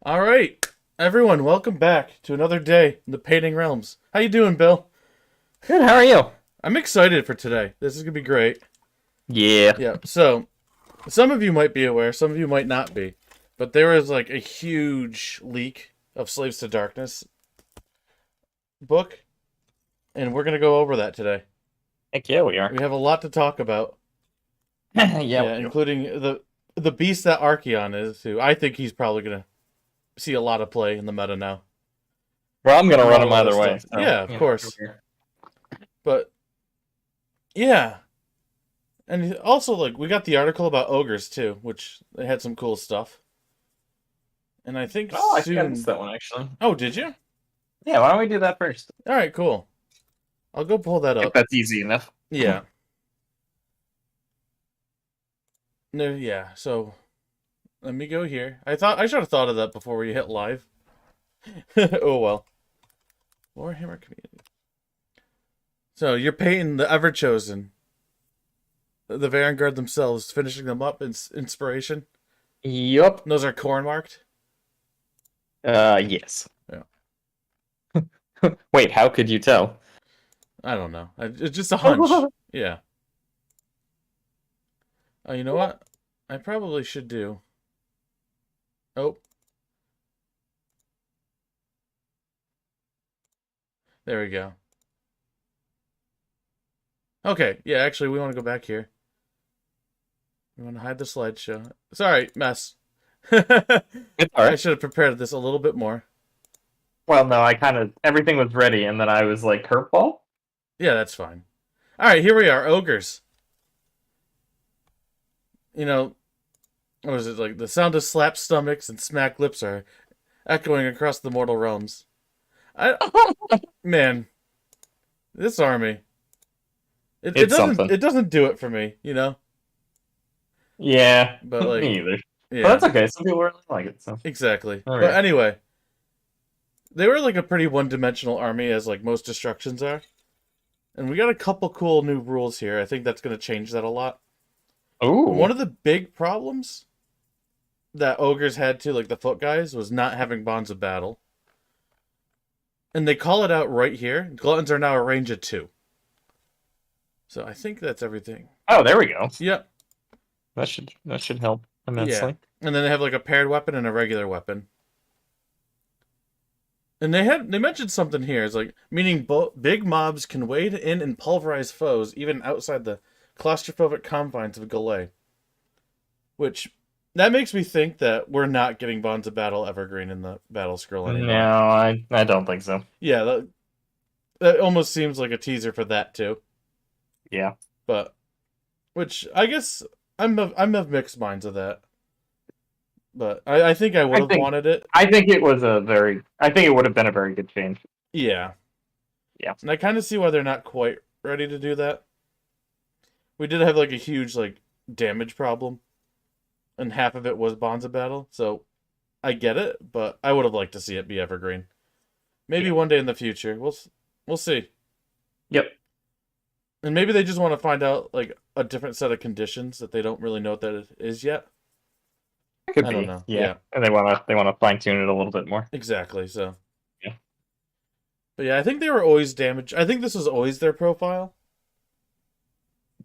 All right, everyone, welcome back to another day in the Painting Realms. How you doing, Bill? Good, how are you? I'm excited for today. This is gonna be great. Yeah. Yeah. So, some of you might be aware, some of you might not be, but there was like a huge leak of Slaves to Darkness book, and we're gonna go over that today. Heck yeah, we are. We have a lot to talk about. Yeah, Yeah, we do. including the beast that Archeon is, who I think he's probably gonna see a lot of play in the meta now, Well, I'm gonna and run all them the other either way, stuff. so Yeah, of course. But yeah, and also, like, we got the article about ogres too, which they had some cool stuff. And I think Oh, I think I missed soon. that one actually. Oh, did you? Yeah, why don't we do that first? All right, cool. I'll go pull that If up. that's easy enough. Yeah. No, yeah. So let me go here. I thought I should have thought of that before we hit live. Oh well. Warhammer community. So you're painting the Everchosen, the Vanguard themselves, finishing them up in inspiration. Yup. Those are corn marked. Yes. Yeah. Wait, how could you tell? I don't know. It's just a hunch. Yeah. Oh, you know what? I probably should do. Oh, there we go. Okay, yeah, actually, we want to go back here. We want to hide the slideshow. Sorry, mess. It's I alright. should have prepared this a little bit more. Well, no, I kind of everything was ready, and then I was like, curveball. Yeah, that's fine. All right, here we are, ogres. You know, what is it like? The sound of slapped stomachs and smack lips are echoing across the mortal realms. I man, this army. It It's doesn't something. it doesn't do it for me, you know. Yeah, But like, me either. But yeah, that's okay. Some people really like it, so exactly. there we But are. anyway, they were like a pretty one-dimensional army, as like most destructions are. And we got a couple cool new rules here. I think that's going to change that a lot. And one Ooh. of the big problems that ogres had to, like the foot guys, was not having bonds of battle. And they call it out right here. Gluttons are now a range of 2. So I think that's everything. Oh, there we go. Yep. That should help Yeah. immensely. And then they have like a paired weapon and a regular weapon. And they mentioned something here. It's like meaning big mobs can wade in and pulverize foes even outside the claustrophobic confines of Galay. Which that makes me think that we're not getting Bonds of Battle Evergreen in the battle scroll No, anymore. I don't think so. Yeah, that almost seems like a teaser for that too. Yeah. But which I guess I'm of mixed minds of that. But I think I would I have think wanted it. I think it was a very I think it would have been a very good change. Yeah. Yeah. And I kind of see why they're not quite ready to do that. We did have like a huge like damage problem, and half of it was Bonds of Battle. So I get it, but I would have liked to see it be evergreen. Maybe Yeah. one day in the future. We'll see. Yep. And maybe they just want to find out like a different set of conditions that they don't really know what that is yet. It could I don't be. know. Yeah. Yeah, And they wanna fine tune it a little bit more. exactly. So, Yeah. but yeah, I think they were always damaged. I think this was always their profile,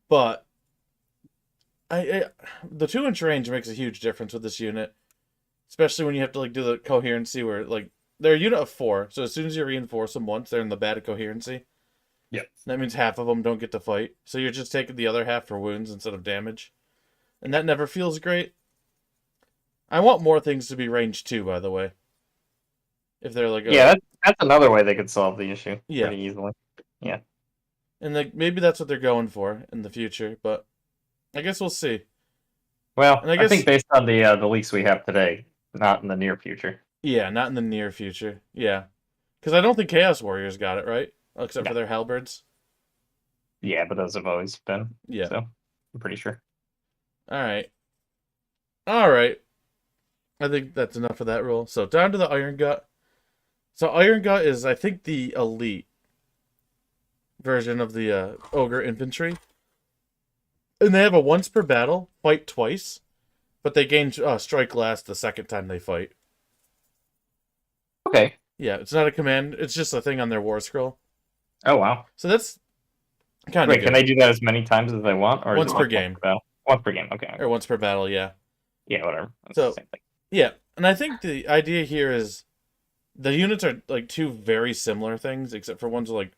but I the 2 inch range makes a huge difference with this unit, especially when you have to like do the coherency where like they're a unit of 4, so as soon as you reinforce them once, they're in the bad coherency. Yep. That means half of them don't get to fight, so you're just taking the other half for wounds instead of damage, and that never feels great. I want more things to be range 2, by the way. If they're like Yeah, a that's another way they could solve the issue yeah, pretty easily. Yeah. and like maybe that's what they're going for in the future, but I guess we'll see. Well, And I I think guess based on the leaks we have today, not in the near future. yeah, not in the near future. Yeah, because I don't think Chaos Warriors got it right, except No. for their halberds. Yeah, but those have always been. Yeah. So I'm pretty sure. All right. All right. I think that's enough of that rule. So down to the Iron Gut. So Iron Gut is, I think, the elite version of the Ogre Infantry, and they have a once per battle fight twice, but they gain strike last the second time they fight. Okay. Yeah, it's not a command. It's just a thing on their war scroll. Oh wow. So that's kind of Wait, good. can I do that as many times as I want, or is Once it per like game. battle? Once per game. Okay. Or once per battle, yeah. Yeah, whatever. That's the So, same thing. yeah. And I think the idea here is the units are like two very similar things, except for one's like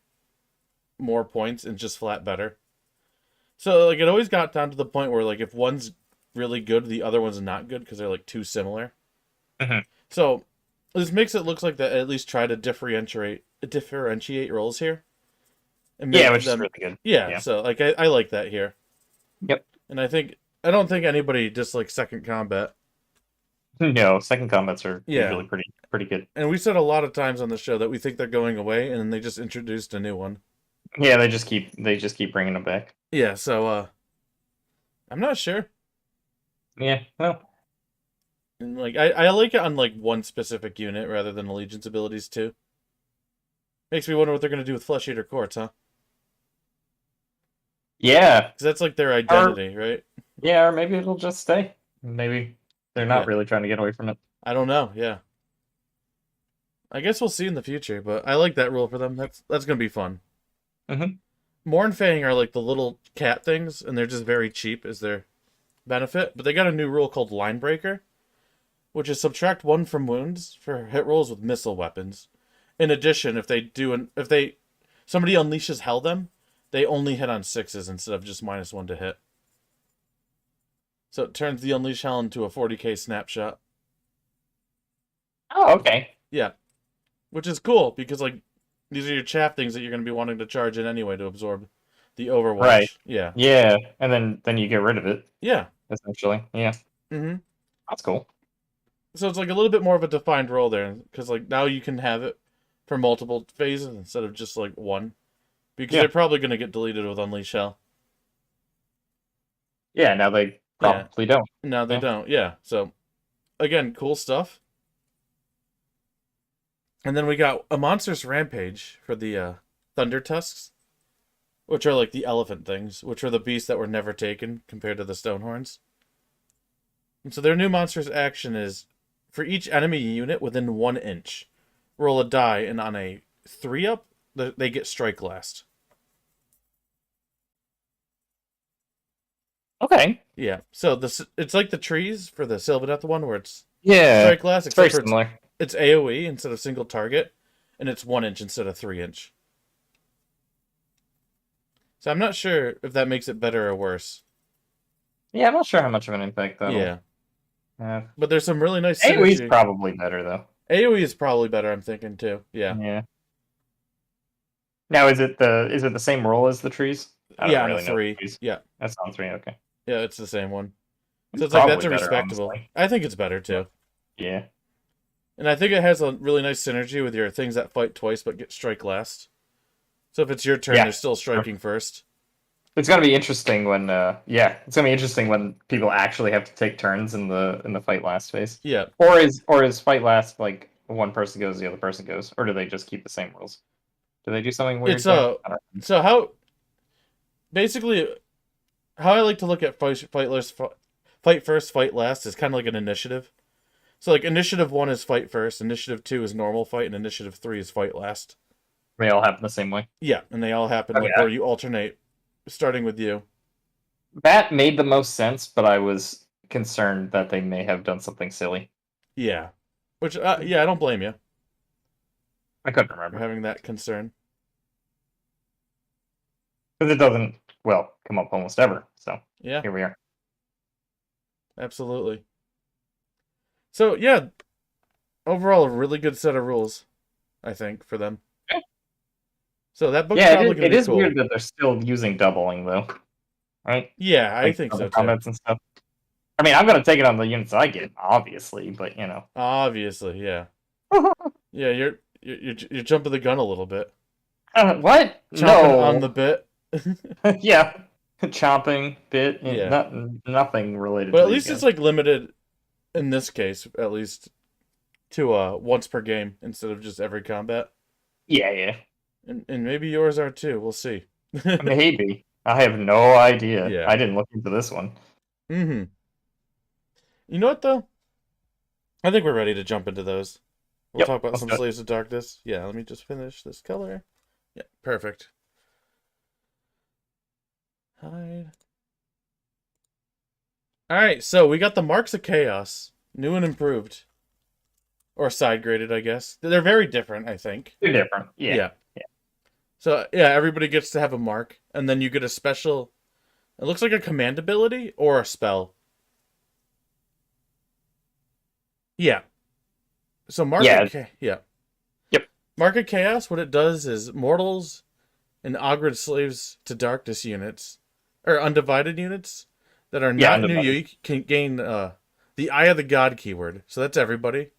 more points and just flat better. So, like, it always got down to the point where, like, if one's really good, the other one's not good because they're, like, too similar. Mhm. So, this makes it look like they at least try to differentiate roles here. And Yeah, make which is them, really good. yeah, Yeah. so, like, I like that here. Yep. And I don't think anybody dislikes second combat. No, second combats are Yeah. usually pretty good. And we said a lot of times on the show that we think they're going away, and then they just introduced a new one. Yeah, they just keep bringing them back. Yeah, so I'm not sure. Yeah, well, And like I like it on like one specific unit rather than allegiance abilities too. Makes me wonder what they're gonna do with Flesh Eater Courts, huh? yeah, Because that's like their identity, right? yeah, or maybe it'll just stay. Maybe they're not Yeah. really trying to get away from it. I don't know. Yeah. I guess we'll see in the future, but I like that rule for them. That's gonna be fun. Mhm. Mornfang are like the little cat things, and they're just very cheap as their benefit. But they got a new rule called Line Breaker, which is subtract 1 from wounds for hit rolls with missile weapons. In addition, if somebody unleashes Hell them, they only hit on 6s instead of just -1 to hit. So it turns the Unleash Hell into a 40k snapshot. Oh, okay. Yeah. Which is cool because like these are your chaff things that you're going to be wanting to charge in anyway to absorb the Overwatch. Right. Yeah. Yeah, and then you get rid of it Yeah. essentially. Yeah, Mhm. that's cool. So it's like a little bit more of a defined role there because like now you can have it for multiple phases instead of just like one. Because Yeah. they're probably going to get deleted with Unleash Hell. Yeah, now they probably don't. No, they Yeah. don't. Yeah. So, again, cool stuff. And then we got a Monstrous Rampage for the Thunder Tusks, which are like the elephant things, which are the beasts that were never taken compared to the Stonehorns. And so their new monstrous action is for each enemy unit within 1 inch, roll a die, and on a 3-up, they get Strike Last. Okay. Yeah. So it's like the trees for the Sylvaneth one, where it's Yeah. Strike Last, It's very except for similar. it's AoE instead of single target, and it's 1 inch instead of 3 inch. So I'm not sure if that makes it better or worse. Yeah, I'm not sure how much of an impact that'll Yeah. have. But there's some really nice AoE's synergy. probably better though. AoE is probably better, I'm thinking too. Yeah. Yeah. Now is it the same roll as the trees? I don't Yeah, on really a know 3. the trees. Yeah. That's on 3, okay. Yeah, it's the same one. It's So it's like that's probably a better, respectable. honestly. I think it's better too. Yeah. And I think it has a really nice synergy with your things that fight twice but get strike last. So if it's your turn, Yeah. they're still striking first. It's gonna be interesting when it's gonna be interesting when people actually have to take turns in the fight last phase. Yeah. Or is fight last like one person goes, the other person goes, or do they just keep the same rules? Do they do something weird? It's there? I don't know. so how basically how I like to look at fight first, fight last is kind of like an initiative. So like initiative 1 is fight first, initiative 2 is normal fight, and initiative 3 is fight last. They all happen the same way. Yeah, and they all happen Oh, like yeah. where you alternate, starting with you. That made the most sense, but I was concerned that they may have done something silly. Yeah, which yeah, I don't blame you I couldn't for remember having that concern. because it doesn't come up almost ever. So Yeah, here we are. absolutely. So yeah, overall a really good set of rules, I think, for them. Yeah. So that book's Yeah, probably gonna it be is cool. weird that they're still using doubling though, right? Yeah, I Like, think other so too. comments and stuff. I mean, I'm gonna take it on the units I get, obviously, but you know. Obviously, yeah. Yeah, you're jumping the gun a little bit. What? Chomping No. on the bit. Yeah, chomping bit. Yeah. Nothing related. But to at these least it's guys. like limited in this case, at least to once per game instead of just every combat. Yeah. And maybe yours are too. We'll see. Maybe. I have no idea. Yeah. I didn't look into this one. Mm-hmm. You know what though? I think we're ready to jump into those. We'll Yep, talk about let's some do it. Slaves of Darkness. Yeah, let me just finish this color. Yeah, perfect. Hide. Alright, so we got the Marks of Chaos. New and improved. Or side graded, I guess. They're very different, I think. They're different. Yeah. Yeah. So, yeah, everybody gets to have a mark, and then you get a special. It looks like a command ability or a spell. Yeah. So, Yeah. Yeah. Yep. Mark of Chaos, what it does is mortals and Ogred Slaves to Darkness units, or undivided units, that are Yeah. not new you can gain the Eye of the God keyword. So, that's everybody.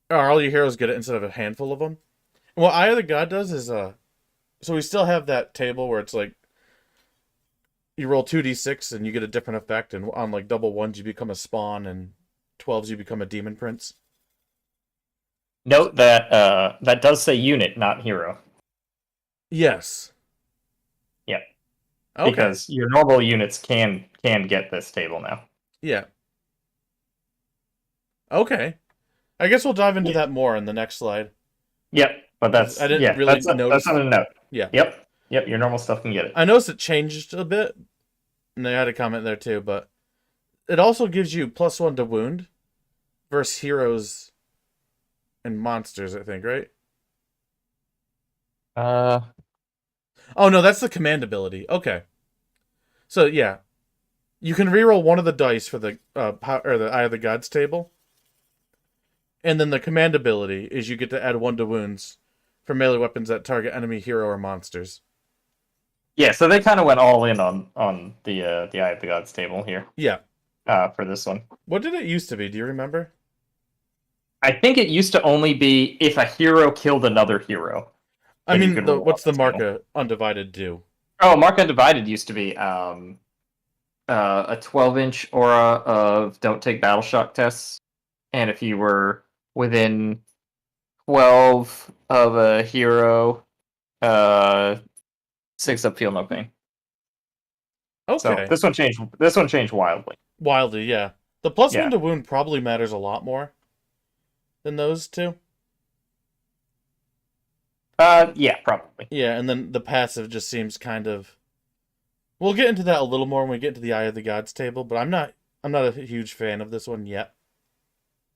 Or all your heroes get it instead of a handful of them. And what Eye of the God does is, so we still have that table where it's like, you roll 2d6 and you get a different effect, and on like double ones you become a spawn, and 12s you become a demon prince. Note that that does say unit, not hero. Yes. Yeah. Okay. Because your normal units can get this table now. Yeah. Okay. I guess we'll dive into that more in the next slide. Yep. But that's I didn't really notice. that's on a note. Yeah. Yep. Yep. Your normal stuff can get it. I noticed it changed a bit, and I had a comment there too, but it also gives you +1 to wound versus heroes and monsters, I think, right? Oh no, that's the command ability. Okay. So yeah, you can reroll one of the dice for the the Eye of the Gods table, and then the command ability is you get to add 1 to wounds for melee weapons that target enemy hero or monsters. Yeah, so they kind of went all in on the Eye of the Gods table here. Yeah. For this one. What did it used to be? Do you remember? I think it used to only be if a hero killed another hero. I mean, what's the mark of Undivided do? Oh, Mark Undivided used to be a 12-inch aura of don't take battle shock tests, and if you were within 12 of a hero, 6 up, feel no pain. Okay. So this one changed. This one changed wildly. Wildly, yeah. The +1 to wound probably matters a lot more than those two. Yeah, probably. Yeah, and then the passive just seems kind of. We'll get into that a little more when we get to the Eye of the Gods table, but I'm not a huge fan of this one yet.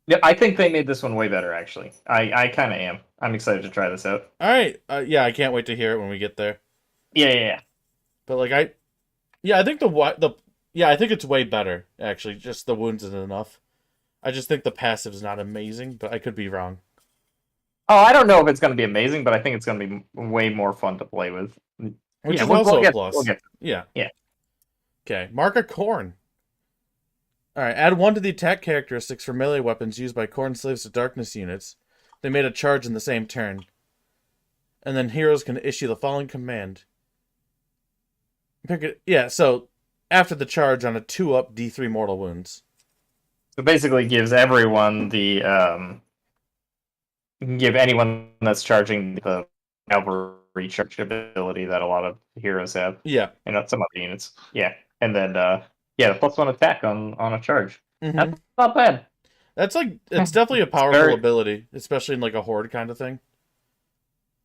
Yeah, I think they made this one way better. Actually, I kind of am. I'm excited to try this out. All right, yeah, I can't wait to hear it when we get there. Yeah. But like I think I think it's way better actually. Just the wounds isn't enough. I just think the passive is not amazing, but I could be wrong. Oh, I don't know if it's going to be amazing, but I think it's going to be way more fun to play with. Which is also a plus. Yeah. Yeah. Okay, Mark of Khorne. Alright, add 1 to the attack characteristics for melee weapons used by Khorne Slaves of Darkness units. They made a charge in the same turn. And then heroes can issue the following command. So after the charge on a 2-up D3 mortal wounds. So basically gives everyone the give anyone that's charging the cavalry charge ability that a lot of heroes have. Yeah. And not some other units. Yeah. And then the +1 attack on a charge. Mm-hmm. That's not bad. That's like it's definitely a powerful ability, especially in like a horde kind of thing.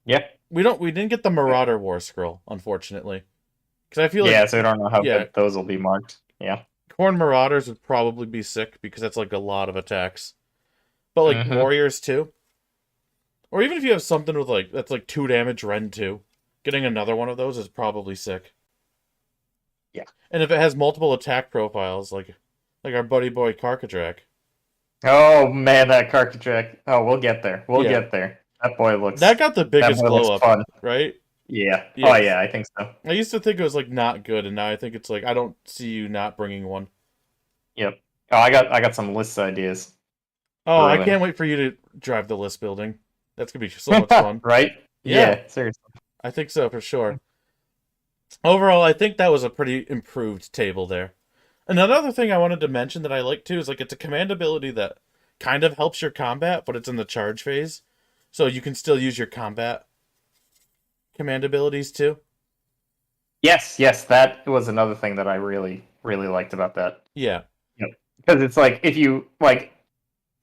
Yeah. We didn't get the Marauder War Scroll, unfortunately. Because I feel like so I don't know how good those will be marked. Yeah. Khorne Marauders would probably be sick because that's like a lot of attacks. But like warriors too. Or even if you have something with like that's like 2 damage Rend 2, getting another one of those is probably sick. Yeah. And if it has multiple attack profiles, like our buddy boy Karkadrak. Oh man, that Karkadrak. Oh, we'll get there. We'll get there. That boy looks. That got the biggest glow up, fun. right? Yeah. Oh yeah, I think so. I used to think it was like not good, and now I think it's like I don't see you not bringing one. Yep. Oh, I got some list ideas. Oh, I can't wait for you to drive the list building. That's gonna be so much fun. Right? Yeah, seriously. I think so for sure. Overall, I think that was a pretty improved table there. And another thing I wanted to mention that I like too is like it's a command ability that kind of helps your combat, but it's in the charge phase. So you can still use your combat command abilities too. Yes, that was another thing that I really liked about that. Yeah. Because it's like if you like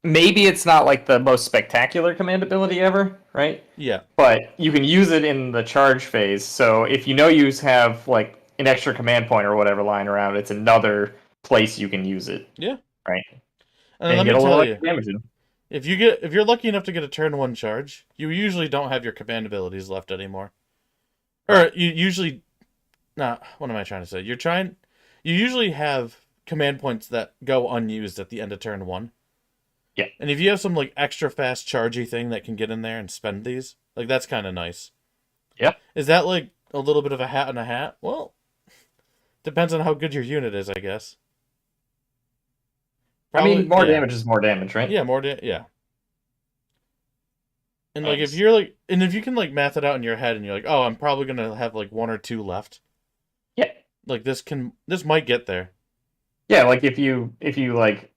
maybe it's not like the most spectacular command ability ever, right? Yeah. But you can use it in the charge phase. So if you know you have like an extra command point or whatever lying around, it's another place you can use it, Yeah. right? And And let get me a little tell you, extra damage in. if you're lucky enough to get a turn 1 charge, you usually don't have your command abilities left anymore. Or you usually not what am I trying to say? You usually have command points that go unused at the end of turn 1. Yeah. And if you have some like extra fast chargy thing that can get in there and spend these, like that's kind of nice. Yeah. Is that like a little bit of a hat in a hat? Well, depends on how good your unit is, I guess. I Probably, mean, more yeah. damage is more damage, right? Yeah, yeah. And like if Nice. you're like and if you can like math it out in your head and you're like, "Oh, I'm probably going to have like 1 or 2 left." Yeah. Like this might get there. Yeah, like if you like,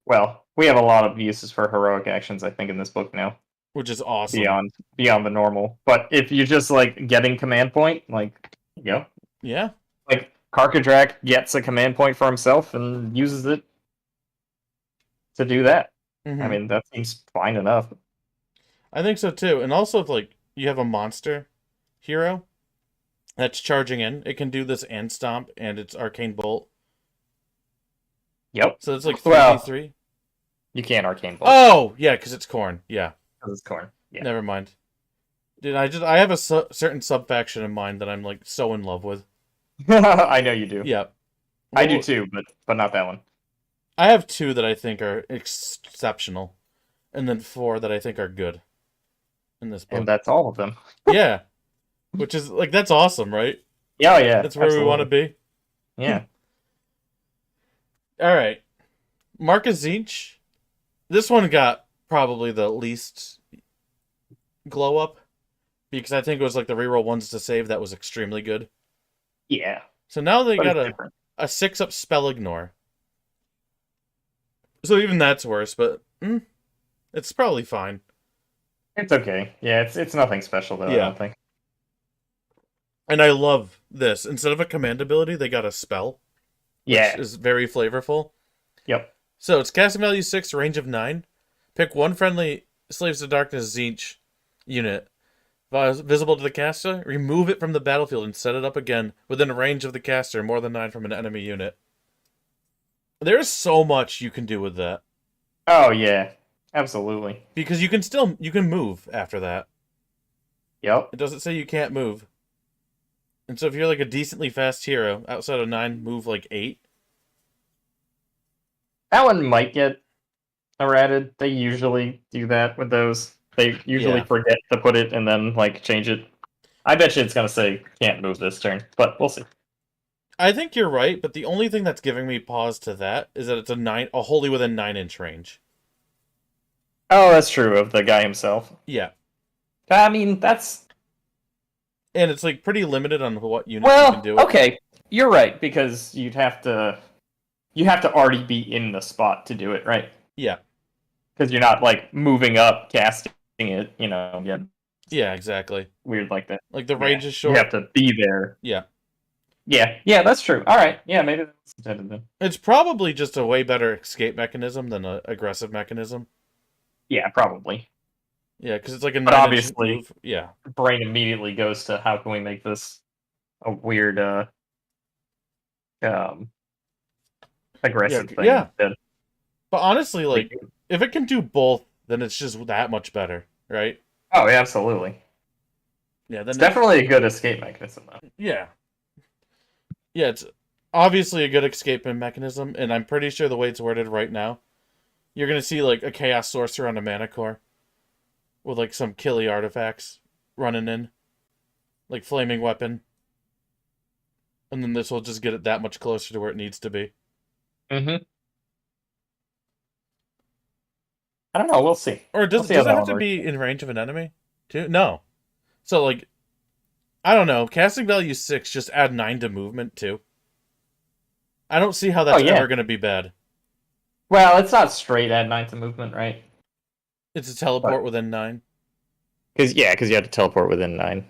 well, we have a lot of uses for heroic actions, I think, in this book now, Which is awesome. beyond the normal. But if you're just like getting command point, like you go. Yeah. Like Karkadrak gets a command point for himself and uses it to do that. I Mm-hmm. mean, that seems fine enough. I think so too. And also if like you have a monster hero that's charging in, it can do this and stomp and it's arcane bolt. Yep. So it's like Well, 3v3. you can't arcane bolt Oh, yeah, cuz it's corn. Yeah. because it's corn. Yeah. Never mind. Dude, I have a certain sub faction in mind that I'm like so in love with. I know you do. Yeah. I do Well, too, but not that one. I have 2 that I think are exceptional and then 4 that I think are good in this book. And that's all of them. Yeah. Which is like that's awesome, right? Yeah, yeah. That's where we want to be. Yeah. All right. Marcus Zinch. This one got probably the least glow up because I think it was like the reroll ones to save that was extremely good. Yeah. So now they But got it's different. a 6-up spell ignore. So even that's worse, but it's probably fine. It's okay. Yeah, it's nothing special though, I Yeah. don't think. And I love this. Instead of a command ability, they got a spell, which Yeah. is very flavorful. Yep. So it's casting value 6, range of 9. Pick one friendly Slaves to Darkness Zinch unit visible to the caster. Remove it from the battlefield and set it up again within a range of the caster, more than 9 from an enemy unit. There's so much you can do with that. Oh yeah. Absolutely. Because you can move after that. Yep. It doesn't say you can't move. And so if you're like a decently fast hero, outside of 9, move like 8. That one might get errated. They usually do that with those. They usually Yeah. forget to put it and then like change it. I bet you it's gonna say can't move this turn, but we'll see. I think you're right, but the only thing that's giving me pause to that is that it's a wholly within 9-inch range. Oh, that's true of the guy himself. Yeah. I mean, that's And it's like pretty limited on what units you can do it. okay. You're right because you have to already be in the spot to do it, right? Yeah. Because you're not like moving up, casting it. Yeah, Yeah, exactly. weird like that. Like the range is You short. have to be there. Yeah. Yeah, that's true. All right, yeah, maybe that's intended then. It's probably just a way better escape mechanism than an aggressive mechanism. Yeah, probably. Yeah, because it's like a But 9-inch obviously- move. Yeah. Brain immediately goes to how can we make this a weird aggressive thing. yeah. instead. But honestly, like, if it can do both, then it's just that much better, right? Oh, yeah, absolutely. Yeah, then It's definitely a good escape mechanism, though. Yeah. Yeah, it's obviously a good escape mechanism, and I'm pretty sure the way it's worded right now, you're gonna see like a Chaos Sorcerer on a Mana Core with like some killy artifacts running in, like Flaming Weapon, and then this will just get it that much closer to where it needs to be. Mm-hmm. I don't know. We'll see. Or does see how it that have one to be in range of an enemy? Too? No. So like, I don't know. Casting value 6, just add 9 to movement too. I don't see how that's yeah. ever gonna be bad. Well, it's not straight add 9 to movement, right? It's a teleport within 9. Because you have to teleport within 9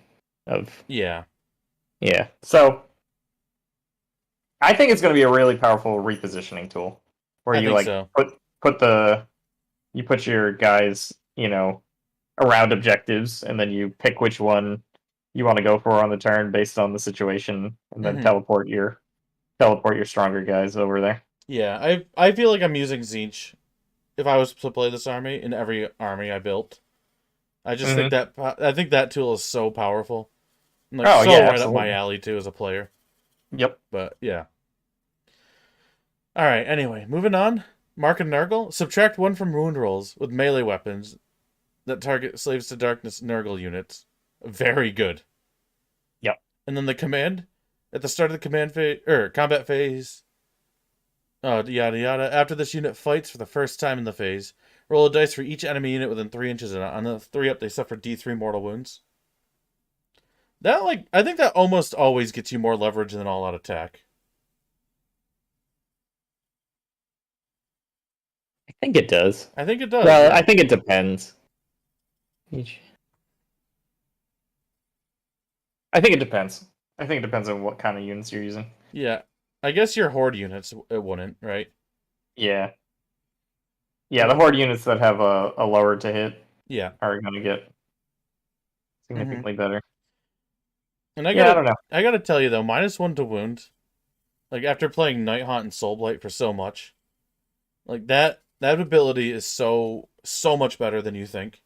of. Yeah. Yeah. So I think it's going to be a really powerful repositioning tool, where I you think like so. put your guys, around objectives, and then you pick which one you want to go for on the turn based on the situation, and then Hmm. teleport your stronger guys over there. Yeah, I feel like I'm using Zinch if I was to play this army in every army I built. I just think Hmm. that tool is so powerful. And like Oh so yeah, right up my absolutely. alley too as a player. Yep. But yeah. Alright, anyway, moving on. Mark and Nurgle. Subtract one from wound rolls with melee weapons that target Slaves to Darkness Nurgle units. Very good. Yep. And then the command. At the start of the command phase combat phase. Yada yada. After this unit fights for the first time in the phase, roll a dice for each enemy unit within 3 inches, and on the 3 up they suffer D3 mortal wounds. I think that almost always gets you more leverage than all out attack. I think it does. I think it does, Well, I yeah. think it depends. I think it depends. I think it depends on what kind of units you're using. Yeah. I guess your horde units it wouldn't, right? Yeah. Yeah, the horde units that have a lower to hit Yeah. are going to get Hmm. significantly better. And I Yeah, I gotta don't know. I gotta tell you though, -1 to wound. Like after playing Nighthaunt and Soulblight for so much, like that ability is so much better than you think.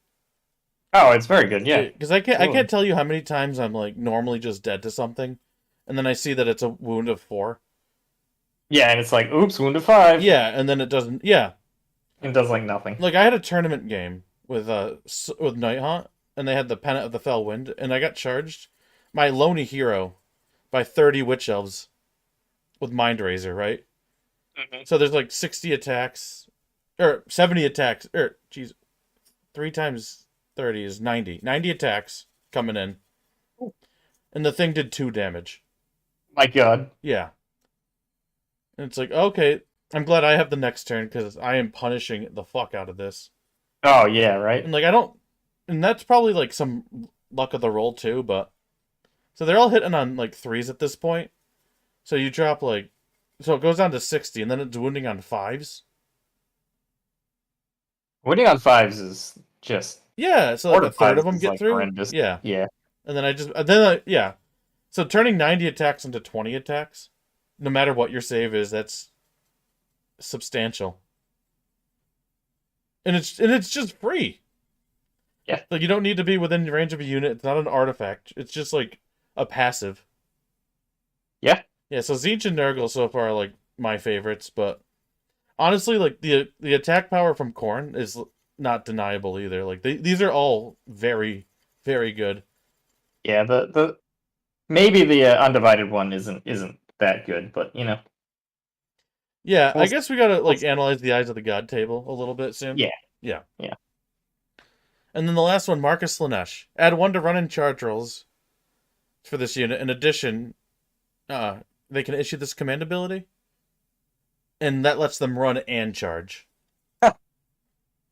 Oh, it's very good. Yeah, Because I absolutely. can't tell you how many times I'm like normally just dead to something, and then I see that it's a wound of 4. Yeah, and it's like, oops, wound of 5. Yeah, and then it doesn't. Yeah, It does like nothing. like I had a tournament game with Nighthaunt, and they had the Pennant of the Fell Wind, and I got charged my Lonely Hero by 30 Witch Elves with Mind Razor, right? Hmm. So there's like 60 attacks, or 70 attacks, or geez, 3 times 30 is 90. 90 attacks coming in, and the thing did 2 damage. My God. Yeah. And it's like, okay, I'm glad I have the next turn because I am punishing the fuck out of this. Oh yeah, right. And like, I don't, and that's probably like some luck of the roll too, but so they're all hitting on like 3s at this point. So you drop like, so it goes down to 60 and then it's wounding on 5s. Wounding on 5s is just Yeah, so like order a third of 5s them is get like through. horrendous. Yeah. Yeah. And then yeah. So turning 90 attacks into 20 attacks, no matter what your save is, that's substantial. And it's just free. Yeah. Like you don't need to be within range of a unit. It's not an artifact. It's just like a passive. Yeah. Yeah, so Zeech and Nurgle so far are like my favorites, but honestly, like the attack power from Korn is not deniable either. Like these are all very, very good. Yeah. The maybe the undivided one isn't that good, but Yeah, I we'll guess we gotta we'll like analyze the Eyes of the God table a little bit soon. yeah, Yeah. yeah. And then the last one, Marcus Slanesh. Add 1 to run in charge rolls for this unit. In addition, uh, they can issue this command ability, and that lets them run and charge. Pretty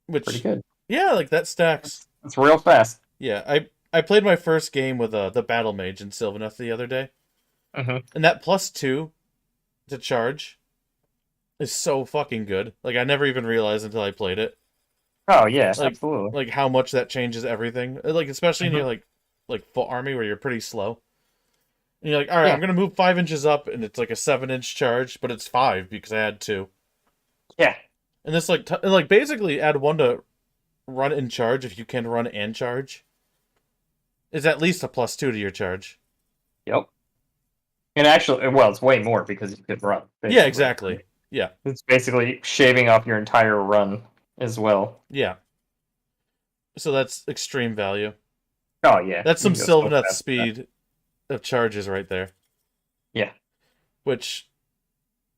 Which, good. yeah, like that stacks. It's real fast. Yeah, I played my first game with the Battle Mage in Sylvaneth the other day, Hmm. and that +2 to charge is so fucking good. Like I never even realized until I played it. Oh yeah, Like absolutely. like how much that changes everything. Like especially in Hmm. your like foot army where you're pretty slow. And you're like, all right, Yeah, I'm gonna move 5 inches up, and it's like a 7 inch charge, but it's 5 because I had 2. yeah. And this like basically add 1 to run and charge if you can run and charge is at least a +2 to your charge. Yep. And actually, well, it's way more because you could run, Yeah, basically. exactly. Yeah, It's basically shaving off your entire run as well. yeah. So that's extreme value. Oh yeah, That's you some can go so Sylvaneth fast with that. speed of charges right there. Yeah. Which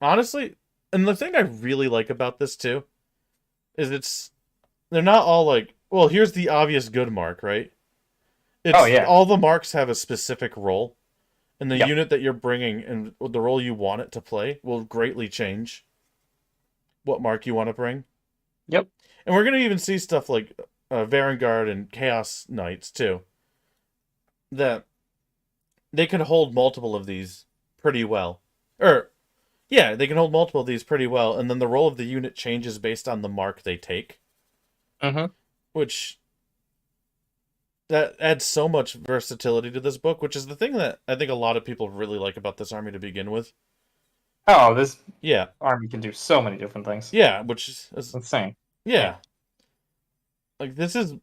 honestly, and the thing I really like about this too is they're not all like, well, here's the obvious good mark, right? Oh It's yeah. all the marks have a specific role, and the Yep. unit that you're bringing and the role you want it to play will greatly change what mark you want to bring. Yep. And we're gonna even see stuff like Varangard and Chaos Knights too, that they can hold multiple of these pretty well. Or Yeah, they can hold multiple of these pretty well, and then the role of the unit changes based on the mark they take, Mm-hmm. which that adds so much versatility to this book, which is the thing that I think a lot of people really like about this army to begin with. Oh, this Yeah, army can do so many different things. yeah, which is Insane. yeah, like this is.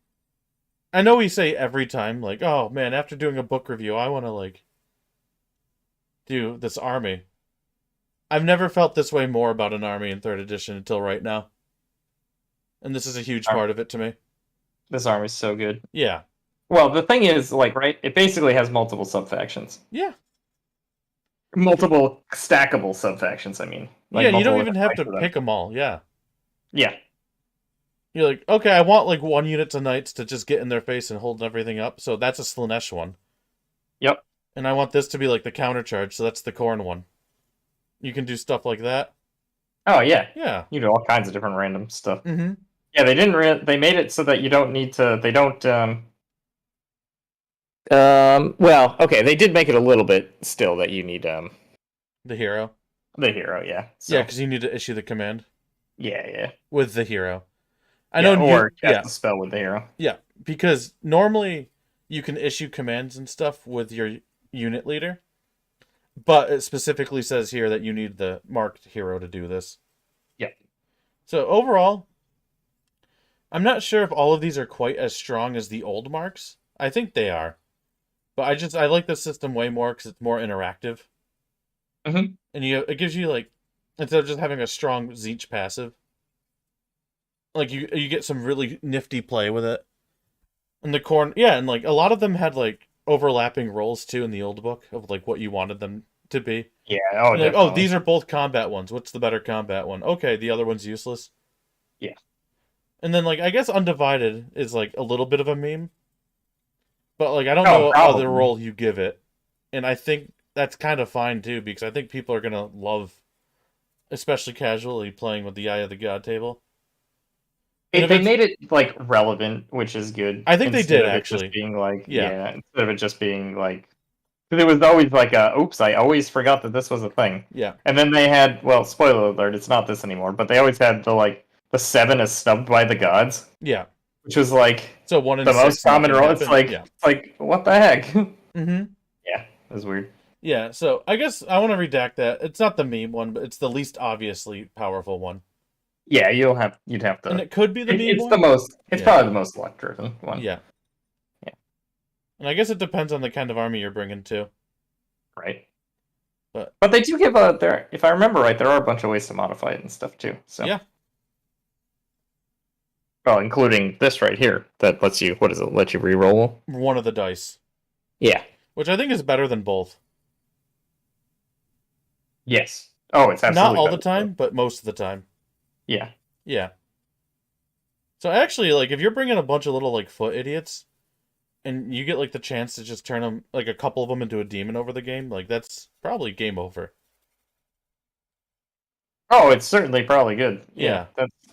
I know we say every time, like, oh man, after doing a book review, I want to like do this army. I've never felt this way more about an army in third edition until right now, and this is a huge part of it to me. This army's so good. Yeah, Well, the thing is, like, right, it basically has multiple sub-factions. yeah, Multiple stackable sub-factions, I mean. Like, yeah. And you don't multiple even have to different types of pick them all. Yeah. Yeah. You're like, okay, I want like one unit to knights to just get in their face and hold everything up. So that's a Slaanesh one. Yep. And I want this to be like the countercharge, so that's the Khorne one. You can do stuff like that. Oh, yeah. Yeah. You do all kinds of different random stuff. Mm-hmm. Yeah, they didn't they made it so that you don't need to they don't well, okay, they did make it a little bit still that you need The hero. the hero, yeah. So, Yeah, because you need to issue the command yeah. with the hero. I Yeah, know or you. cast Yeah. the spell with the hero. Yeah. Because normally you can issue commands and stuff with your unit leader, but it specifically says here that you need the marked hero to do this. Yep. So overall, I'm not sure if all of these are quite as strong as the old marks. I think they are. But I like this system way more because it's more interactive. Mhm. And it gives you like, instead of just having a strong Zeech passive, like you get some really nifty play with it. And the Khorne, yeah, and like a lot of them had like overlapping roles too in the old book of like what you wanted them to be. Yeah, oh, Like, definitely. oh, these are both combat ones. What's the better combat one? Okay, the other one's useless. Yeah. And then like I guess Undivided is like a little bit of a meme. But like I don't Oh, know probably. other role you give it. And I think that's kind of fine too, because I think people are gonna love, especially casually, playing with the Eye of the God table. And if They it's, made it like relevant, which is good. I think they instead did, of it actually. just being like Yeah. instead of it just being like, because it was always like oops, I always forgot that this was a thing. Yeah. And then they had, well, spoiler alert, it's not this anymore, but they always had the 7 is snubbed by the gods, Yeah. which was like So 1 in the 6 most common nothing role. It's happened. like Yeah. it's like what the heck? Mm-hmm. Yeah, it was weird. Yeah, so I guess I want to redact that. It's not the meme one, but it's the least obviously powerful one. Yeah, you'd have to. And it could be the meme It's one. the most. It's Yeah. probably the most luck driven one. Yeah. Yeah. And I guess it depends on the kind of army you're bringing too. Right. But they do give a there. If I remember right, there are a bunch of ways to modify it and stuff too. So yeah. Well, including this right here that lets you. What does it let you re-roll? One of the dice. Yeah. Which I think is better than both. Yes. Oh, it's absolutely Not all better. the time, but most of the time. Yeah. Yeah. So actually, like, if you're bringing a bunch of little, like, foot idiots, and you get, like, the chance to just turn them, like, a couple of them into a demon over the game, like, that's probably game over. Oh, it's certainly probably good. Yeah.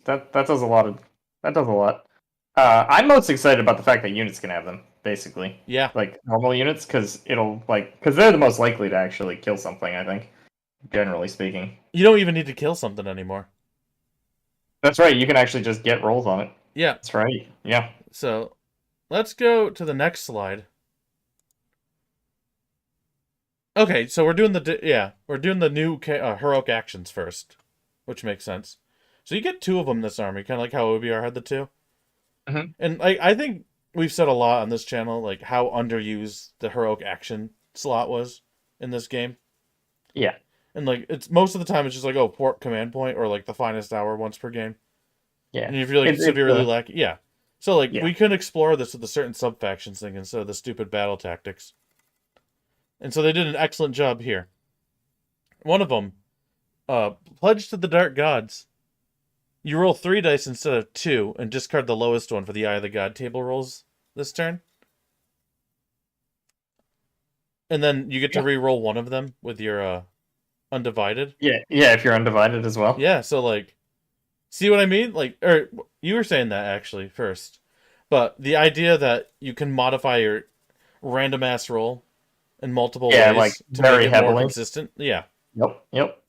That does a lot of. That does a lot. I'm most excited about the fact that units can have them, basically. Yeah. Like normal units, because because they're the most likely to actually kill something, I think. Generally speaking. You don't even need to kill something anymore. That's right, you can actually just get rolls on it. Yeah. That's right. Yeah. So, let's go to the next slide. Okay, so we're doing the new heroic actions first, which makes sense. So you get 2 of them in this army, kind of like how OBR had the 2. Mhm. And I think we've said a lot on this channel, like how underused the heroic action slot was in this game. Yeah. And like it's most of the time it's just like, oh, port command point or like the finest hour once per game. Yeah. And if you're like severely lacking, yeah. So like Yeah. we could explore this with a certain sub factions thing instead of the stupid battle tactics. And so they did an excellent job here. One of them, Pledge to the Dark Gods. You roll 3 dice instead of 2 and discard the lowest one for the Eye of the God table rolls this turn. And then you get to re-roll one of them with your Undivided. Yeah, if you're undivided as well. Yeah, so like, see what I mean? Like, or you were saying that actually first, but the idea that you can modify your random ass roll in multiple ways like to very make it more heavily. consistent. Yeah. Yep.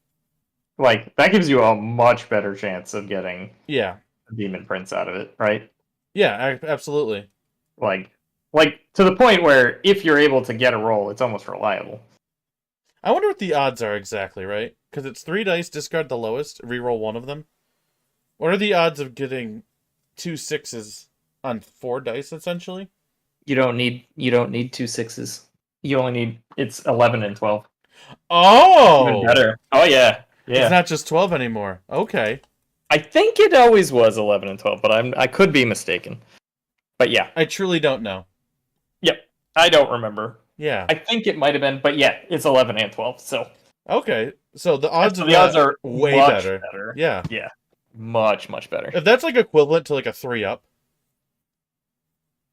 like that gives you a much better chance of getting Yeah. Demon Prince out of it, right? Yeah, absolutely. Like like to the point where if you're able to get a roll, it's almost reliable. I wonder what the odds are exactly, right? Because it's 3 dice, discard the lowest, reroll one of them. What are the odds of getting 2 6s on 4 dice, essentially? You don't need 2 6s. You only need it's 11 and 12. Even Oh! better. Oh yeah. It's Yeah. not just 12 anymore. Okay. I think it always was 11 and 12, but I could be mistaken. But yeah. I truly don't know. Yep. I don't remember. Yeah. I think it might have been, but yeah, it's 11 and 12. So Okay. So the odds so of the odds that are way much better. Yeah. Yeah. Much better. If that's like equivalent to like a 3-up,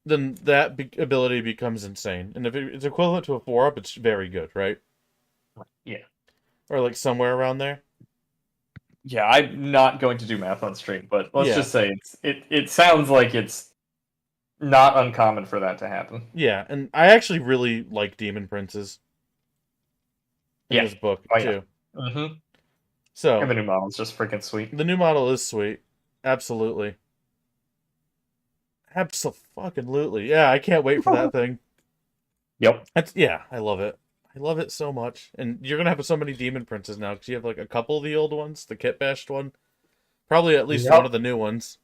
then that ability becomes insane. And if it's equivalent to a 4-up, it's very good, right? Yeah. Or like somewhere around there. Yeah, I'm not going to do math on stream, but let's Yeah. just say it sounds like it's not uncommon for that to happen. Yeah, and I actually really like Demon Princes in Yeah. this book Oh, yeah. too. Mm-hmm. So And the new model is just freaking sweet. the new model is sweet. Absolutely. Absolutely. Yeah, I can't wait for that thing. Yep. Yeah, I love it. I love it so much. And you're gonna have so many Demon Princes now because you have like a couple of the old ones, the kit bashed one, probably at least Yep. one of the new ones.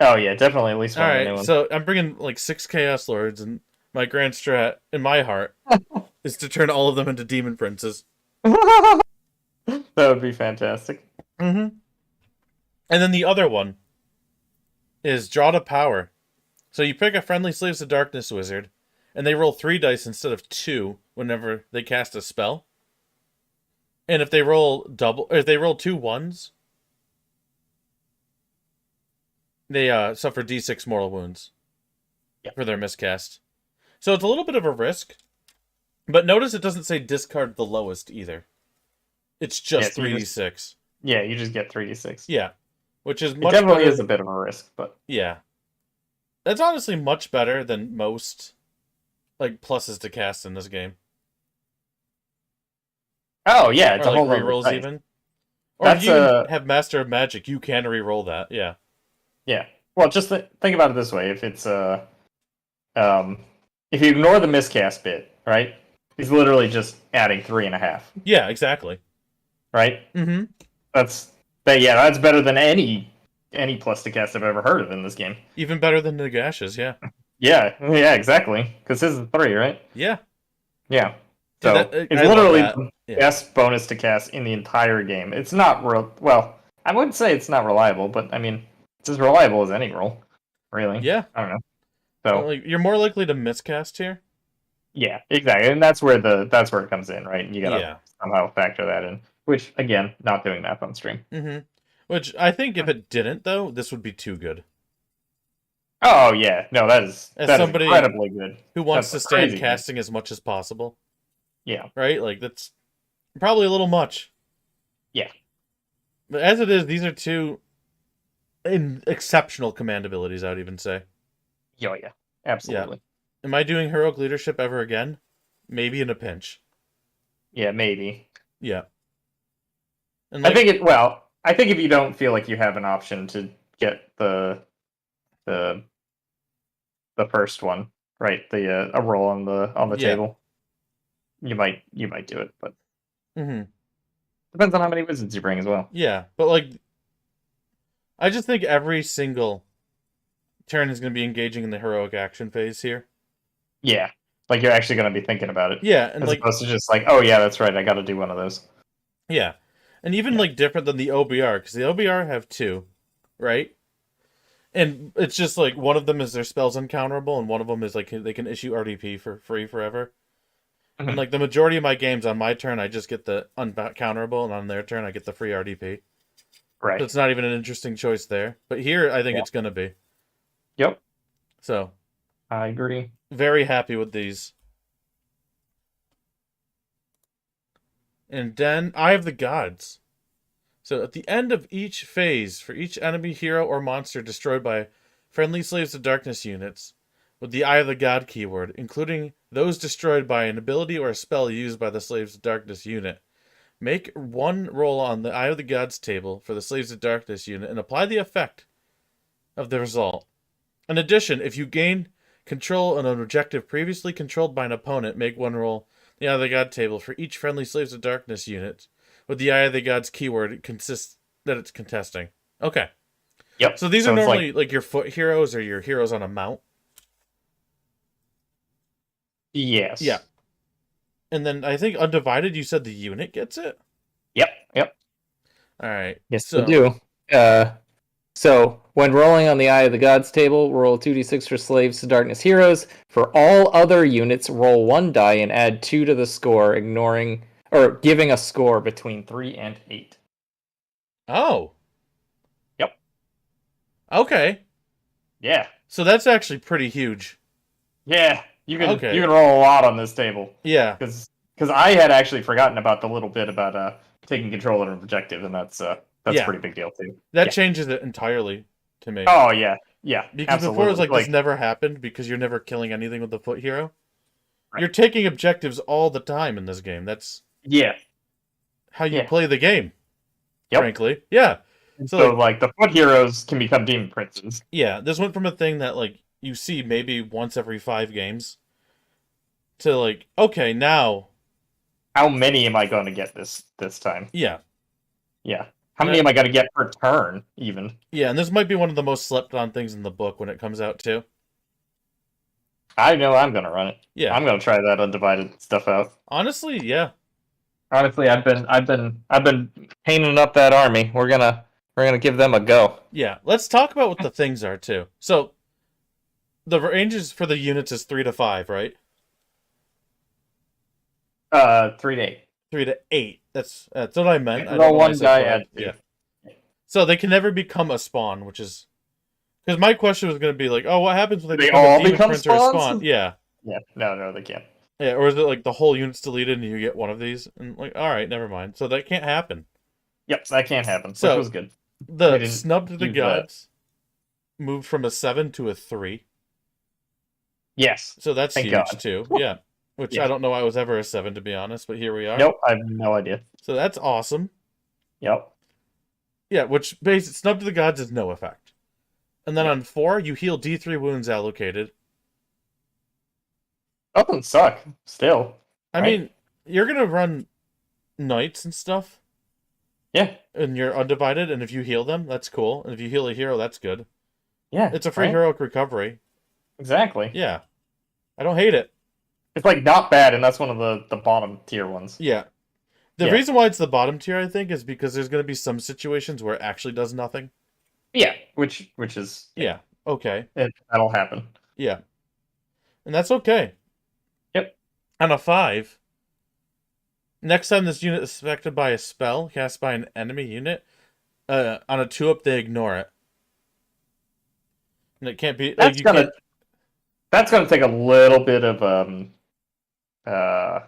Oh yeah, definitely at least All one of the right, new ones. so I'm bringing like 6 Chaos Lords, and my grand strat in my heart is to turn all of them into Demon Princes. That would be fantastic. Mm-hmm. And then the other one is Draw to Power. So you pick a friendly Slaves of Darkness wizard, and they roll 3 dice instead of 2 whenever they cast a spell. And if they roll 2 1s, they suffer D6 mortal wounds for their miscast. So it's a little bit of a risk, but notice it doesn't say discard the lowest either. It's just 3d6. Yeah, you just get 3d6. Yeah, which is It much definitely better. is a bit of a risk, but Yeah, that's honestly much better than most like pluses to cast in this game. oh yeah, it's Or a like whole other rerolls dice. even. Or That's if you have Master of Magic, you can reroll that. Yeah. Yeah. Well, just think about it this way: if it's if you ignore the miscast bit, right? He's literally just adding 3.5, Yeah, exactly. right? Mm-hmm. That's better than any plus to cast I've ever heard of in this game. Even better than Nagash's, yeah. Yeah, exactly. Because this is 3, right? Yeah. Yeah. Dude, So I it's love literally that. the Yeah. best bonus to cast in the entire game. It's not well. I wouldn't say it's not reliable, but I mean, it's as reliable as any roll, really. Yeah. I don't know. So Like, you're more likely to miscast here. yeah, exactly, and that's where it comes in, right? You gotta Yeah. somehow factor that in. Which again, not doing math on stream. Mm-hmm. Which I think if it didn't, though, this would be too good. Oh yeah, no, that is somebody incredibly good. Who wants That's to stay in crazy good. casting as much as possible, Yeah, right? Like, that's probably a little much. Yeah. But as it is, these are two exceptional command abilities, I would even say. yeah, absolutely. Am I doing heroic leadership ever again? Maybe in a pinch. Yeah, maybe. Yeah. And I think if you don't feel like you have an option to get the first one, right? A roll on the Yeah. table. You might do it, but Mm-hmm. depends on how many wizards you bring as well. Yeah, but like, I just think every single turn is going to be engaging in the heroic action phase here. Yeah, like you're actually going to be thinking about it. Yeah, and as like, opposed to just like, oh yeah, that's right, I got to do one of those. yeah, and even Yeah. like different than the OBR, because the OBR have 2, right? And it's just like one of them is their spells uncounterable, and one of them is like they can issue RDP for free forever. Mhm. And like the majority of my games, on my turn I just get the uncounterable, and on their turn I get the free RDP. Right. So it's not even an interesting choice there. But here I think Yeah. it's gonna be. Yep. So I agree. very happy with these. And then Eye of the Gods. So at the end of each phase, for each enemy, hero, or monster destroyed by friendly Slaves of Darkness units, with the Eye of the God keyword, including those destroyed by an ability or a spell used by the Slaves of Darkness unit, Make one roll on the Eye of the Gods table for the Slaves of Darkness unit and apply the effect of the result. In addition, if you gain control on an objective previously controlled by an opponent, make one roll the Eye of the God table for each friendly Slaves of Darkness unit with the Eye of the Gods keyword consists that it's contesting. Okay. Yep. So these are normally like your foot heroes or your heroes on a mount. Yes. Yeah. And then I think Undivided, you said the unit gets it? Yep. All right. Yes, they do. So when rolling on the Eye of the Gods table, roll 2d6 for Slaves to Darkness heroes. For all other units, roll 1 die and add 2 to the score, ignoring or giving a score between 3 and 8. Oh. Yep. Okay. Yeah. So that's actually pretty huge. Yeah. You can Okay. you can roll a lot on this table. Yeah. Because I had actually forgotten about the little bit about taking control of an objective, and that's a pretty big deal too. That changes it entirely to me. Oh yeah, Because absolutely. before it was like this never happened because you're never killing anything with the foot hero. Right. You're taking objectives all the time in this game. That's how you Yeah. play the game. Yep. Frankly. Yeah. So like the foot heroes can become demon princes. Yeah, this went from a thing that like you see maybe once every 5 games to like, okay, now How many am I going to get this time? yeah. Yeah. How many am I going to get per turn, even? Yeah, and this might be one of the most slept on things in the book when it comes out too. I know I'm going to run it. Yeah. I'm going to try that Undivided stuff out. Honestly, yeah. Honestly, I've been painting up that army. We're gonna give them a go. Yeah. Let's talk about what the things are too. So the ranges for the units is 3 to 5, right? 3 to 8. 3 to 8. That's what I meant. I don't Roll know why I one said die, 5. add 2. Yeah. So they can never become a spawn, which is because my question was going to be like, oh, what happens when they become all a demon become prince or a spawns? spawn? Yeah. Yeah. No, they can't. Yeah, or is it like the whole unit's deleted and you get one of these? And like, all right, never mind. So that can't happen. Yep, that can't happen. So- which was good. The They didn't snubbed to the use that. gods moved from a 7 to a 3. Yes. So that's Thank huge God. too. Yeah. Which Yeah. I don't know why it was ever a 7 to be honest, but here we are. Nope, I have no idea. So that's awesome. Yep. Yeah, which basically snub to the gods is no effect. And then on 4, you heal D3 wounds allocated. Doesn't suck. Still. I Right. mean, you're gonna run knights and stuff, Yeah. and you're undivided, and if you heal them, that's cool. And if you heal a hero, that's good. Yeah. It's a free right? heroic recovery. Exactly. Yeah. I don't hate it. It's like not bad, and that's one of the bottom tier ones. Yeah. The Yeah. reason why it's the bottom tier, I think, is because there's gonna be some situations where it actually does nothing. Yeah. Which is Yeah. Okay. that'll happen. Yeah. And that's okay. Yep. On a 5, next time this unit is affected by a spell cast by an enemy unit, on a 2-up, they ignore it. And it can't be like That's gonna take a little bit of what am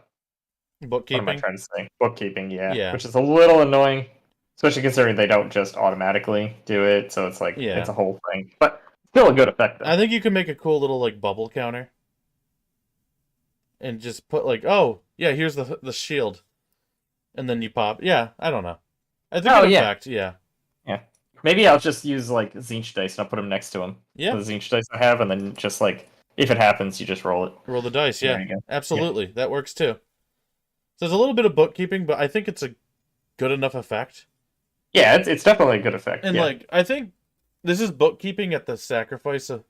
I bookkeeping. trying to say? Bookkeeping, yeah. Yeah. Which is a little annoying. Especially considering they don't just automatically do it, so it's like Yeah. it's a whole thing. But still a good effect though. I think you can make a cool little like bubble counter. And just put like, oh, yeah, here's the shield. And then you pop. Yeah, I don't know. I think Oh, in yeah. fact, yeah. Maybe I'll just use like Zinch dice and I'll put them next to them. Yeah. The Zinch dice I have, and then just like if it happens, you just roll it. Roll the dice, yeah. There you go. Absolutely. That works too. So there's a little bit of bookkeeping, but I think it's a good enough effect. Yeah, it's definitely a good effect. And yeah. like I think this is bookkeeping at the sacrifice of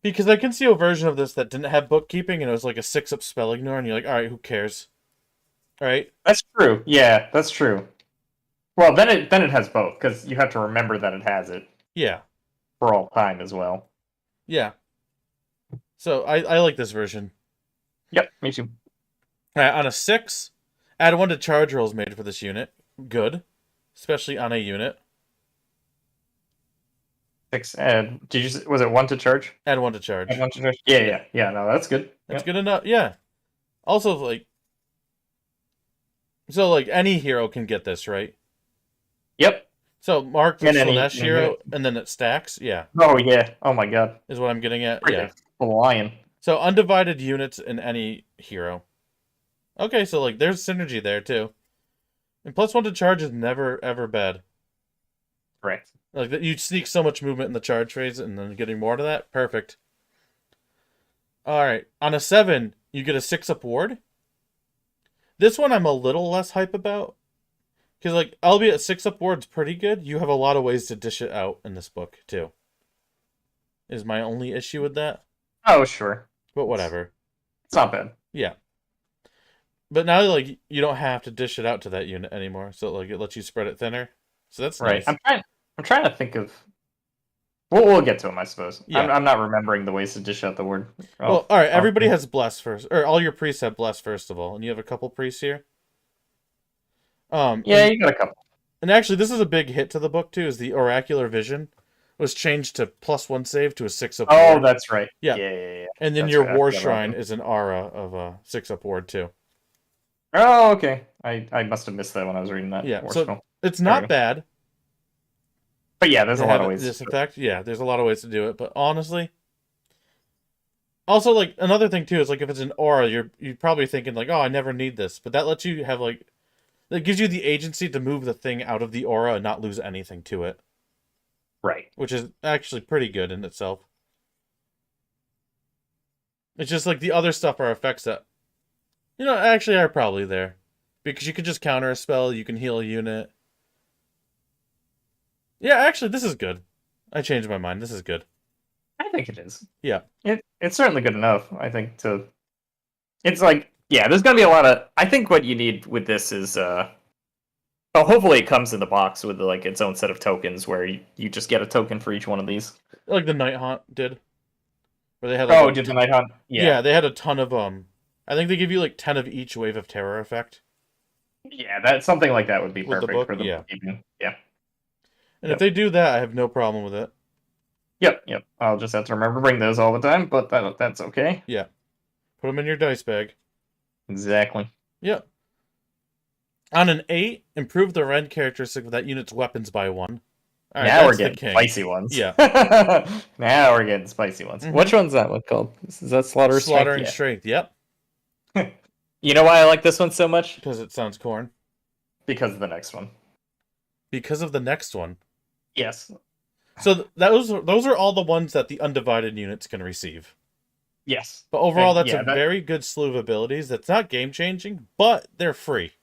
because I can see a version of this that didn't have bookkeeping and it was like a 6-up spell ignore and you're like, alright, who cares? Alright? That's true. Yeah, that's true. Well, then it has both because you have to remember that it has it Yeah. for all time as well. Yeah. So I like this version. Yep, me too. On a 6, add 1 to charge rolls made for this unit. Good. Especially on a unit. 6 add. Was it 1 to charge? Add 1 to charge. Add 1 to charge. Yeah. No, that's good. That's Yep. good enough. Yeah. Also, like, so like any hero can get this, right? Yep. So mark the And any Slanesh hero, unit. and then it stacks. Yeah, Oh yeah. Oh my god. is what I'm getting at. Freaking Yeah. Lion. So undivided units in any hero. Okay, so like there's synergy there too. And +1 to charge is never ever bad. Correct. Like you sneak so much movement in the charge phase, and then getting more to that, perfect. All right, on a 7, you get a 6-up ward. This one I'm a little less hype about, because like albeit 6-up ward's pretty good, you have a lot of ways to dish it out in this book too. Is my only issue with that, Oh, sure. but whatever. It's not bad. Yeah. But now like you don't have to dish it out to that unit anymore, so like it lets you spread it thinner. So that's Right. nice. I'm trying to think of. We'll get to them, I suppose. Yeah. I'm not remembering the ways to dish out the word. Well, all right. Everybody okay. has bless first, or all your priests have bless first of all, and you have a couple priests here. Yeah, you got a couple. And actually, this is a big hit to the book too. Is the oracular vision was changed to +1 save to a 6-up Oh, ward. that's right. Yeah. Yeah. And then That's your right, I war forgot about shrine that. is an aura of a 6-up ward too. Oh, okay. I must have missed that when I was reading that. Yeah, War so scroll. it's There we not go. bad. But yeah, there's They a lot have of ways. this effect. Yeah, there's a lot of ways to do it, but honestly, also like another thing too is like if it's an aura, you're probably thinking like, oh, I never need this, but that lets you have like that gives you the agency to move the thing out of the aura and not lose anything to it, Right. which is actually pretty good in itself. It's just like the other stuff are effects that, actually are probably there. Because you can just counter a spell, you can heal a unit. Yeah, actually, this is good. I changed my mind. This is good. I think it is. Yeah. It's certainly good enough, I think, to... It's like, yeah, there's gonna be a lot of... I think what you need with this is, hopefully it comes in the box with, like, its own set of tokens, where you just get a token for each one of these. Like the Night Haunt did. Where they had like did the Night Hunt? Yeah, they had a ton of I think they give you like 10 of each wave of terror effect. Yeah, that something like that would be With the perfect book? for the Yeah. bookkeeping. Yeah. And Yep. if they do that, I have no problem with it. Yep. I'll just have to remember to bring those all the time, but that's okay. Yeah. Put them in your dice bag. Exactly. Yep. On an 8, improve the rend characteristic of that unit's weapons by 1. All right, Now we're that's the getting king. spicy ones. Yeah. Now we're getting spicy ones. Mhm. Which one's that one called? Is that Slaughter Slaughter and Yeah. strength. Yep. You know why I like this one so much? Because it sounds corn. Because of the next one. Because of the next one. Yes. So those are all the ones that the undivided units can receive. Yes. But overall, And, that's yeah, a that- very good slew of abilities. That's not game changing, but they're free.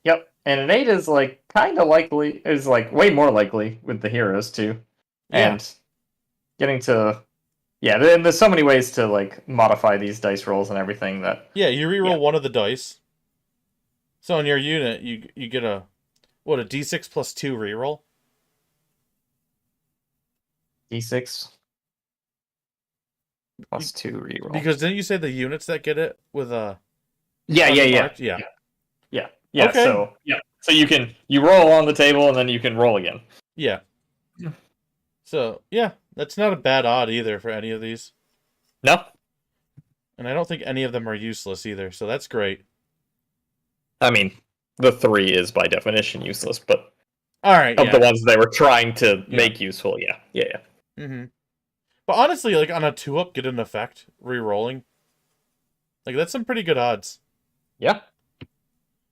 Yep. And an 8 is like kind of likely, is like way more likely with the heroes too. Yeah. And getting to, yeah, there's so many ways to like modify these dice rolls and everything that, Yeah, you reroll Yeah. one of the dice. So in your unit, you get a d6 plus 2 reroll. D6. Plus 2 reroll. Because didn't you say the units that get it with Yeah. marked? Yeah. Yeah. Okay. So you roll on the table and then you can roll again. Yeah. Yeah. So yeah, that's not a bad odd either for any of these. No. And I don't think any of them are useless either, so that's great. I mean, the 3 is by definition useless, but Alright, of yeah. the ones they were trying to make useful, yeah. Mm-hmm. But honestly, like on a 2-up, get an effect, re-rolling. Like that's some pretty good odds. Yeah.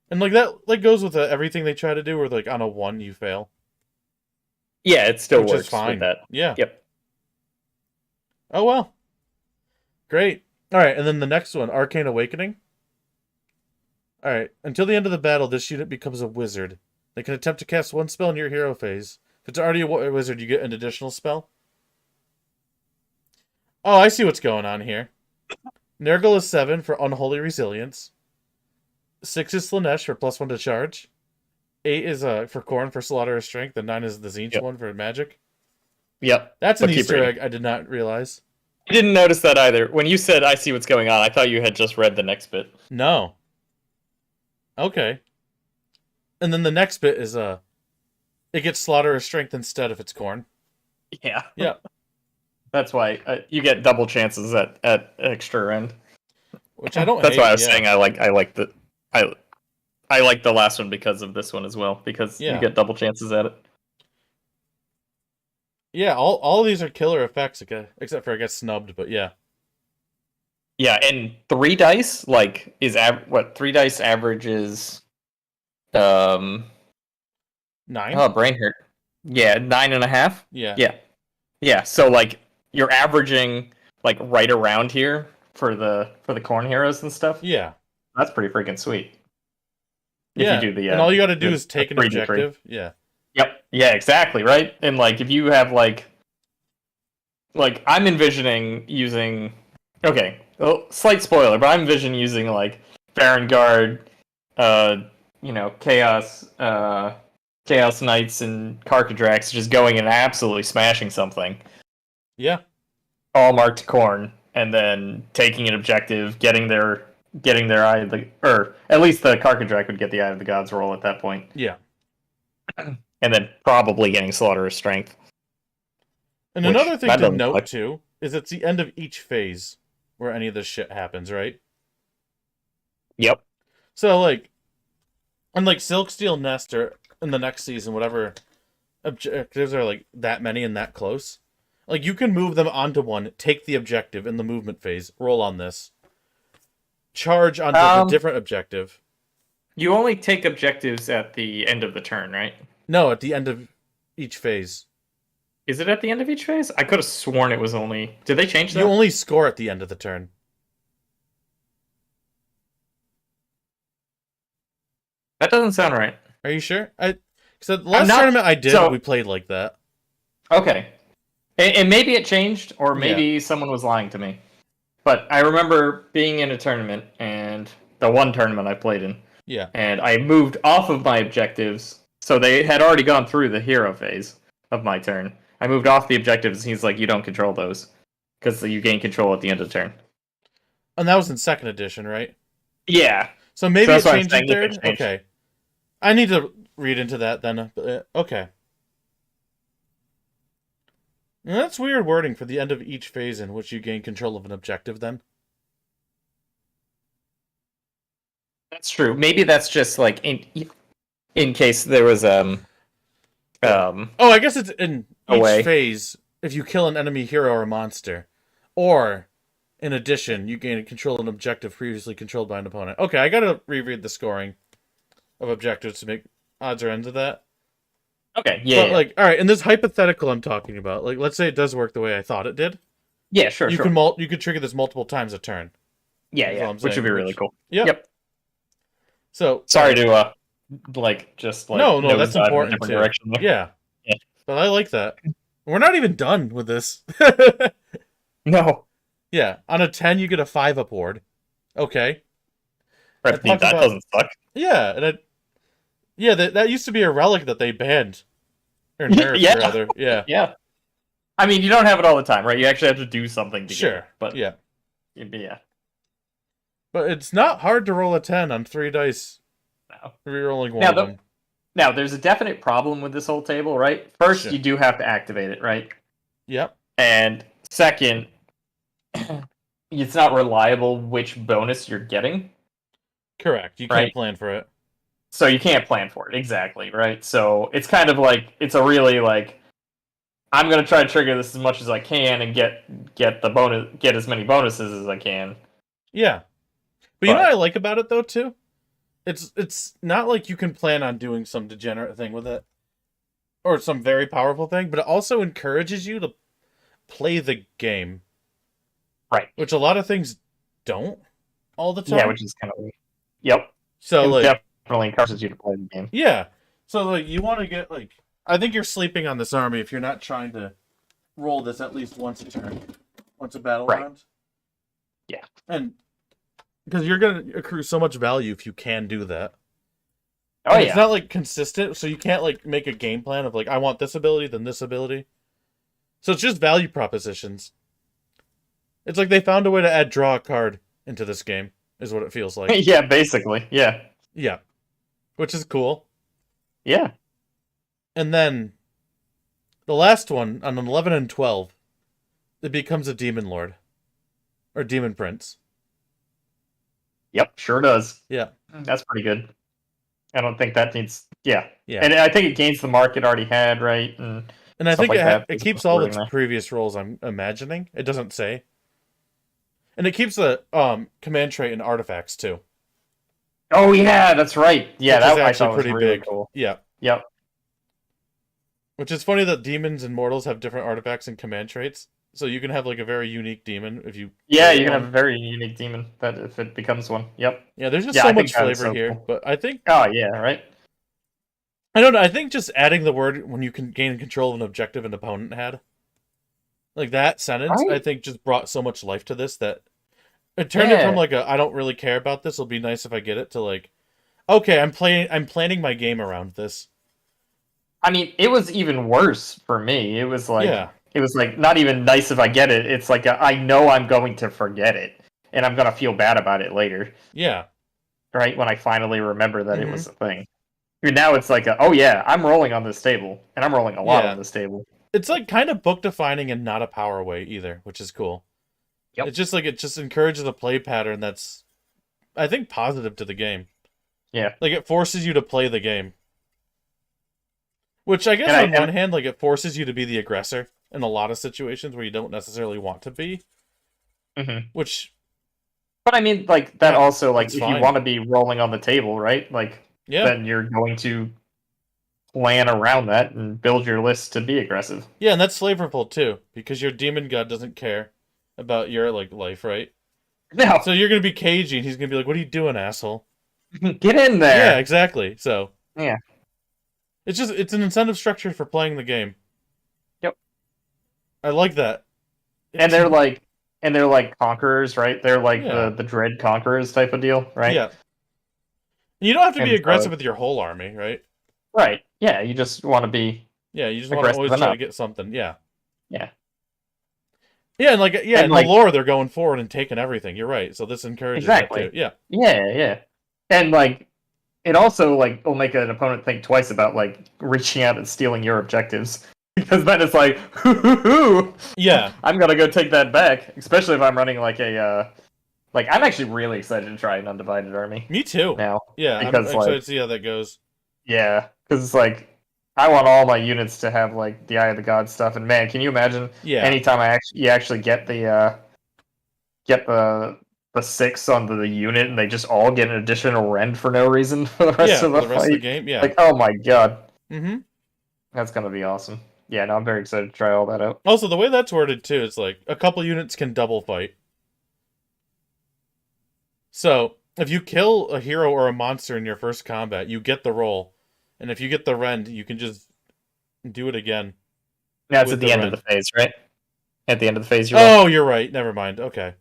And like that like goes with everything they try to do, where like on a 1 you fail. Yeah, it still Which works is fine. with that. Yeah. Yep. Oh well. Great. Alright, and then the next one, Arcane Awakening. Alright, until the end of the battle, this unit becomes a wizard. They can attempt to cast one spell in your hero phase. If it's already a wizard, you get an additional spell. Oh, I see what's going on here. Nurgle is 7 for Unholy Resilience. 6 is Slanesh for +1 to charge. 8 is for Khorne for Slaughter of Strength, and 9 is the Tzeentch Yep. one for magic. Yep. That's an But keep Easter reading. egg I did not realize. I didn't notice that either. When you said I see what's going on, I thought you had just read the next bit. No. Okay. And then the next bit is it gets Slaughter of Strength instead if it's Khorne. Yeah. Yeah. That's why you get double chances at extra end. Which I don't That's hate. why I was yeah. saying I like the last one because of this one as well, because Yeah. you get double chances at it. Yeah, all of these are killer effects, except for I get snubbed, but yeah. Yeah, and 3 dice, like, is 3 dice averages Um, 9? oh, brain hurt. Yeah, 9.5. Yeah. Yeah. So like you're averaging like right around here for the corn heroes and stuff. Yeah. That's pretty freaking sweet. If Yeah. you do the and all you got to do the- is take the an 3v3. objective. Yeah. Yep. Yeah, exactly, right? And like if you have like I'm envisioning using okay, well, slight spoiler, but I'm envisioning using like Baron Guard, Chaos Knights and Karkadrax just going and absolutely smashing something. Yeah. All marked corn, and then taking an objective, getting their eye of the or at least the Karkadrax would get the Eye of the Gods roll at that point. Yeah. And then probably getting Slaughterer's Strength. And Which, another thing that to doesn't note suck. too is it's the end of each phase where any of this shit happens, right? Yep. So like, unlike Silksteel Nest or in the next season, whatever objectives are like that many and that close, like you can move them onto one, take the objective in the movement phase, roll on this, charge onto the different objective. You only take objectives at the end of the turn, right? No, at the end of each phase. Is it at the end of each phase? I could have sworn it was only. Did they change that? You only score at the end of the turn. That doesn't sound right. Are you sure? So the last not- tournament I did, so- we played like that. Okay. And maybe it changed, or maybe someone was lying to me. But I remember being in a tournament, and the one tournament I played in, Yeah. and I moved off of my objectives. So they had already gone through the hero phase of my turn. I moved off the objectives, and he's like, you don't control those. Because you gain control at the end of the turn. And that was in second edition, right? Yeah. So maybe So it that's what I'm changed in saying, if third? it changed. Okay. I need to read into that then. Okay. And that's weird wording for the end of each phase in which you gain control of an objective then. That's true. Maybe that's just like in case there was Oh, I guess it's in each Away. phase if you kill an enemy hero or monster. Or, in addition, you gain control of an objective previously controlled by an opponent. Okay, I gotta reread the scoring of objectives to make odds or ends of that. okay. Yeah. But, like, alright, in this hypothetical I'm talking about, like, let's say it does work the way I thought it did. yeah. Sure. You Sure. can you could trigger this multiple times a turn. yeah. that's Yeah. all I'm Which would saying, be really which- cool. Yep. So Sorry to just No, that's nosedive in a important different too. direction there. Yeah. Yeah. But I like that. We're not even done with this. No. Yeah. On a 10 you get a 5 up ward. Okay. That talked about- doesn't suck. Yeah, and that used to be a relic that they banned. Or nerfed, Yeah. rather. Yeah. Yeah. I mean, you don't have it all the time, right? You actually have to do something to get Sure. it. But Yeah. yeah. But it's not hard to roll a 10 on 3 dice, No. rerolling one Now, of them. Now, there's a definite problem with this whole table, right? First, Sure. you do have to activate it, right? Yep. And second, it's not reliable which bonus you're getting. Correct. You can't Right. plan for it. So you can't plan for it. Exactly, right? So it's kind of like, it's a really like, I'm going to try to trigger this as much as I can and get as many bonuses as I can. Yeah. But you know But- what I like about it though too? It's not like you can plan on doing some degenerate thing with it. Or some very powerful thing, but it also encourages you to play the game. Right. Which a lot of things don't all the time. Yeah, which is kind of weird. Yep. so It like definitely encourages you to play the game. yeah. So like you want to get like I think you're sleeping on this army if you're not trying to roll this at least once a turn. Once a battle Right. round. Yeah. And because you're gonna accrue so much value if you can do that. Oh, And yeah. It's not like consistent, so you can't like make a game plan of like I want this ability, then this ability. So it's just value propositions. It's like they found a way to add draw a card into this game, is what it feels like. Yeah, basically. Yeah. Yeah. Which is cool. Yeah. And then the last one on an 11 and 12, it becomes a demon lord. Or demon prince. Yep, sure does. Yeah. That's pretty good. I don't think that needs. Yeah. Yeah. And I think it gains the mark it already had, right? And And I stuff think like that it is keeps all its wording there. previous rolls, I'm imagining. It doesn't say. And it keeps the command trait and artifacts too. Oh yeah, that's right. Yeah, which that is I actually thought was pretty really big. cool. Yeah. Yep. Which is funny that demons and mortals have different artifacts and command traits. So you can have like a very unique demon if you Yeah, create you can one. have a very unique demon that if it becomes one. Yep. Yeah, there's just Yeah, so I think much that is flavor so here. cool. But I think Oh yeah, right. I don't know. I think just adding the word when you can gain control of an objective an opponent had, like that sentence, I Right. think just brought so much life to this that it turned it from Yeah. like a I don't really care about this. It'll be nice if I get it to like, okay, I'm planning my game around this. I mean, it was even worse for me. Yeah, It was like not even nice if I get it. It's like I know I'm going to forget it, and I'm gonna feel bad about it later, yeah. right? When I finally remember that it Hmm. was a thing. And now it's like, oh yeah, I'm rolling on this table, and I'm rolling a lot Yeah. on this table. It's like kind of book defining and not a power way either, which is cool. Yep. It's just like it just encourages a play pattern that's I think positive to the game. Yeah. Like it forces you to play the game. Which I guess And I- on one hand, like it forces you to be the aggressor in a lot of situations where you don't necessarily want to be. Mhm. Which But I mean, like that Yeah, also, like it's if fine. you want to be rolling on the table, right? Like yeah. then you're going to plan around that and build your list to be aggressive. Yeah, and that's flavorful too, because your demon god doesn't care about your like life, right? Now, So you're gonna be cagey and he's gonna be like, what are you doing, asshole? get in there. Yeah, exactly. So Yeah. it's an incentive structure for playing the game. Yep. I like that. And they're like conquerors, right? They're like Yeah. the dread conquerors type of deal, right? Yeah. You don't have to be And aggressive with your whole army, right? Right. Yeah, you just want to be Yeah, you just want to aggressive always try to enough. get something. Yeah. Yeah. Yeah, and like yeah, And, in like- the lore they're going forward and taking everything. You're right. So this encourages Exactly. that too. Yeah. Yeah. And like it also like will make an opponent think twice about like reaching out and stealing your objectives. Because then it's like, hoo, Yeah. I'm gonna go take that back. Especially if I'm running like a like I'm actually really excited to try an undivided army Me too. now. Yeah, Because, I'm excited like- to see how that goes. Yeah, because it's like I want all my units to have like the Eye of the God stuff, and man, can you imagine Yeah. anytime you actually get the 6 on the unit, and they just all get an additional rend for no reason for the rest Yeah, of the for the rest of the fight? game. Yeah. Like, oh my god, Mm-hmm. that's gonna be awesome. Yeah, no, I'm very excited to try all that out. Also, the way that's worded too, it's like a couple units can double fight. So if you kill a hero or a monster in your first combat, you get the roll, and if you get the rend, you can just do it again. That's With at the the end rend. of the phase, right? At the end of the phase, you roll. Oh, you're right. Never mind. Okay,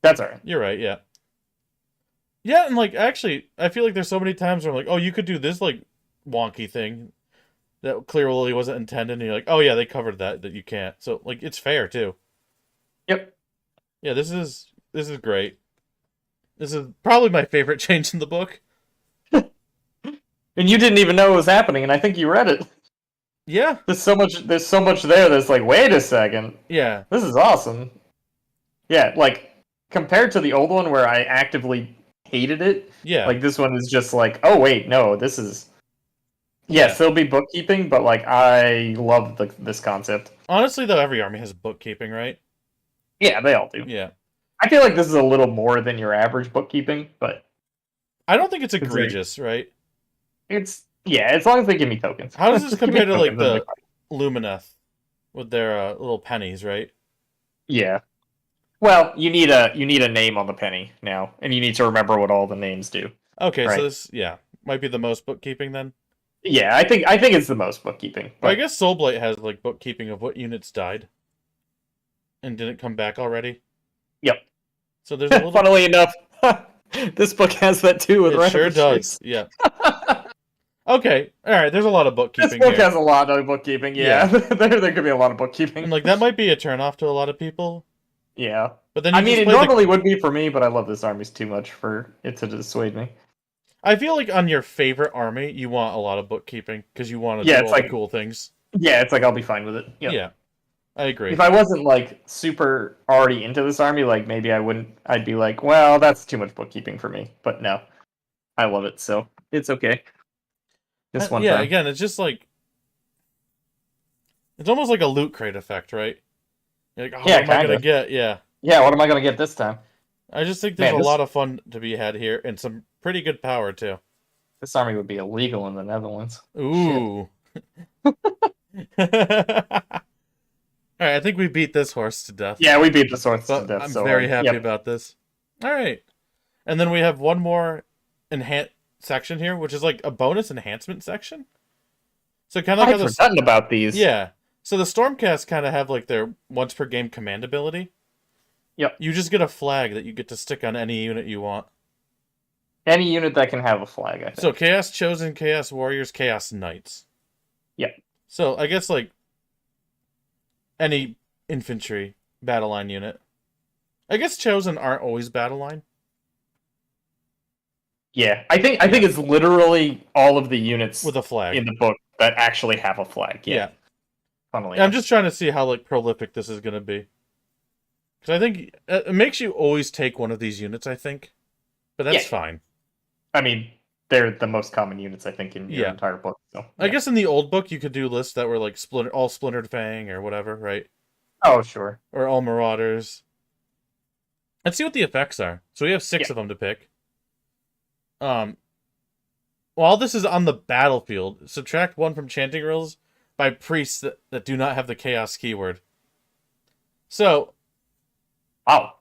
That's alright. you're right. Yeah. Yeah, and like actually, I feel like there's so many times where I'm like, oh, you could do this like wonky thing that clearly wasn't intended, and you're like, oh yeah, they covered that you can't. So like, it's fair too. Yep. Yeah, this is great. This is probably my favorite change in the book. And you didn't even know it was happening, and I think you read it. Yeah, There's so much there that's like, wait a second. yeah, This is awesome. Yeah, like compared to the old one where I actively hated it, yeah. like this one is just like, oh wait, no, this is yes, there'll be bookkeeping, but like I love this concept. Honestly, though, every army has bookkeeping, right? Yeah, they all do. Yeah. I feel like this is a little more than your average bookkeeping, but I don't think it's like- egregious, right? it's as long as they give me tokens. How does this Just give me compare to like tokens, it'll the be fine. Lumineth with their little pennies, right? Yeah. Well, you need a name on the penny now, and you need to remember what all the names do. Okay, Right. so this might be the most bookkeeping then. Yeah, I think it's the most bookkeeping. But I But guess Soulblight has like bookkeeping of what units died and didn't come back already. Yep. So there's a little. funnily enough, this book has that too with It sure Random does. Yeah. Okay. All right. There's a lot of This bookkeeping book here, has a lot of bookkeeping. Yeah, there could be a lot of bookkeeping. and like that might be a turnoff to a lot of people. yeah, But then you I mean, just it play the normally would be for me, but I love this armies too much for it to dissuade me. I feel like on your favorite army, you want a lot of bookkeeping because you want to Yeah, do it's all the like- cool things. Yeah, it's like I'll be fine with it. Yep. Yeah, I agree. If I wasn't like super already into this army, like maybe I wouldn't. I'd be like, well, that's too much bookkeeping for me. But no, I love it, so it's okay. This one yeah, time. again, it's just like it's almost like a loot crate effect, right? You're like, oh, Yeah, what am I gonna kinda. get? Yeah, Yeah, what am I gonna get this time? I just think there's Man, a this- lot of fun to be had here, and some pretty good power too. This army would be illegal in the Netherlands. Ooh. All right, I think we beat this horse to death. Yeah, we beat the Swords to But death. I'm so very happy yep. about this. All right. And then we have one more section here, which is like a bonus enhancement section. So kind of like I've how the forgotten about these. yeah. So the Stormcast kind of have like their once per game command ability. Yep. You just get a flag that you get to stick on any unit you want. Any unit that can have a flag, I think. So Chaos Chosen, Chaos Warriors, Chaos Knights. Yep. So I guess like any infantry battle line unit. I guess Chosen aren't always battle line. Yeah, I think it's literally all of the units With a flag. in the book that actually have a flag. Yeah. Funnily I'm enough. just trying to see how like prolific this is going to be. Because I think it makes you always take one of these units, I think. But that's Yeah. fine. I mean, they're the most common units, I think, in your Yeah. entire book. So I guess in the old book you could do lists that were like all Splintered Fang or whatever, right? Oh, sure. Or all Marauders. Let's see what the effects are. So we have 6 of them to pick. While this is on the battlefield, subtract 1 from chanting rules by priests that do not have the chaos keyword. So, Wow.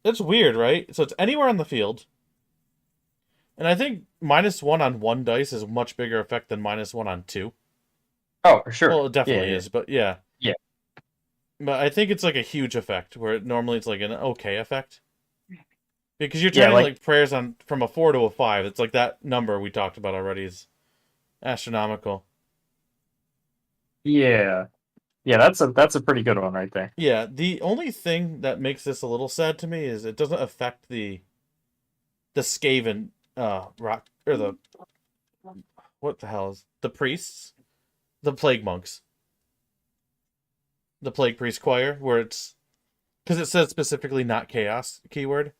that's weird, right? So it's anywhere on the field. And I think -1 on 1 dice is a much bigger effect than -1 on 2. Oh, for sure. Well, it definitely Yeah. is, but yeah. Yeah. But I think it's like a huge effect, where normally it's like an okay effect. Because you're Yeah, turning like- like prayers on from a 4 to a 5. It's like that number we talked about already is astronomical. Yeah. Yeah, that's a pretty good one right there. Yeah, the only thing that makes this a little sad to me is it doesn't affect the Skaven rock or the what the hell is the priests, the plague monks, the plague priest choir, where it's because it says specifically not chaos keyword.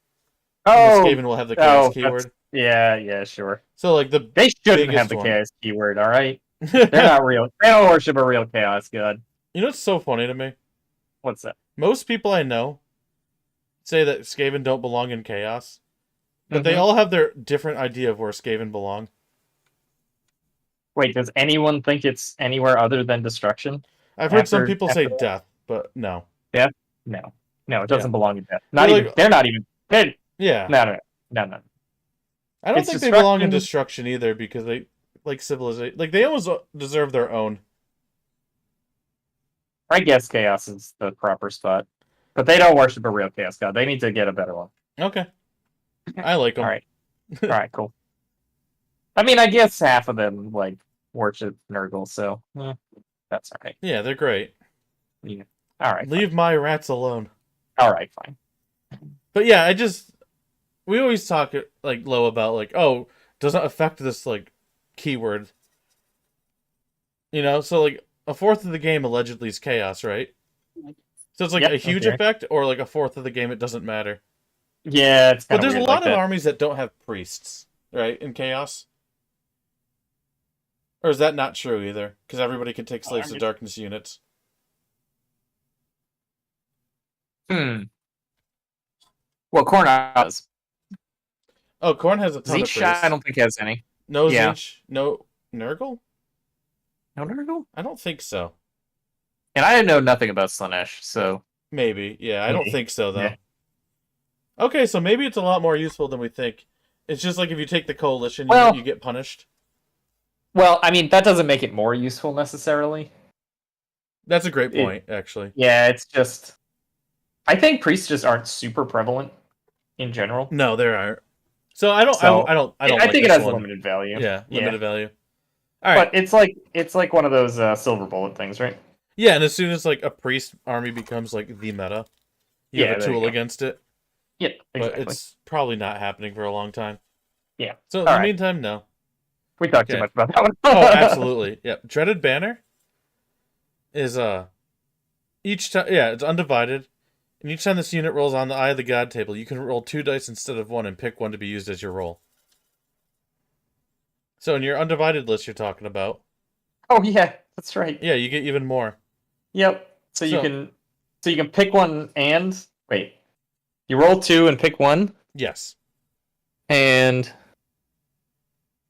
And Oh, the Skaven will have the chaos that's- keyword. yeah, sure. So like the They shouldn't biggest have the one. chaos keyword, all right? They're not real. They don't worship a real chaos god. You know what's so funny to me? What's that? Most people I know say that Skaven don't belong in chaos, but they Mhm. all have their different idea of where Skaven belong. Wait, does anyone think it's anywhere other than destruction? I've heard some After- people say after- death, but no. No. No, it doesn't belong in death. They're like- They're not even. Yeah. No. I don't It's think they belong in destruction- destruction either because they like civilization. Like they almost deserve their own. I guess chaos is the proper spot. But they don't worship a real chaos god. They need to get a better one. Okay. I like them. All right. All right, cool. I mean, I guess half of them like worship Nurgle, so that's all right. Yeah, they're great. Yeah. All right. Leave my rats alone. All right, fine. But yeah, we always talk like low about like, oh, doesn't affect this like keyword. You know, so like a fourth of the game allegedly is chaos, right? So it's like Yep, a huge okay. effect, or like a fourth of the game it doesn't matter. Yeah, it's But kinda there's a weird lot like of armies that don't have priests, right? In chaos. Or is that not true either? Because everybody can take slaves to Armies- darkness units. that. Well, Korn does. Oh, Khorne has a ton of Zeech, priests. I don't think has any. No yeah. Zeech, no Nurgle? No Nurgle? I don't think so. And I know nothing about Slanesh, so Maybe. Yeah, I don't Maybe. think so though. Yeah. Okay, so maybe it's a lot more useful than we think. It's just like if you take the coalition, Well- you get punished. well, I mean that doesn't make it more useful necessarily. That's a great It- point, actually. Yeah, it's just I think priests just aren't super prevalent in general. No, there aren't. So I don't. So, I don't. I like think it this has one. limited value. Yeah, Yeah. limited value. All right. But it's like one of those silver bullet things, right? Yeah, and as soon as like a priest army becomes like the meta, you Yeah, have a there you tool go. against it. Yeah, exactly. But it's probably not happening for a long time. Yeah. So in All the right. meantime, no. We talked too Okay. much about that one. Oh, absolutely. Yeah. Dreaded Banner is each time it's undivided. And each time this unit rolls on the Eye of the God table, you can roll 2 dice instead of 1 and pick one to be used as your roll. So in your undivided list you're talking about, Oh yeah, that's right. yeah, you get even more. Yep. So you So- can pick one and wait. You roll 2 and pick one, Yes. And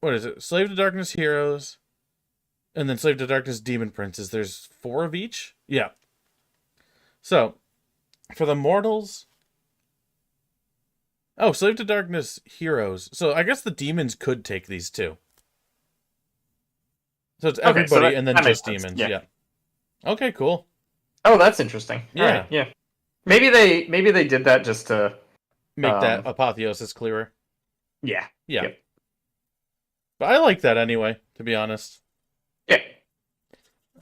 what is it? Slave to Darkness heroes, and then Slave to Darkness demon princes. There's 4 of each? Yeah. So, for the mortals... Oh, Slave to Darkness heroes. So I guess the demons could take these too. So it's Okay, everybody so that- and then that makes just sense, demons. yeah. Yeah. Okay, cool. Oh, that's interesting. Yeah. All right, yeah. Maybe they did that just to Make that apotheosis clearer. yeah. Yeah. Yep. But I like that anyway, to be honest. Yeah.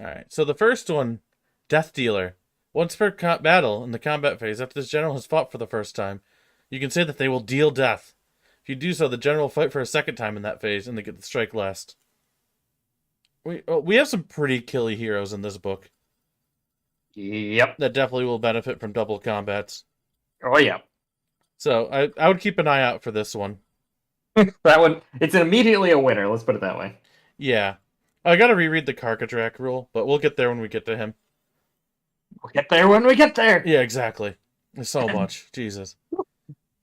Alright, so the first one, Death Dealer. Once per battle in the combat phase, after this general has fought for the first time, you can say that they will deal death. If you do so, the general will fight for a second time in that phase, and they get the strike last. We have some pretty killy heroes in this book Yep. that definitely will benefit from double combats. Oh yeah. So I would keep an eye out for this one. That one, it's immediately a winner. Let's put it that way. Yeah. I gotta reread the Karkadrak rule, but we'll get there when we get to him. We'll get there when we get there. Yeah, exactly. There's so much. Jesus.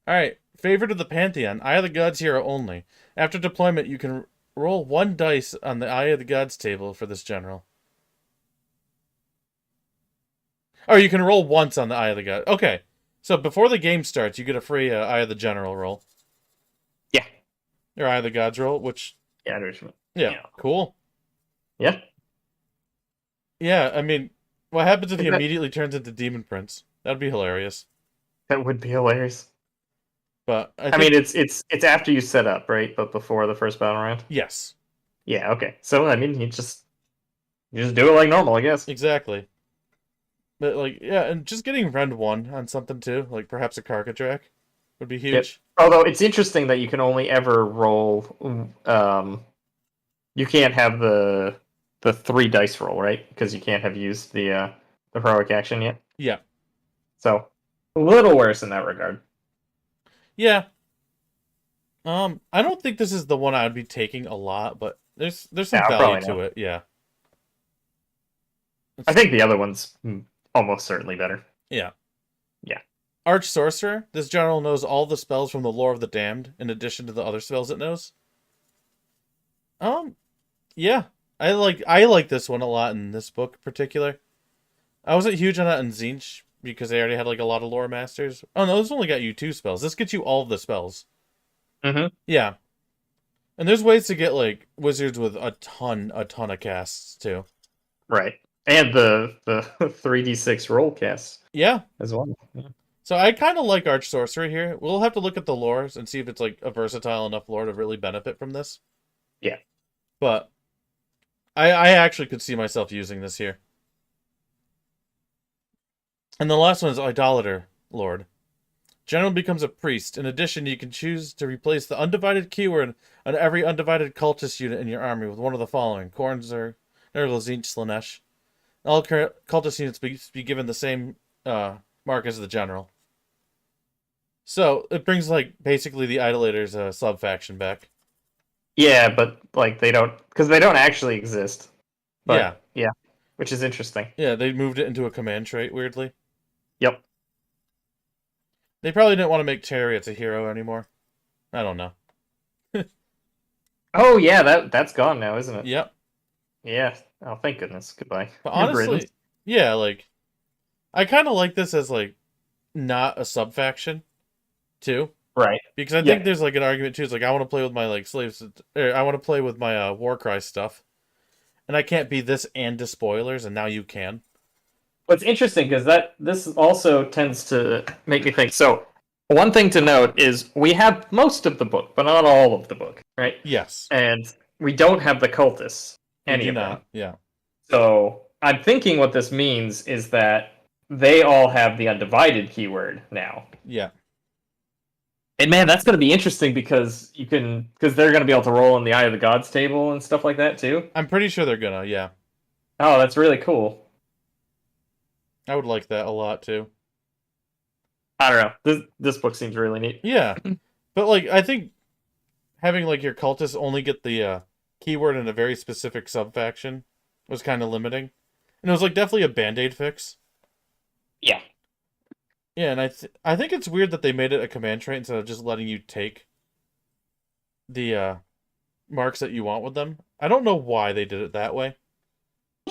Alright, favorite of the Pantheon, Eye of the Gods hero only. After deployment, you can roll 1 dice on the Eye of the Gods table for this general. Or you can roll once on the Eye of the Gods. Okay, so before the game starts, you get a free Eye of the General roll. Yeah. Or Eye of the Gods roll, which... Yeah, I know what you mean. Yeah, Yeah. cool. Yeah. Yeah, I mean, what happens if he Is that- immediately turns into Demon Prince? That'd be hilarious. That would be hilarious. But I I think... mean, it's after you set up, right? But before the first battle round. Yes, Yeah. Okay. So I mean, you just do it like normal, I guess. exactly. But, like, yeah, and just getting Rend 1 on something, too, like perhaps a Karkadrak, would be huge. Although it's interesting that you can only ever roll. You can't have the 3 dice roll, right? Because you can't have used the heroic action yet. Yeah. So a little worse in that regard. Yeah. I don't think this is the one I would be taking a lot, but there's some Yeah, value probably to not. it, yeah. I think the other one's almost certainly better. Yeah. Yeah. Arch Sorcerer. This general knows all the spells from the Lore of the Damned, in addition to the other spells it knows. Yeah. I like this one a lot in this book in particular. I wasn't huge on it in Zinch, because they already had like a lot of lore masters. Oh no, this only got you 2 spells. This gets you all of the spells. Mm-hmm. Yeah. And there's ways to get like wizards with a ton of casts too. Right. And the 3d6 roll casts Yeah. as well. Yeah. So I kind of like Arch Sorcerer here. We'll have to look at the lores and see if it's like a versatile enough lore to really benefit from this. Yeah. But I actually could see myself using this here. And the last one is Idolater Lord. General becomes a priest. In addition, you can choose to replace the undivided keyword on every undivided cultist unit in your army with one of the following: Kornzer, Nurgle, Zinch, Slanesh. All cultist units be given the same mark as the general. So it brings like basically the Idolaters sub faction back. Yeah, but like they don't actually exist. But, Yeah. Yeah. Which is interesting. Yeah, they moved it into a command trait weirdly. Yep. They probably didn't want to make Chariots a hero anymore. I don't know. Oh yeah, that's gone now, isn't it? Yep. Yeah. Oh, thank goodness. Goodbye. But Good honestly, riddance. yeah, like I kind of like this as like not a sub faction too, Right. because I Yeah. think there's like an argument too. It's like I want to play with my like slaves, or I want to play with my Warcry stuff, and I can't be this and despoilers, and now you can. What's interesting because this also tends to make me think. So, one thing to note is we have most of the book, but not all of the book, right? Yes. And we don't have the cultists. You Any do of them. not. Yeah. So I'm thinking what this means is that they all have the undivided keyword now. Yeah. And man, that's going to be interesting because they're going to be able to roll in the Eye of the Gods table and stuff like that too. I'm pretty sure they're gonna. Yeah. Oh, that's really cool. I would like that a lot too. I don't know. This book seems really neat. Yeah. But like I think having like your cultists only get the keyword in a very specific sub-faction was kind of limiting. And it was like definitely a band-aid fix. Yeah. Yeah, and I think it's weird that they made it a command trait instead of just letting you take the marks that you want with them. I don't know why they did it that way.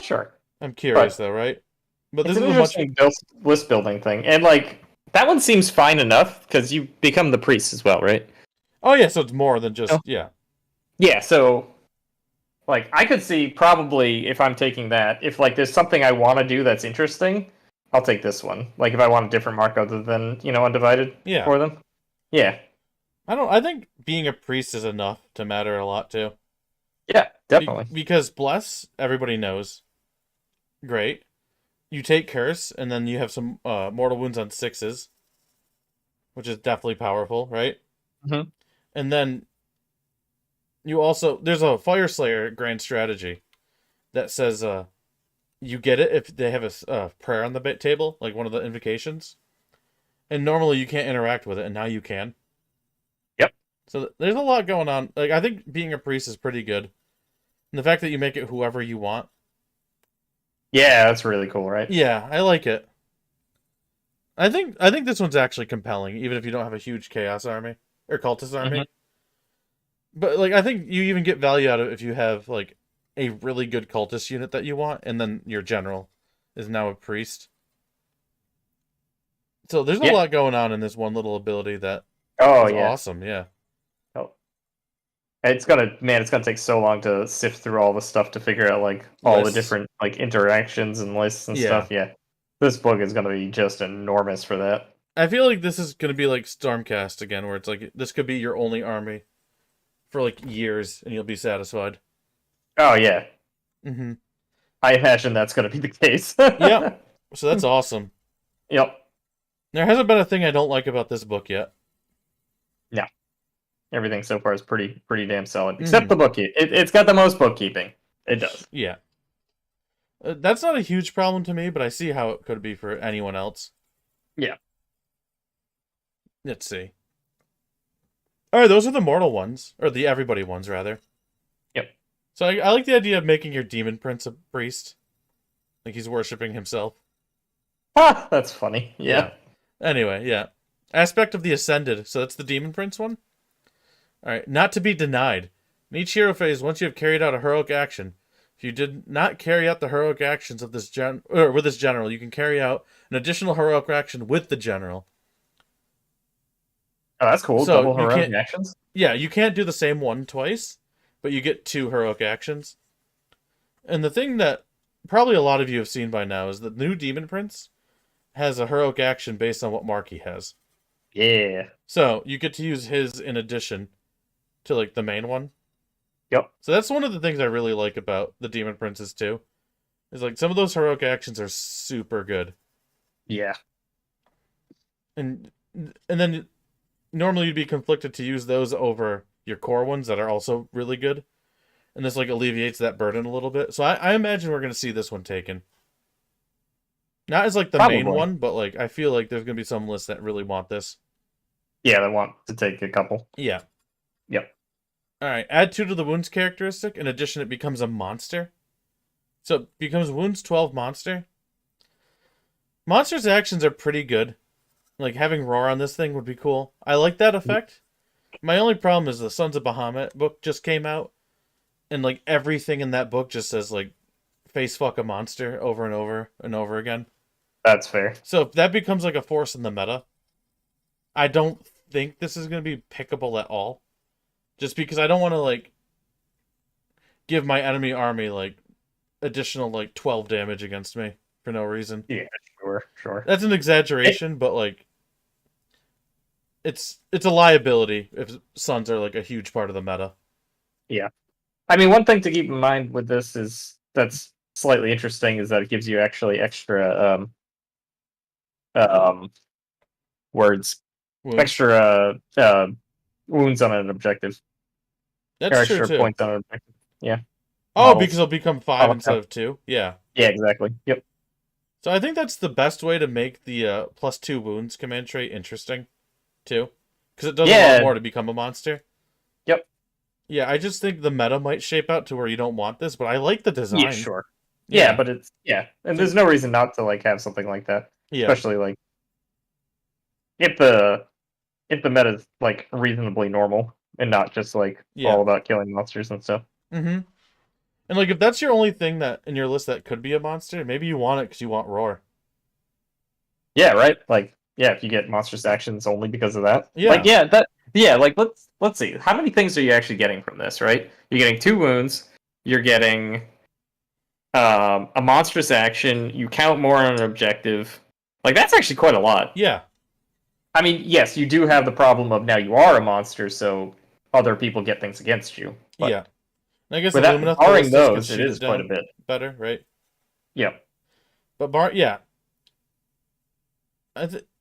Sure. I'm curious But though, right? But It's this an is a much interesting list building thing, and like that one seems fine enough because you become the priest as well, right? Oh yeah, so it's more than Oh. just yeah. Yeah, so like I could see probably if I'm taking that, if like there's something I want to do that's interesting, I'll take this one. Like if I want a different mark other than undivided Yeah. for them. Yeah, I think being a priest is enough to matter a lot too. yeah, definitely. Because bless, everybody knows. Great. You take curse, and then you have some mortal wounds on 6s, which is definitely powerful, right? Mhm. And then you also there's a Fire Slayer grand strategy that says you get it if they have a prayer on the bit table, like one of the invocations, and normally you can't interact with it, and now you can. Yep. So there's a lot going on. Like I think being a priest is pretty good, and the fact that you make it whoever you want. Yeah, that's really cool, right? Yeah, I like it. I think this one's actually compelling, even if you don't have a huge chaos army or cultist army. Mhm. But like, I think you even get value out of it if you have like a really good cultist unit that you want, and then your general is now a priest. So there's a Yeah. lot going on in this one little ability that Oh is yeah. awesome. Yeah, Oh. It's gonna take so long to sift through all the stuff to figure out like all the Lists. different like interactions and lists and Yeah. stuff. Yeah, this book is gonna be just enormous for that. I feel like this is gonna be like Stormcast again, where it's like this could be your only army for like years, and you'll be satisfied. Oh yeah, Mm-hmm. I imagine that's gonna be the case. Yeah. So that's awesome. Yep. There hasn't been a thing I don't like about this book yet. Everything so far is pretty damn solid, except the bookkeeping. It's got the most bookkeeping. It does. Yeah. That's not a huge problem to me, but I see how it could be for anyone else. Yeah. Let's see. Alright, those are the mortal ones. Or the everybody ones, rather. Yep. So I like the idea of making your demon prince a priest. Like he's worshipping himself. Ah, that's funny. Yeah. Anyway, yeah. Aspect of the Ascended. So that's the demon prince one? Alright, not to be denied. In each hero phase, once you have carried out a heroic action, if you did not carry out the heroic actions of this with this general, you can carry out an additional heroic action with the general. Oh, that's cool. So Double you heroic can't- actions. Yeah, you can't do the same one twice, but you get 2 heroic actions. And the thing that probably a lot of you have seen by now is the new Demon Prince has a heroic action based on what mark he has. Yeah. So you get to use his in addition to like the main one. Yep. So that's one of the things I really like about the Demon Princes too. Is like some of those heroic actions are super good. Yeah. And then normally you'd be conflicted to use those over your core ones that are also really good. And this like alleviates that burden a little bit. So I imagine we're gonna see this one taken. Not as like the main Probably. one, but like I feel like there's gonna be some lists that really want this. Yeah, they want to take a couple. Yeah. Yep. Alright, add 2 to the wounds characteristic. In addition, it becomes a monster. So it becomes wounds 12 monster. Monster's actions are pretty good. Like having roar on this thing would be cool. I like that effect. My only problem is the Sons of Bahamut book just came out. And like everything in that book just says like face fuck a monster over and over and over again. That's fair. So if that becomes like a force in the meta, I don't think this is going to be pickable at all. Just because I don't want to like give my enemy army like additional like 12 damage against me for no reason. Yeah, sure. That's an exaggeration, but like it's a liability if Suns are like a huge part of the meta. I mean, one thing to keep in mind with this is that's slightly interesting is that it gives you actually extra words, Wounds. extra wounds on an objective, or That's true extra too. points on an objective. Oh, models. because it'll become 5 Model instead count. of 2. Yeah. Yeah, exactly. Yep. So I think that's the best way to make the +2 wounds command trait interesting, too, because it does a Yeah. lot more to become a monster. Yep. Yeah, I just think the meta might shape out to where you don't want this, but I like the design. Yeah, sure. Yeah, but it's and there's no reason not to like have something like that, yeah, especially like if the meta's like reasonably normal. and not just like Yeah. all about killing monsters and stuff. Mm-hmm. And like, if that's your only thing that in your list that could be a monster, maybe you want it because you want roar. Yeah, right. Like, yeah, if you get monstrous actions only because of that. Yeah. Like, like let's see. How many things are you actually getting from this? Right? You're getting 2 wounds. You're getting a monstrous action. You count more on an objective. Like, that's actually quite a lot. Yeah. I mean, yes, you do have the problem of now you are a monster, so other people get things against you. But Yeah. And I guess without Illumina barring Ballistas could those, it shoot is it quite a down bit. better, right? Yeah. But yeah.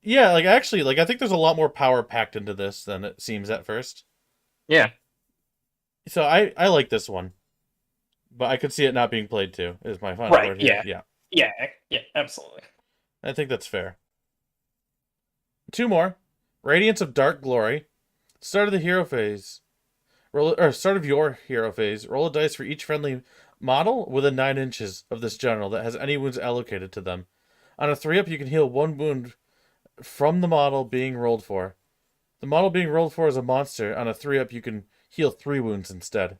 Yeah, like actually, like I think there's a lot more power packed into this than it seems at first. Yeah. So I like this one, but I could see it not being played too. Is my final Right, word here. yeah. Yeah, Yeah, absolutely. I think that's fair. 2 more. Radiance of Dark Glory. Start of the hero phase. Start of your hero phase. Roll a dice for each friendly model within 9 inches of this general that has any wounds allocated to them. On a 3-up, you can heal 1 wound from the model being rolled for. The model being rolled for is a monster. On a 3-up, you can heal 3 wounds instead.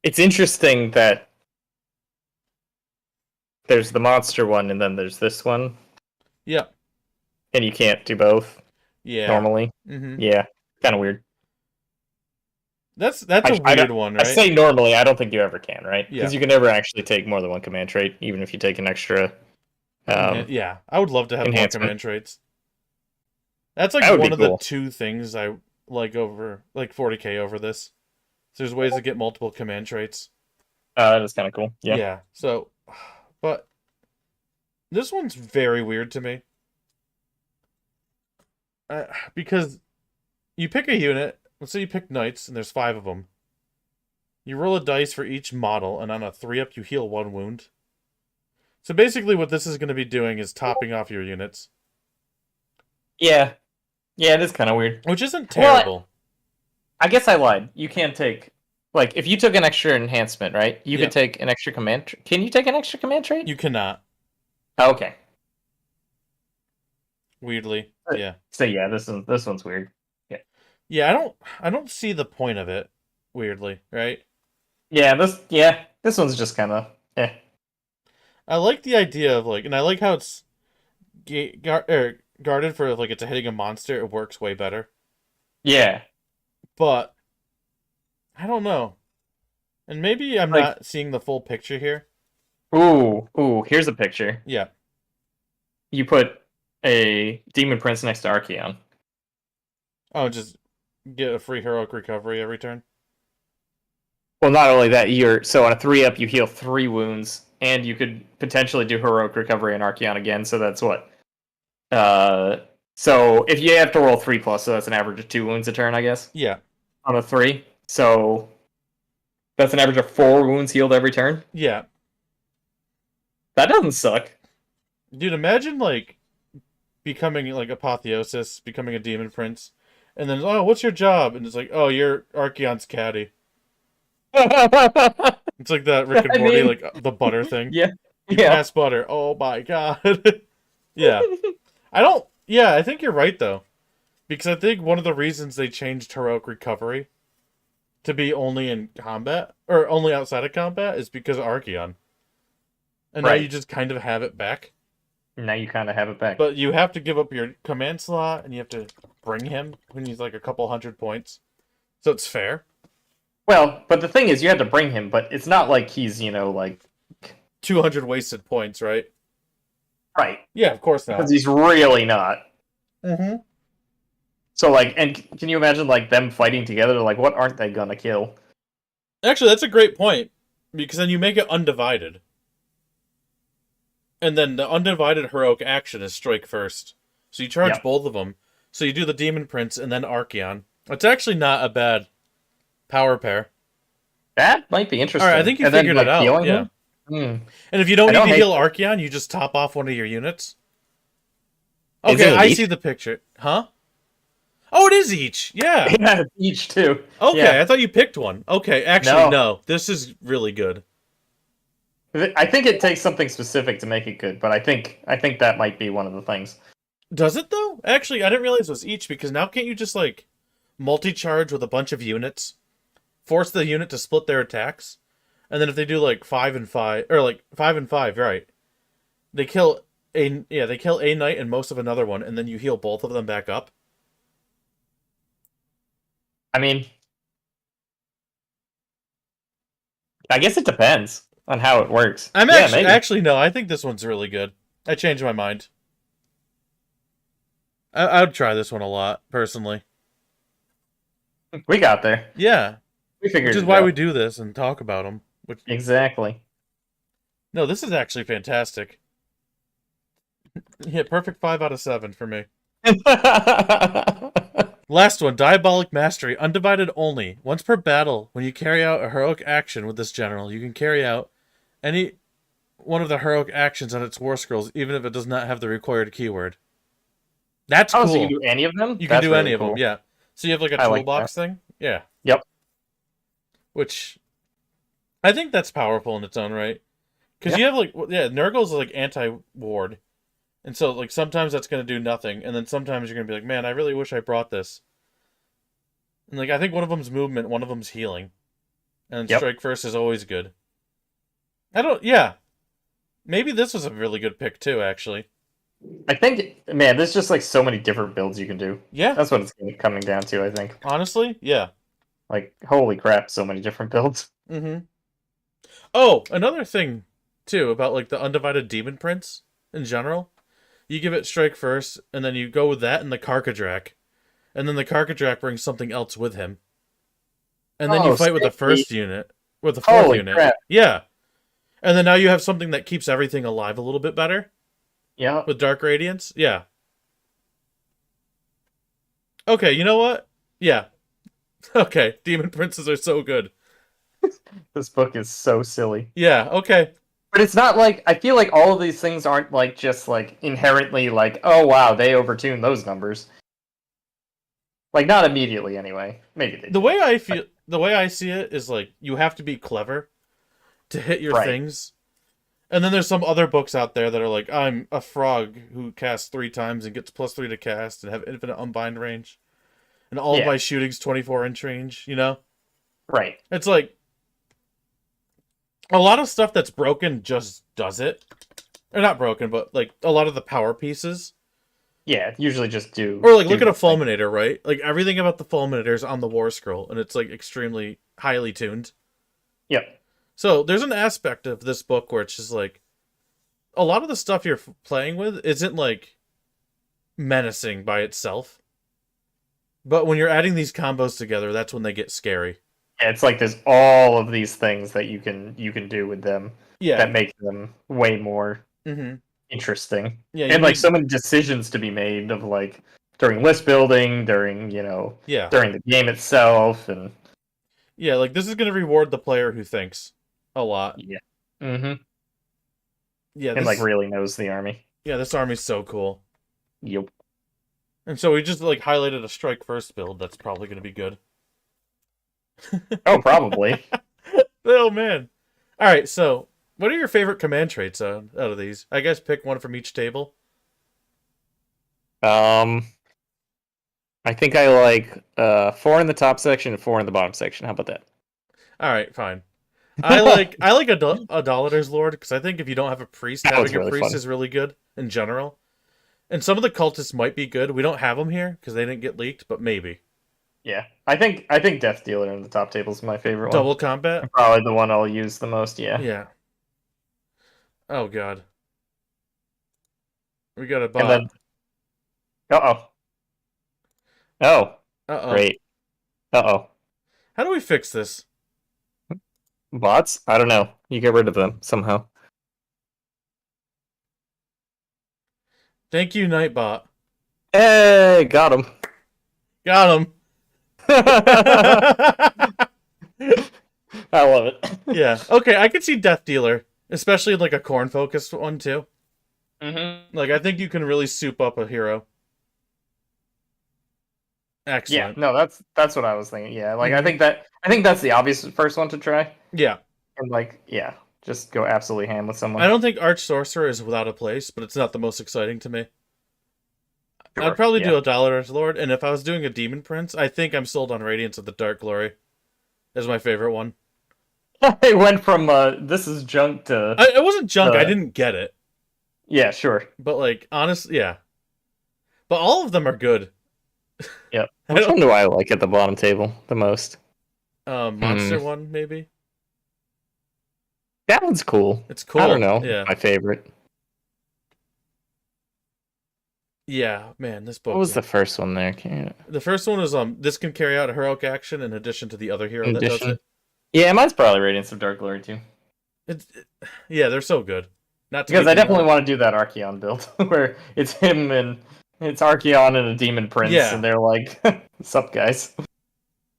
It's interesting that there's the monster one and then there's this one, Yeah. and you can't do both Yeah. normally. Mm-hmm. Yeah, kind of weird. That's a weird one, right? I say normally, I don't think you ever can, right? Yeah. Because you can never actually take more than one command trait, even if you take an extra. Yeah, I would love to have more enhancement. command traits. That's like That would one be of the cool. 2 things I like over like 40k over this. So there's ways to get multiple command traits. That is kind of cool. Yeah. So, but this one's very weird to me. Because you pick a unit. Let's say you pick knights, and there's 5 of them. You roll a dice for each model, and on a 3-up, you heal 1 wound. So basically, what this is going to be doing is topping off your units, Yeah, it is kind of weird. which isn't Well, terrible. I guess I lied. You can't take like if you took an extra enhancement, right? You Yeah. could take an extra command. Can you take an extra command trait? You cannot. Oh, okay. Weirdly, yeah. So yeah, this one's weird. Yeah, I don't see the point of it. Weirdly, right? This one's just kind of I like the idea of like, and I like how it's guarded for like it's hitting a monster. It works way better. yeah. But I don't know, and maybe I'm Like- not seeing the full picture here. Ooh. Here's a picture. Yeah, You put a demon prince next to Archeon. oh, just get a free heroic recovery every turn. Well, not only that, so on a 3-up you heal 3 wounds, and you could potentially do heroic recovery on Archeon again. So that's what. So if you have to roll 3+, so that's an average of 2 wounds a turn, I guess. Yeah, On a 3, so that's an average of 4 wounds healed every turn. yeah, That doesn't suck. dude. Imagine like becoming like Apotheosis, becoming a demon prince, and then what's your job? And it's like, oh, you're Archeon's caddy. It's like that Rick and I Morty, mean- like the butter thing. Yeah. You Yeah. pass butter. Oh my god. Yeah. I think you're right though. Because I think one of the reasons they changed heroic recovery to be only in combat or only outside of combat is because of Archeon. And now Right. you just kind of have it back. Now you kind of have it back. But you have to give up your command slot and you have to bring him when he's like a couple 100 points. So it's fair. Well, but the thing is, you had to bring him, but it's not like he's, like 200 wasted points, right? right Yeah, of course not. because he's really not. Mm-hmm. So like, and can you imagine like them fighting together? Like, what aren't they gonna kill? Actually, that's a great point because then you make it undivided. And then the undivided heroic action is strike first. So you charge Yep. both of them. So you do the Demon Prince and then Archeon. It's actually not a bad power pair. That might be interesting. Alright, I think you And then, figured like, it out. healing Yeah. him? Hmm. And if you don't I need don't to hate heal Archeon, you just top off one of your units. Is Okay, it I each? see the picture. Huh? Oh, it is each. Yeah. Yeah, each too. Okay, Yeah. I thought you picked one. Okay, actually, No. no. This is really good. I think it takes something specific to make it good, but I think that might be one of the things. Does it though? Actually, I didn't realize it was each because now can't you just like multi-charge with a bunch of units, force the unit to split their attacks, and then if they do like 5 and 5 or like 5 and 5, right? They kill a knight and most of another one, and then you heal both of them back up. I mean, I guess it depends on how it works. I'm Yeah, maybe. actually no, I think this one's really good. I changed my mind. I would try this one a lot, personally. We got there. Yeah, We figured which is it why out. we do this and talk about them. Which Exactly. no, this is actually fantastic. Yeah, perfect 5 out of 7 for me. Last one, Diabolic Mastery, Undivided only. Once per battle, when you carry out a heroic action with this general, you can carry out any one of the heroic actions on its war scrolls, even if it does not have the required keyword. That's Oh, cool. so you can do any of them? You can That's do really any of cool. them, yeah. So you have like a I like toolbox thing? Yeah. Yep. Which, I think that's powerful in its own right. Because you have like, Nurgle's like anti-ward. And so like sometimes that's going to do nothing. And then sometimes you're going to be like, man, I really wish I brought this. And like, I think one of them's movement, one of them's healing. And Yep. strike first is always good. Maybe this was a really good pick too, actually. I think, man, there's just like so many different builds you can do. Yeah, That's what it's coming down to, I think. honestly, yeah. Like, holy crap, so many different builds. Mm-hmm. Oh, another thing, too, about like the Undivided Demon Prince in general. You give it strike first, and then you go with that and the Karkadrak. And then the Karkadrak brings something else with him. And then you Oh, fight with the seriously? first unit. With the fourth Holy unit. crap. Yeah. And then now you have something that keeps everything alive a little bit better. Yeah. With Dark Radiance? Yeah. Okay, you know what? Yeah. Okay, Demon Princes are so good. This book is so silly. Yeah, okay. But it's not like, I feel like all of these things aren't like just like inherently like, oh wow, they overtuned those numbers. Like, not immediately anyway. Maybe they The do. way I see it is like you have to be clever to hit your Right. things. And then there's some other books out there that are like, I'm a frog who casts 3 times and gets +3 to cast and have infinite unbind range. And all of Yeah. my shooting's 24-inch range, you know? Right. It's like a lot of stuff that's broken just does it. Or not broken, but like a lot of the power pieces. Yeah, usually just do. Or like do look at a the thing. Fulminator, right? Like everything about the Fulminator is on the War Scroll, and it's like extremely highly tuned. Yep. So there's an aspect of this book where it's just like a lot of the stuff you're playing with isn't like menacing by itself. But when you're adding these combos together, that's when they get scary. Yeah, it's like there's all of these things that you can do with them Yeah. that make them way more Mm-hmm. interesting. Yeah. you And like need- so many decisions to be made of like during list building, during Yeah. during the game itself, and Yeah, like this is gonna reward the player who thinks a lot. yeah, mm-hmm. Yeah. And like really knows the army. Yeah, this army's so cool. Yep. And so we just like highlighted a strike first build that's probably gonna be good. Oh, probably. Oh man. Alright, so what are your favorite command traits out of these? I guess pick one from each table. I think I like 4 in the top section and 4 in the bottom section. How about that? Alright, fine. I like Idolater's Lord, because I think if you don't have a priest, That was having a really priest fun. is really good in general. And some of the cultists might be good. We don't have them here because they didn't get leaked, but maybe. Yeah, I think Death Dealer in the top table is my favorite one. Double combat? Probably the one I'll use the most. Yeah. Yeah. Oh god. We got a bot. And then. Oh, Uh-oh. great. How do we fix this? Bots? I don't know. You get rid of them somehow. Thank you, Nightbot. Hey, got him. Got him. I love it. Yeah. Okay, I could see Death Dealer, especially like a corn focused one too. Mm-hmm. Like I think you can really soup up a hero. Yeah, Excellent. no, that's what I was thinking. Yeah, like Mhm. I think that's the obvious first one to try, Yeah. and like yeah, just go absolutely ham with someone. I don't think Arch Sorcerer is without a place, but it's not the most exciting to me. I'd probably do a Dolorous Lord, and if I was doing a Demon Prince, I think I'm sold on Radiance of the Dark Glory. Is my favorite one. It went from this is junk to It wasn't junk. I didn't get it. yeah, sure. But like, honestly, yeah. But all of them are good. Yep. Which one do I like at the bottom table the most? Monster one maybe. That one's cool. It's cool. I don't know. Yeah. My favorite. Yeah, man, this book. What was the first one there? The first one is this can carry out a heroic action in addition to the other hero that does it. Yeah, mine's probably Radiance of Dark Glory too. Yeah, they're so good. Not to Because I make them definitely want to do that Archeon build where it's him and it's Archeon and a Demon Prince, Yeah. and they're like, "Sup, guys?"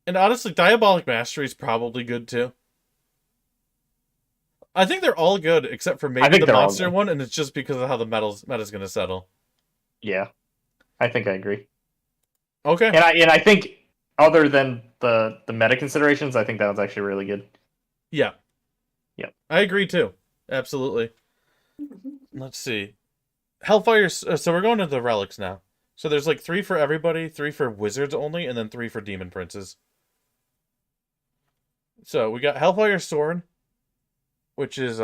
And honestly, Diabolic Mastery is probably good too. I think they're all good except for maybe the they're all monster good. one, and it's just because of how the meta's going to settle. Yeah, I think I agree. Okay. And I think other than the meta considerations, I think that one's actually really good. Yeah. Yep. I agree too. Absolutely. Let's see. Hellfire. So we're going to the relics now. So there's like 3 for everybody, 3 for wizards only, and then 3 for demon princes. So we got Hellfire Sword, which is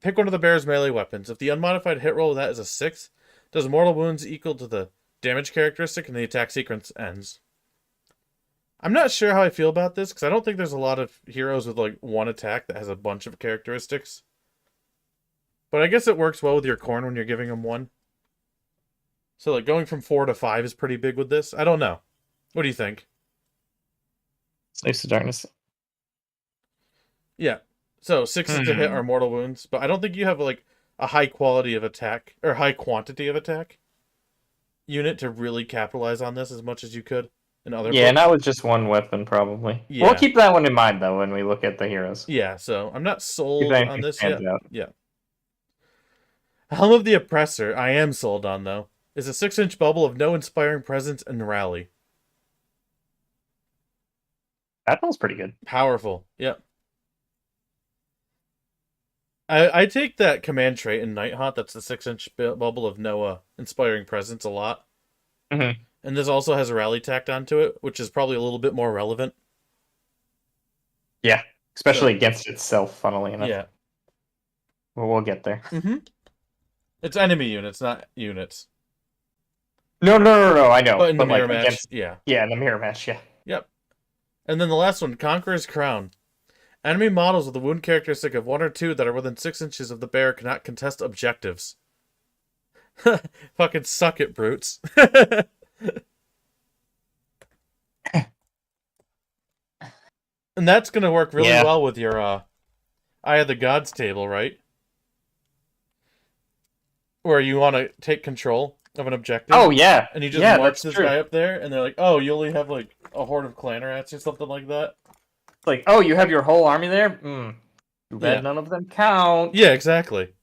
pick one of the bear's melee weapons. If the unmodified hit roll with that is a 6, does mortal wounds equal to the damage characteristic, and the attack sequence ends. I'm not sure how I feel about this, because I don't think there's a lot of heroes with like one attack that has a bunch of characteristics. But I guess it works well with your Khorne when you're giving them 1. So like going from 4 to 5 is pretty big with this. I don't know. What do you think? Slaves to Darkness. Yeah. So 6 to hit are mortal wounds, but I don't think you have like a high quality of attack or high quantity of attack unit to really capitalize on this as much as you could in other Yeah, books. not with just one weapon, probably. Yeah. We'll keep that one in mind though when we look at the heroes. Yeah, so I'm not If sold anything on this stands yet. out. Yeah. Helm of the Oppressor, I am sold on though. Is a 6-inch bubble of no inspiring presence and rally. That one's pretty good. Powerful. Yep. I take that command trait in Nighthaunt, that's the 6-inch bubble of no inspiring presence, a lot. Mhm. And this also has a rally tacked onto it, which is probably a little bit more relevant. Yeah, especially against itself, funnily enough. Yeah. Well, we'll get there. Mm-hmm. It's enemy units, not units. No, I know. But in the mirror like, match, against- yeah. Yeah, in the mirror match, yeah. Yep. And then the last one, Conqueror's Crown. Enemy models with a wound characteristic of 1 or 2 that are within 6 inches of the bear cannot contest objectives. Fucking suck it, brutes. And that's going to work really Yeah. well with your Eye of the Gods table, right? Where you want to take control of an objective. Oh, yeah. And you just Yeah, march that's this true. guy up there, and they're like, oh, you only have like a horde of clan rats or something like that. It's like, oh, you have your whole army there? Too bad Yeah. none of them count. Yeah, exactly.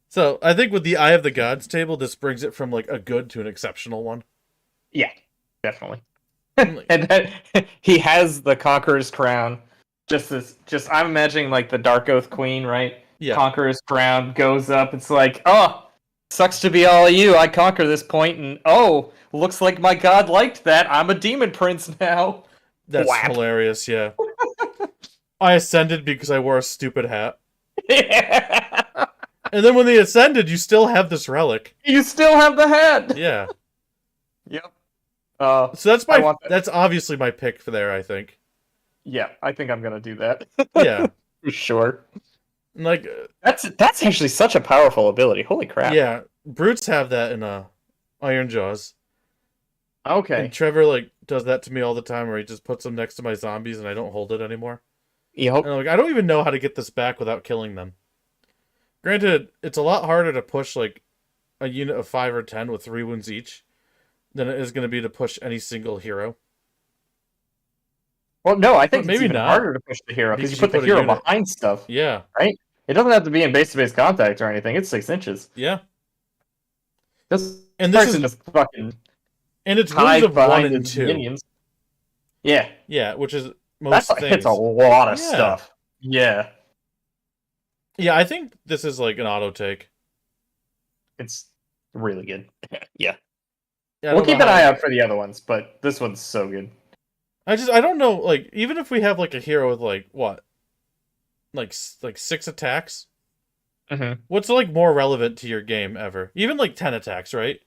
So I think with the Eye of the Gods table, this brings it from like a good to an exceptional one. Yeah, definitely. Like, And then he has the Conqueror's Crown. I'm imagining like the Dark Oath Queen, right? yeah, Conqueror's Crown goes up. It's like, oh, sucks to be all of you. I conquer this point, and oh, looks like my god liked that. I'm a Demon Prince now. that's whap. hilarious. Yeah, I ascended because I wore a stupid hat, and then when they ascended, you still have this relic. You still have the head. Yeah, Yep. so that's I my want that. that's obviously my pick for there. I think. Yeah, I think I'm gonna do that. Yeah, For sure. and like That's actually such a powerful ability. Holy crap. yeah, brutes have that in Iron Jaws. Okay. And Trevor like does that to me all the time, where he just puts them next to my zombies, and I don't hold it anymore. Yep. And I'm like, I don't even know how to get this back without killing them. Granted, it's a lot harder to push like a unit of 5 or 10 with 3 wounds each than it is going to be to push any single hero. Well, no, I think But maybe it's even not. harder to push the hero because you Because put you the put a hero unit. behind stuff. Yeah, It doesn't have to be in base-to-base contact or anything. It's 6 inches. yeah. This And this person is just fucking and it's hide wounds of 1 behind and his 2. minions. Yeah, Yeah, which is most that things. hits a lot of Yeah. stuff. Yeah, Yeah, I think this is like an auto take. it's really good. Yeah, I We'll don't know keep an how- eye out for the other ones, but this one's so good. I don't know, like, even if we have like a hero with like what, like 6 attacks, Mm-hmm. what's like more relevant to your game ever? Even like 10 attacks, right?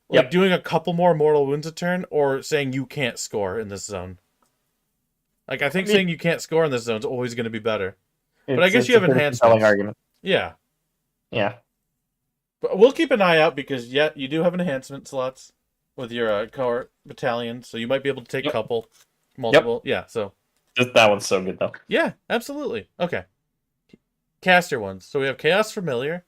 Like Yep. doing a couple more mortal wounds a turn, or saying you can't score in this zone. Like I think I mean- saying you can't score in this zone is always going to be better. But I guess you have enhancements. Compelling argument. Yeah, Yeah. but we'll keep an eye out because yeah, you do have enhancement slots with your core battalion, so you might be able to take Yep. multiple. Yeah, so Just that one's so good though. yeah, absolutely. Okay. Caster ones. So we have Chaos Familiar.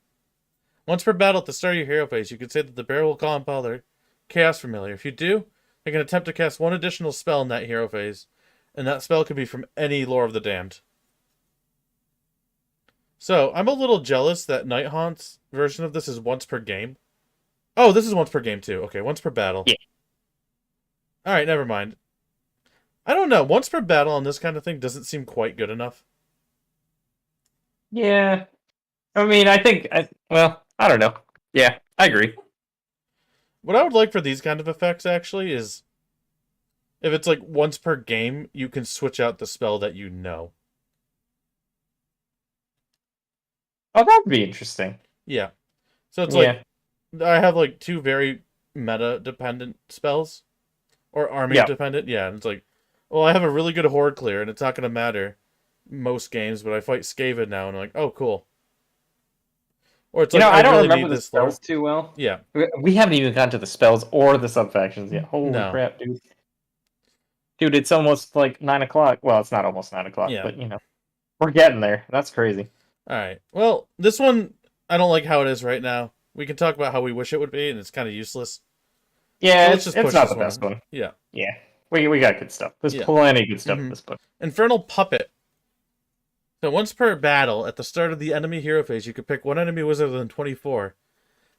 Once per battle at the start of your hero phase, you can say that the bearer will call upon their Chaos Familiar. If you do, they can attempt to cast one additional spell in that hero phase, and that spell can be from any Lore of the Damned. So, I'm a little jealous that Nighthaunt's version of this is once per game. Oh, this is once per game too. Okay, once per battle. Yeah. Alright, never mind. I don't know. Once per battle on this kind of thing doesn't seem quite good enough. Yeah. I mean, I think. Well, I don't know. Yeah, I agree. What I would like for these kind of effects, actually, is if it's like once per game, you can switch out the spell that you know. Oh, that would be interesting. Yeah. So it's like, Yeah. I have like 2 very meta-dependent spells. Or Yeah. army-dependent. Yeah, and it's like, well, I have a really good Horde clear, and it's not going to matter most games, but I fight Skaven now, and I'm like, oh, cool. Or it's like, I don't really remember need the this lore. spells too well. Yeah. We haven't even gotten to the spells or the subfactions yet. Holy No. crap, dude! Dude, it's almost like 9 o'clock. Well, it's not almost 9 o'clock, Yeah. but we're getting there. That's crazy. Alright. Well, this one, I don't like how it is right now. We can talk about how we wish it would be, and it's kind of useless. Yeah, So let's it's, just it's push not this the best one. Yeah. Yeah, we got good stuff. There's Yeah. plenty of good stuff in Mhm. this book. Infernal Puppet. So once per battle, at the start of the enemy hero phase, you can pick one enemy wizard within 24.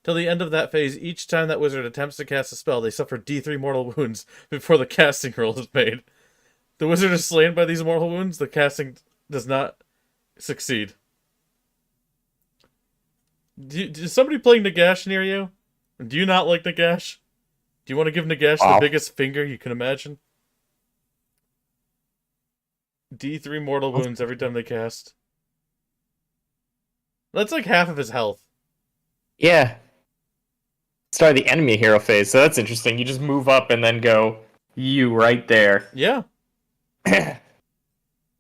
Till the end of that phase, each time that wizard attempts to cast a spell, they suffer D3 mortal wounds before the casting roll is made. The wizard is slain by these mortal wounds, the casting does not succeed. Is somebody playing Nagash near you? Do you not like Nagash? Do you want to give Nagash Wow. the biggest finger you can imagine? D3 mortal wounds every time they cast. That's like half of his health. Yeah. Start the enemy hero phase, so that's interesting. You just move up and then go you right there. Yeah.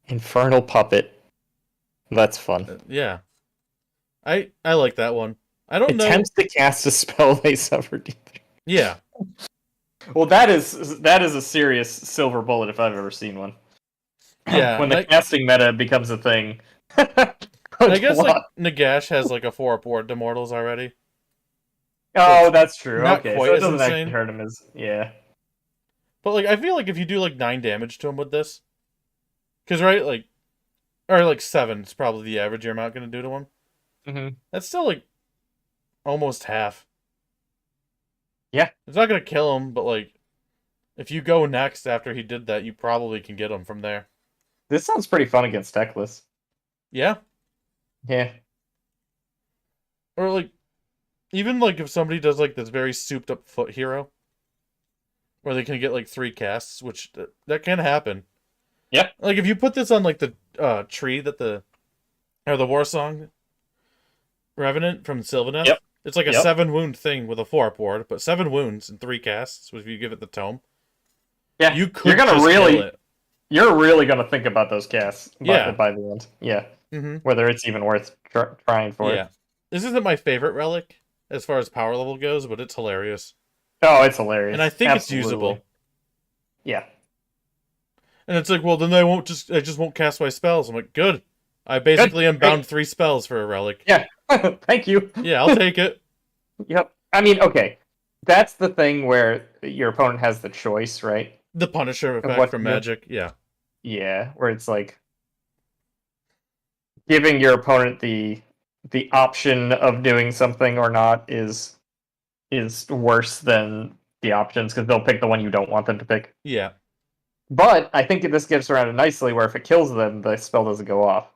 Infernal Puppet. That's fun. Yeah. I like that one. I don't know. Attempts to cast a spell, they suffer D3. Yeah. Well, that is a serious silver bullet if I've ever seen one. Yeah. When the I casting meta becomes a thing. guess like Nagash has like a 4-up to mortals already. Oh, that's true. not Okay, quite so it as doesn't insane. actually hurt him as But like I feel like if you do like 9 damage to him with this, because right like, or like 7 is probably the average you're not gonna do to him. Mhm. That's still like almost half. Yeah. It's not gonna kill him, but like if you go next after he did that, you probably can get him from there. This sounds pretty fun against Teclis. Yeah. Yeah. Or like even like if somebody does like this very souped up foot hero, where they can get like 3 casts, which that can happen. Yeah. Like if you put this on like the tree that the War Song Revenant from Sylvaneth. Yep. It's like a Yep. 7 wound thing with a 4-up ward, but 7 wounds and 3 casts if you give it the tome. Yeah. You could You're gonna just really kill it. You're really gonna think about those casts Yeah. by the end. Yeah. Mm-hmm. Whether it's even worth trying for. Yeah. This isn't my favorite relic as far as power level goes, but it's hilarious. Oh, it's hilarious. And I think Absolutely. it's usable. Yeah. And it's like, well, then I just won't cast my spells. I'm like, good. I basically am bound 3 spells for a relic. Yeah. Thank you. Yeah, I'll take it. Yep. I mean, okay. That's the thing where your opponent has the choice, right? The Punisher what effect from to do. Magic. Yeah. Yeah, where it's like giving your opponent the option of doing something or not is worse than the options because they'll pick the one you don't want them to pick. Yeah. But I think this gets around it nicely where if it kills them, the spell doesn't go off.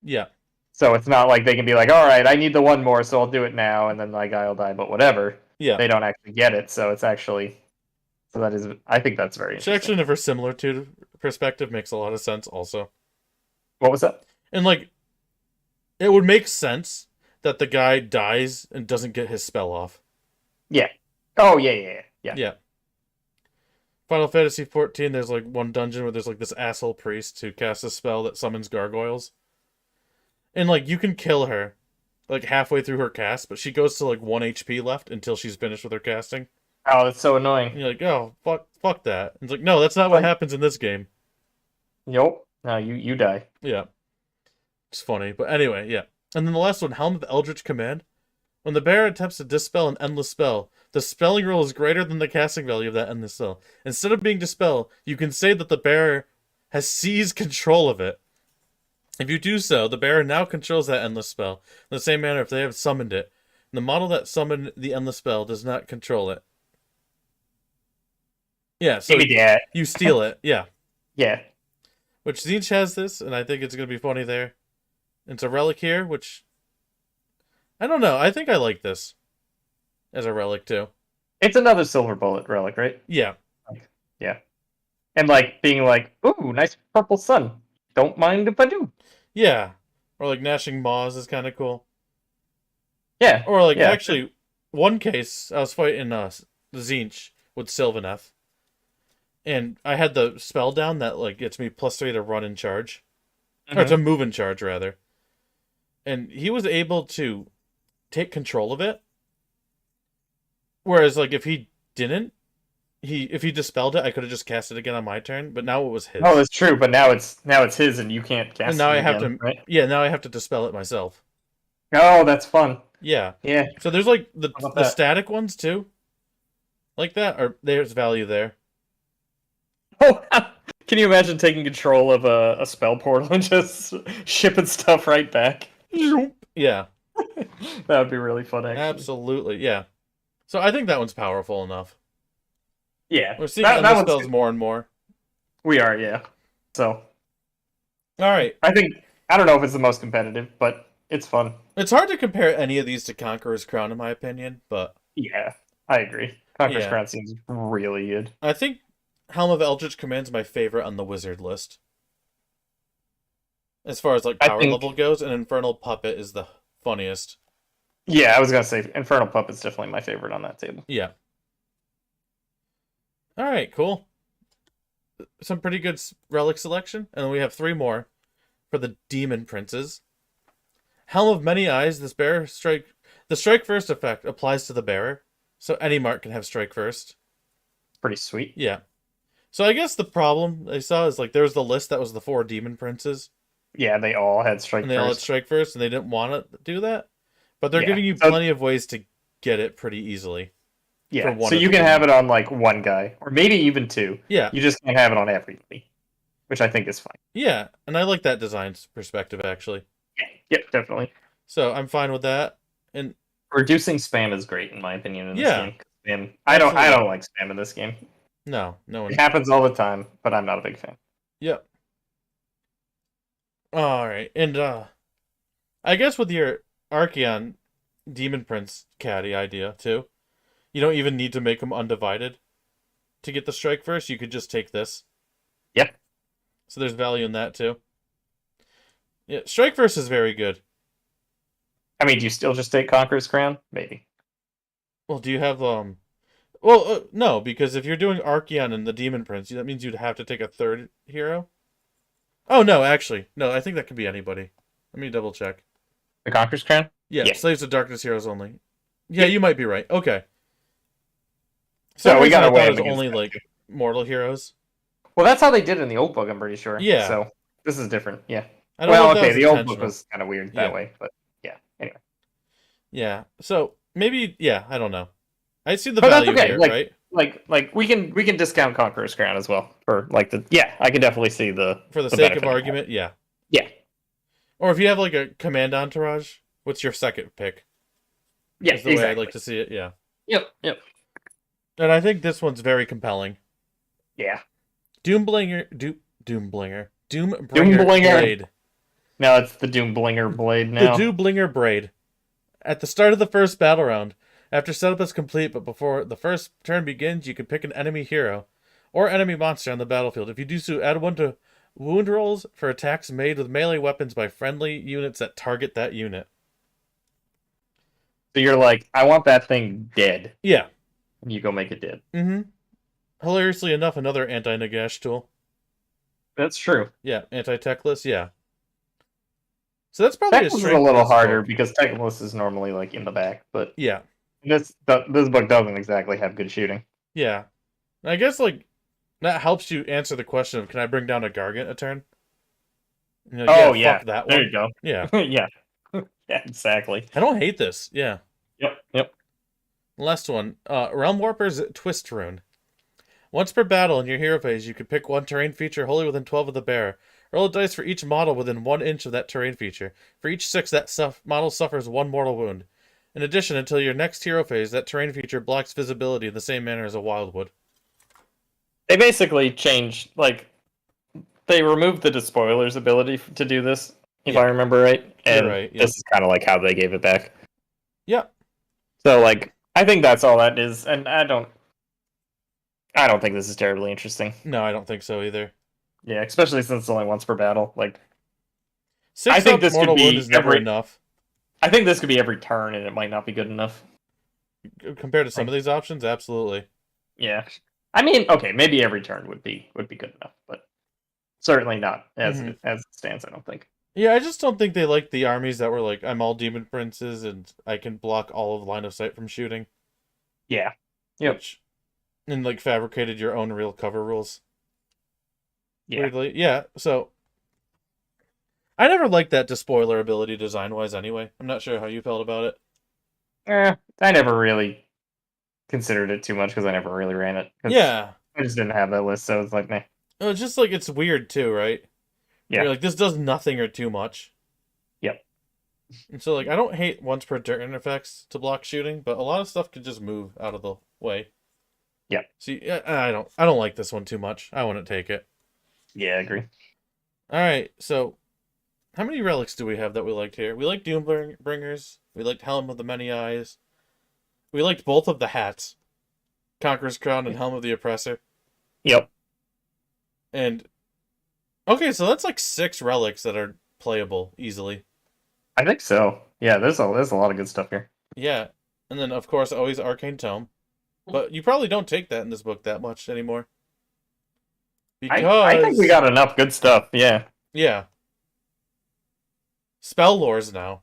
Yeah. So it's not like they can be like, all right, I need the one more, so I'll do it now, and then my guy will die, but whatever. Yeah. they don't actually get it. So it's actually that is I think that's very Which interesting. actually, never similar to perspective makes a lot of sense also. What was that? And like, it would make sense that the guy dies and doesn't get his spell off. Yeah. Oh yeah. Yeah. Final Fantasy 14, there's like one dungeon where there's like this asshole priest who casts a spell that summons gargoyles. And like, you can kill her like halfway through her cast, but she goes to like 1 HP left until she's finished with her casting. Oh, that's so And annoying. you're like, oh, fuck that. And it's like, no, that's not what happens in this game. Nope. No, you die. Yeah. It's funny. But anyway, yeah. And then the last one, Helm of Eldritch Command. When the bearer attempts to dispel an endless spell, the spelling roll is greater than the casting value of that endless spell. Instead of being dispel, you can say that the bearer has seized control of it. If you do so, the bearer now controls that endless spell in the same manner if they have summoned it. And the model that summoned the endless spell does not control it. Yeah, so Give me that. you steal it. Yeah. Yeah. Which Tzeentch has this, and I think it's going to be funny there. It's a relic here, which... I don't know. I think I like this as a relic, too. It's another silver bullet relic, right? Yeah. Yeah. And like being like, ooh, nice purple sun. Don't mind if I do. Yeah. Or like Gnashing Maws is kind of cool. Yeah. Or like, Yeah. actually, one case, I was fighting Tzeentch with Sylvaneth. And I had the spell down that like gets me +3 to run and charge. Or to move and charge, rather. And he was able to take control of it. Whereas, like, if he didn't, if he dispelled it, I could have just cast it again on my turn. But now it was his. Oh, that's true. But now it's his, and you can't cast. And now it I have again, to. Right? Yeah, now I have to dispel it myself. Oh, that's fun. Yeah. Yeah. So there's like How about the that? static ones too. Like that, or there's value there. Oh, can you imagine taking control of a spell portal and just shipping stuff right back? Yeah. That would be really fun. Actually. Absolutely. Yeah. So I think that one's powerful enough. Yeah. We're seeing That endless one's spells good. more and more. We are. Yeah. So All right. I don't know if it's the most competitive, but it's fun. It's hard to compare any of these to Conqueror's Crown, in my opinion, but Yeah, I agree. Conqueror's Yeah. Crown seems really good. I think Helm of Eldritch Command's my favorite on the wizard list. As far as like I power think- level goes, and Infernal Puppet is the funniest. Yeah, I was gonna say Infernal Puppet's definitely my favorite on that table. Yeah. All right, cool. Some pretty good relic selection, and then we have 3 more for the Demon Princes. Helm of Many Eyes. This bearer strike. The strike first effect applies to the bearer, so any mark can have strike first. Pretty sweet. Yeah. So I guess the problem I saw is like there was the list that was the 4 Demon Princes, Yeah, they all had strike and they all had first. strike first, and they didn't want to do that, but they're Yeah. giving you So- plenty of ways to get it pretty easily. Yeah, for one so of you the can demons. have it on like one guy, or maybe even 2. Yeah. You just can't have it on everybody, which I think is fine. Yeah, and I like that design perspective actually. Yep, definitely. So I'm fine with that. And Reducing spam is great in my opinion in this Yeah. game. Spam, I don't Absolutely. like spam in this game. no one. It happens all the time, but I'm not a big fan. Yep. All right, and I guess with your Archeon Demon Prince caddy idea too, you don't even need to make them undivided to get the strike first. You could just take this. Yep. So there's value in that too. Yeah, strike first is very good. I mean, do you still just take Conqueror's Crown? Maybe. Well, do you have Well, no, because if you're doing Archeon and the Demon Prince, that means you'd have to take a 3rd hero. Oh no, actually, no. I think that could be anybody. Let me double check. The Conqueror's Crown? Yeah, Yeah. Slaves of Darkness heroes only. Yeah, you might be right. Okay. So Some we reason got I away thought it was against only that, like too. mortal heroes. Well, that's how they did it in the old book, I'm pretty sure. Yeah. So this is different. Yeah. I don't know Well, if that okay, was the old book intentional. was kind of weird Yeah. that way, but yeah. Anyway. Yeah. So maybe I don't know. I see the But that's value okay, here, like- right? Like we can discount Conqueror's Crown as well for like the I can definitely see the For the the sake benefit of of that. argument, yeah. Yeah. Or if you have like a command entourage, what's your second pick? Yeah, Is the way I'd exactly. like to see it, yeah. Yep. And I think this one's very compelling. Yeah. Doombringer Doombringer Blade. Now it's the Doomblinger blade now. The Doomblinger Braid. At the start of the first battle round, After setup is complete, but before the first turn begins, you can pick an enemy hero or enemy monster on the battlefield. If you do so, add 1 to wound rolls for attacks made with melee weapons by friendly units that target that unit. So you're like, I want that thing dead. Yeah. And you go make it dead. Mm-hmm. Hilariously enough, another anti-Nagash tool. That's true. Yeah, anti-Techless, yeah. So that's probably Techless is a strength little this harder book. because Techless is normally like in the back, but Yeah. this book doesn't exactly have good shooting. Yeah. I guess, like, that helps you answer the question of, can I bring down a Gargant a turn? You know, fuck that there one. you go. Yeah. Yeah. Yeah, exactly. I don't hate this. Yeah. Yep. Last one. Realm Warper's Twist Rune. Once per battle in your hero phase, you can pick 1 terrain feature wholly within 12 of the bearer. Roll a dice for each model within 1 inch of that terrain feature. For each 6, that model suffers 1 mortal wound. In addition, until your next hero phase, that terrain feature blocks visibility in the same manner as a Wildwood. They basically changed, like, they removed the Despoiler's ability to do this, if I remember right. And right, yeah. this is kind of like how they gave it back. Yeah. So, like, I think that's all that is, and I don't think this is terribly interesting. No, I don't think so either. Yeah, especially since it's only once per battle. Like, 6 I think up this could mortal be wound is never every- enough. I think this could be every turn, and it might not be good enough. Compared to some of these options, absolutely. Yeah, I mean, okay, maybe every turn would be good enough, but certainly not as it stands. I don't think. Yeah, I just don't think they like the armies that were like, I'm all demon princes and I can block all of line of sight from shooting. Yeah. Yep. Which, and like fabricated your own real cover rules. Yeah. Weirdly. Yeah, so I never liked that despoiler ability design wise anyway. I'm not sure how you felt about it. I never really considered it too much because I never really ran it. Yeah. I just didn't have that list, so it's like, meh. It's just like it's weird too, right? Yeah. You're like, this does nothing or too much. Yep. And so like I don't hate once per turn effects to block shooting, but a lot of stuff could just move out of the way. Yep. See, I don't like this one too much. I wouldn't take it. Yeah, I agree. Alright, so how many relics do we have that we liked here? We liked Doombringers. We liked Helm of the Many Eyes. We liked both of the hats. Conqueror's Crown and Helm of the Oppressor. Yep. And okay, so that's like 6 relics that are playable easily. I think so. Yeah, there's a lot of good stuff here. Yeah. And then of course always Arcane Tome. But you probably don't take that in this book that much anymore. Because I think we got enough good stuff, yeah. Yeah. Spell lores now.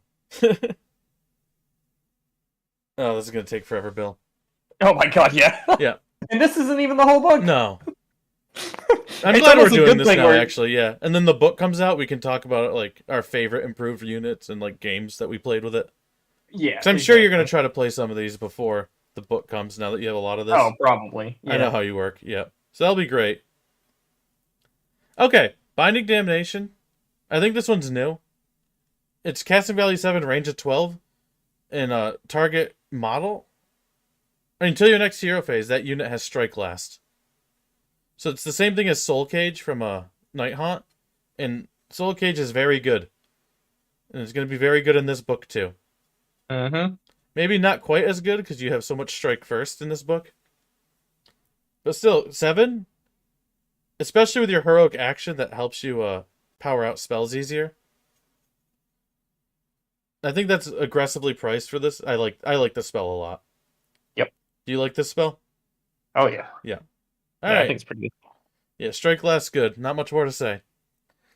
Oh, this is gonna take forever, Bill. Oh my god, yeah. Yeah. And this isn't even the whole book. No. I'm It's glad we're almost a doing good this thing now, where- actually, yeah. And then the book comes out, we can talk about like our favorite improved units and like games that we played with it. Yeah. Because I'm sure you're gonna try to play some of these before the book comes. Now that you have a lot of this, Oh, probably. Yeah. I know how you work. Yeah, so that'll be great. Okay, Binding Damnation. I think this one's new. It's casting value 7, range of 12, and target model. Until your next hero phase, that unit has strike last. So it's the same thing as Soul Cage from Night Haunt, and Soul Cage is very good, and it's going to be very good in this book too. Mm-hmm. Maybe not quite as good because you have so much strike first in this book, but still 7, especially with your heroic action that helps you power out spells easier. I think that's aggressively priced for this. I like the spell a lot. Yep. Do you like this spell? Oh yeah. All I right. think it's pretty good. Yeah, strike last good. Not much more to say.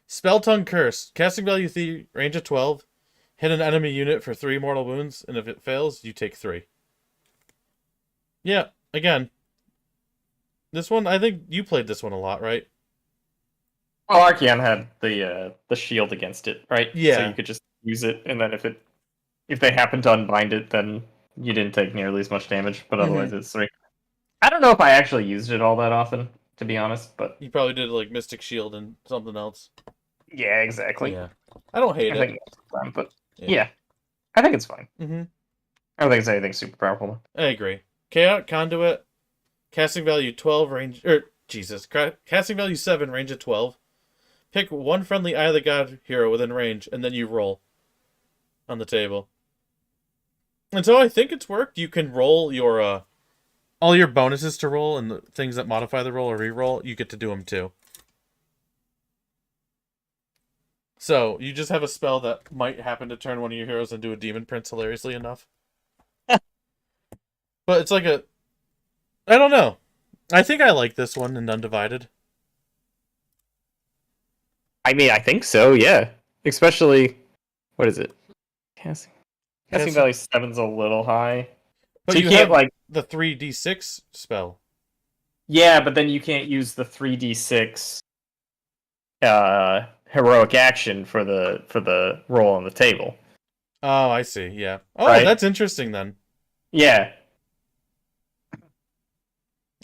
Spell Tongue Curse. Casting value 3, range of 12. Hit an enemy unit for 3 mortal wounds, and if it fails, you take 3. Yeah, again. This one, I think you played this one a lot, right? Well, Archeon had the shield against it, right? Yeah. So you could just use it, and then if they happen to unbind it, then you didn't take nearly as much damage. But otherwise, it's 3. I don't know if I actually used it all that often, to be honest. But You probably did like Mystic Shield and something else. yeah, exactly. Yeah. I don't hate I it. think it's fine, but Yeah. yeah, I think it's fine. Mm-hmm. I don't think it's anything super powerful. I agree. Chaotic Conduit. Casting value 12, range... Casting value 7, range of 12. Pick 1 friendly Eye of the God hero within range, and then you roll on the table. And so I think it's worked. You can roll your all your bonuses to roll and the things that modify the roll or re-roll, you get to do them too. So you just have a spell that might happen to turn one of your heroes into a demon prince hilariously enough. But it's like a... I don't know. I think I like this one in Undivided. I mean, I think so. Yeah, especially what is it? Casting Value 7's a little high. But So you can't have like the 3d6 spell. yeah, but then you can't use the 3d6 heroic action for the roll on the table. Oh, I see. Yeah. Oh, Right. that's interesting then. Yeah.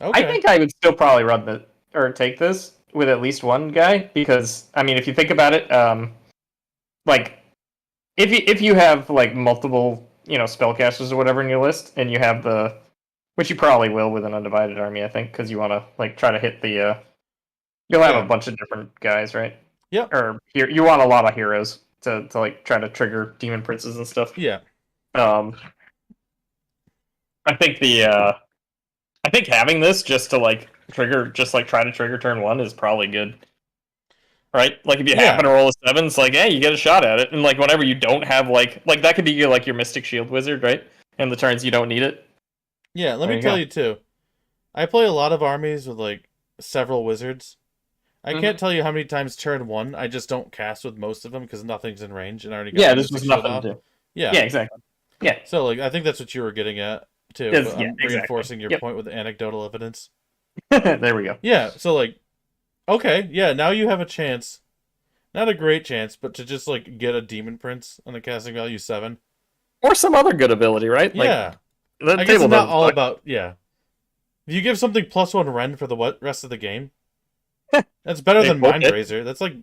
Okay. I think I would still probably take this with at least one guy because I mean if you think about it, like if you have like multiple, spellcasters or whatever in your list and you have which you probably will with an undivided army, I think, because you want to like try to hit the you'll have Yeah. a bunch of different guys, right? Yep. Or you want a lot of heroes to like try to trigger demon princes and stuff. Yeah. I think I think having this just to like try to trigger turn one is probably good. Right? Like if you Yeah. happen to roll a 7, it's like, hey, you get a shot at it. And like whenever you don't have like that could be your Mystic Shield Wizard, right? And the turns you don't need it. Yeah, let There me you tell go. you too. I play a lot of armies with like several wizards. I Mhm. can't tell you how many times turn one I just don't cast with most of them because nothing's in range and I already got Yeah, my this Mystic was Shield nothing off. to do. Yeah. Yeah, exactly. Yeah. So like I think that's what you were getting at too. Yes, But yeah, I'm exactly. reinforcing your Yep. point with anecdotal evidence. There we go. Yeah, so like okay, yeah, now you have a chance. Not a great chance, but to just like get a demon prince on a casting value 7. Or some other good ability, right? Yeah. Like, the I guess table it's not doesn't all suck. about yeah. If you give something +1 rend for the rest of the game, that's better They than both Mind hit. Razor. That's like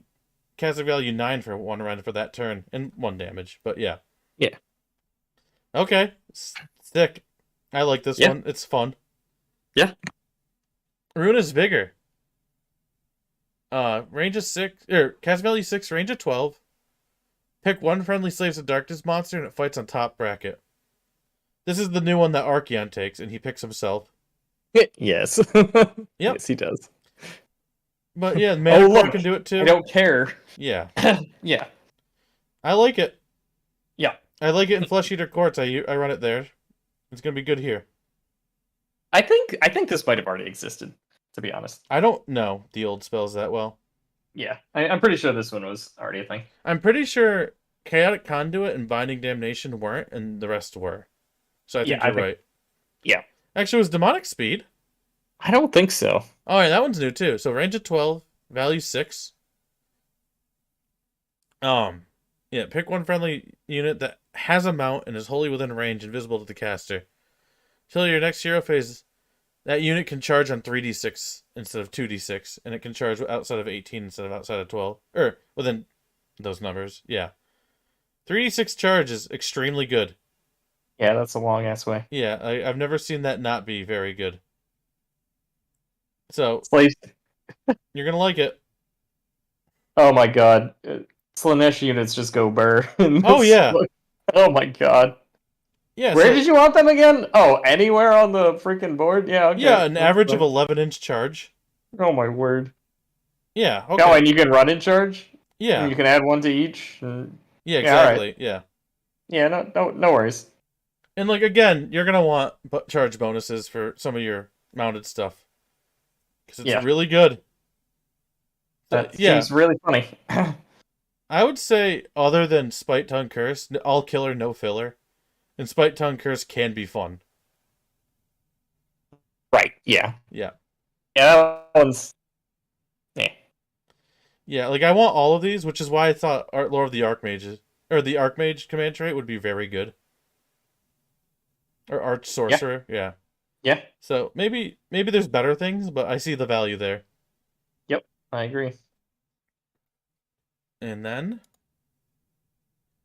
casting value 9 for 1 rend for that turn and 1 damage. But yeah. Yeah. Okay. Stick. I like this Yeah. one. It's fun. Yeah. Runa's Vigor. Range of 6 cast value 6, range of 12. Pick one friendly Slaves of Darkness monster and it fights on top bracket. This is the new one that Archeon takes and he picks himself. Yes. Yep. Yes, he does. But yeah, Mana Core look, can do it too. I don't care. Yeah. Yeah. I like it. Yeah. I like it in Flesh Eater Courts. I run it there. It's gonna be good here. I think this might have already existed, to be honest. I don't know the old spells that well. Yeah. I'm pretty sure this one was already a thing. I'm pretty sure Chaotic Conduit and Binding Damnation weren't, and the rest were. So I think you're right. Yeah. Actually, it was Demonic Speed. I don't think so. Oh, yeah, that one's new too. So range of 12, value 6. Yeah, pick one friendly unit that has a mount and is wholly within range, invisible to the caster. Till your next hero phase, that unit can charge on 3d6 instead of 2d6, and it can charge outside of 18 instead of outside of 12. Or within those numbers, yeah. 3d6 charge is extremely good. Yeah, that's a long ass way. Yeah, I've never seen that not be very good. So, Slaves. you're gonna like it. Oh my god. Slanesh units just go burr. Oh, yeah. Oh my god. Yeah, Where so, did you want them again? Oh, anywhere on the freaking board? Yeah, okay. yeah, an That's average of fine. 11-inch charge. Oh my word. Yeah, okay. Oh, and you can run in charge? Yeah, And you can add one to each? And... yeah, yeah, alright. exactly, yeah. Yeah, no worries. And, like, again, you're gonna want charge bonuses for some of your mounted stuff. Because it's Yeah. really good. That yeah, seems really funny. I would say, other than Spite Tongue Curse, all killer, no filler. And Spite Tongue Curse can be fun. Right, yeah. Yeah. Yeah, that one's... Yeah. Yeah, like, I want all of these, which is why I thought Lord of the Archmages, or the Archmage command trait would be very good. Or Arch Sorcerer, yeah. Yeah, So, maybe there's better things, but I see the value there. I agree. And then...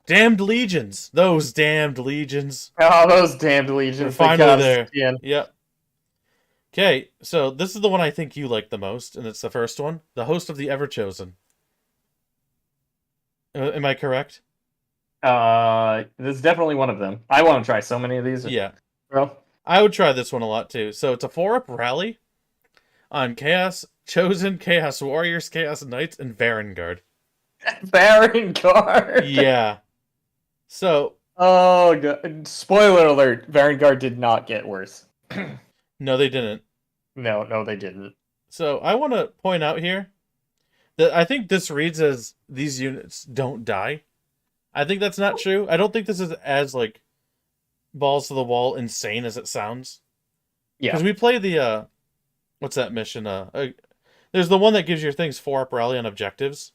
Damned Legions! Those damned Legions! Oh, those damned legions. We're they finally got us there. again. Yep. Okay, so this is the one I think you like the most, and it's the first one. The Host of the Everchosen. Am I correct? This is definitely one of them. I want to try so many of these. Yeah. Bro. I would try this one a lot too. So it's a 4-up rally on Chaos Chosen, Chaos Warriors, Chaos Knights, and Varangard. Baron Guard. Yeah. So Oh god. Spoiler alert, Varangard did not get worse. no, they didn't. No, they didn't. So I want to point out here that I think this reads as these units don't die. I think that's not true. I don't think this is as like balls to the wall insane as it sounds. Yeah. Because we play the what's that mission? There's the one that gives your things 4-up rally on objectives.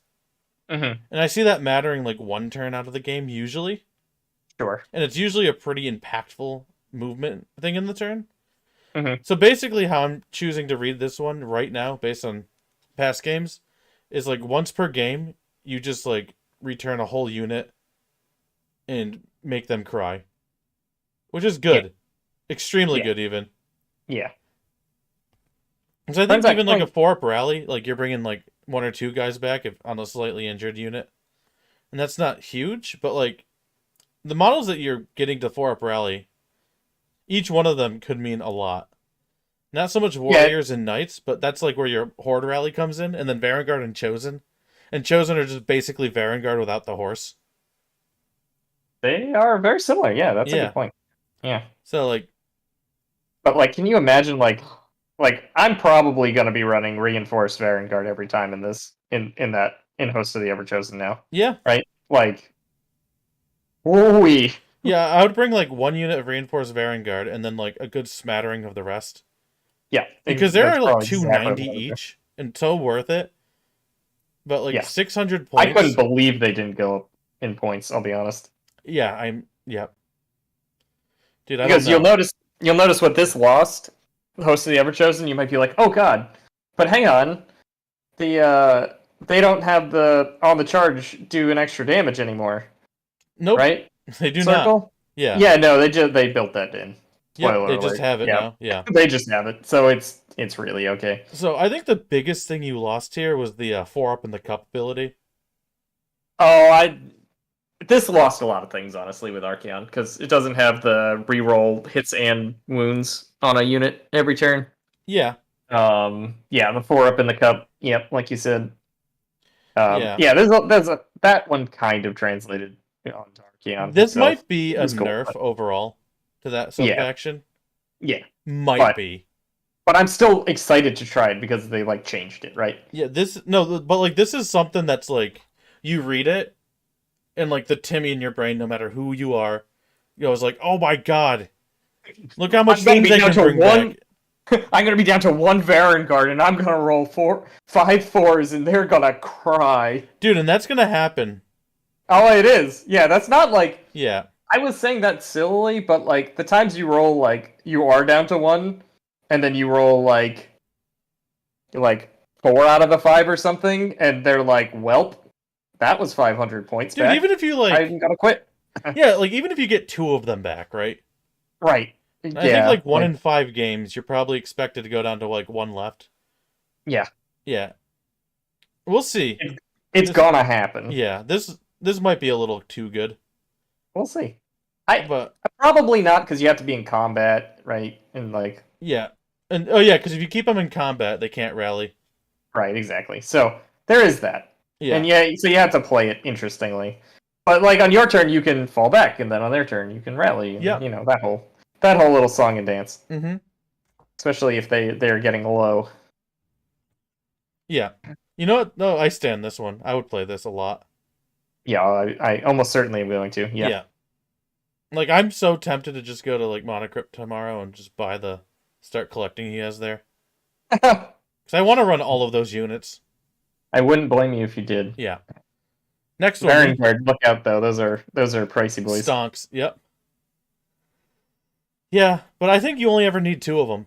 Mm-hmm. And I see that mattering like one turn out of the game usually. Sure. And it's usually a pretty impactful movement thing in the turn. Mm-hmm. So basically how I'm choosing to read this one right now, based on past games, is like once per game, you just like return a whole unit and make them cry. Which is good. Yeah. Extremely Yeah. good even. Yeah. So I think Turns even out, like a 4-up rally, like you're bringing like 1 or 2 guys back if on a slightly injured unit. And that's not huge, but like the models that you're getting to 4-up rally, each one of them could mean a lot. Not so much warriors and knights, but that's like where your horde rally comes in, and then Varangard and Chosen. And Chosen are just basically Varangard without the horse. They are very similar. Yeah, that's a Yeah. good point. Yeah. So like But like, can you imagine like I'm probably gonna be running reinforced Varangard every time in this in Host of the Everchosen now. yeah. Right? Like we Yeah, I would bring like 1 unit of reinforced Varangard and then like a good smattering of the rest. Yeah. Because they're that's like probably exactly 290 what I would do. each and so worth it. But like Yeah. 600 I points. couldn't believe they didn't go up in points, I'll be honest. Yeah. Dude, I Because don't know. you'll notice what this lost, Host of the Everchosen, you might be like, oh god. But hang on. They don't have the on the charge do an extra damage anymore. Nope. Right? They do Circle? not. Yeah. Yeah, no, they built that in. Yep, Spoiler they just alert. have it Yeah. now. Yeah. They just have it, so it's really okay. So I think the biggest thing you lost here was the 4-up in the cup ability. Oh, this lost a lot of things honestly with Archeon because it doesn't have the reroll hits and wounds on a unit every turn. Yeah. Yeah, the 4-up in the cup. Yep, like you said. Yeah. Yeah, there's a that one kind of translated onto Archeon. This itself. might be a was cool, nerf but- overall to that Yeah. sub-faction. Yeah, Might but- be. but I'm still excited to try it because they like changed it, right? Yeah, but like this is something that's like you read it and like the Timmy in your brain, no matter who you are, goes like, "Oh my god, look how much I'm gonna things be they down can to bring one- back." I'm gonna be down to 1 Varangard and I'm gonna roll 5 4s and they're gonna cry. Dude, and that's gonna happen. Oh, it is. Yeah, that's not like Yeah, I was saying that sillily, but like the times you roll like you are down to 1, and then you roll like 4 out of the 5 or something, and they're like, "Welp, that was 500 points dude. back. Even if you like, I'm gonna quit." yeah, like even if you get 2 of them back, right? Right. I Yeah. think like 1 in 5 games, you're probably expected to go down to like 1 left. Yeah. Yeah, we'll see. It's gonna happen. Yeah, this might be a little too good, We'll see. but Probably not because you have to be in combat, right? And like, yeah, and oh yeah, because if you keep them in combat, they can't rally. right, exactly. So there is that. Yeah, And yeah, so you have to play it interestingly. But like on your turn, you can fall back, and then on their turn, you can rally. And, Yeah. You know that whole little song and dance. mm-hmm. Especially if they're getting low. Yeah. You know what? No, I stand this one. I would play this a lot. Yeah, I almost certainly am going to. Yeah. Like I'm so tempted to just go to like Monocrypt tomorrow and just start collecting he has there. Because I want to run all of those units. I wouldn't blame you if you did. Yeah. Next one. Varangard, look out though. Those are pricey boys. Stonks. Yep. Yeah, but I think you only ever need 2 of them.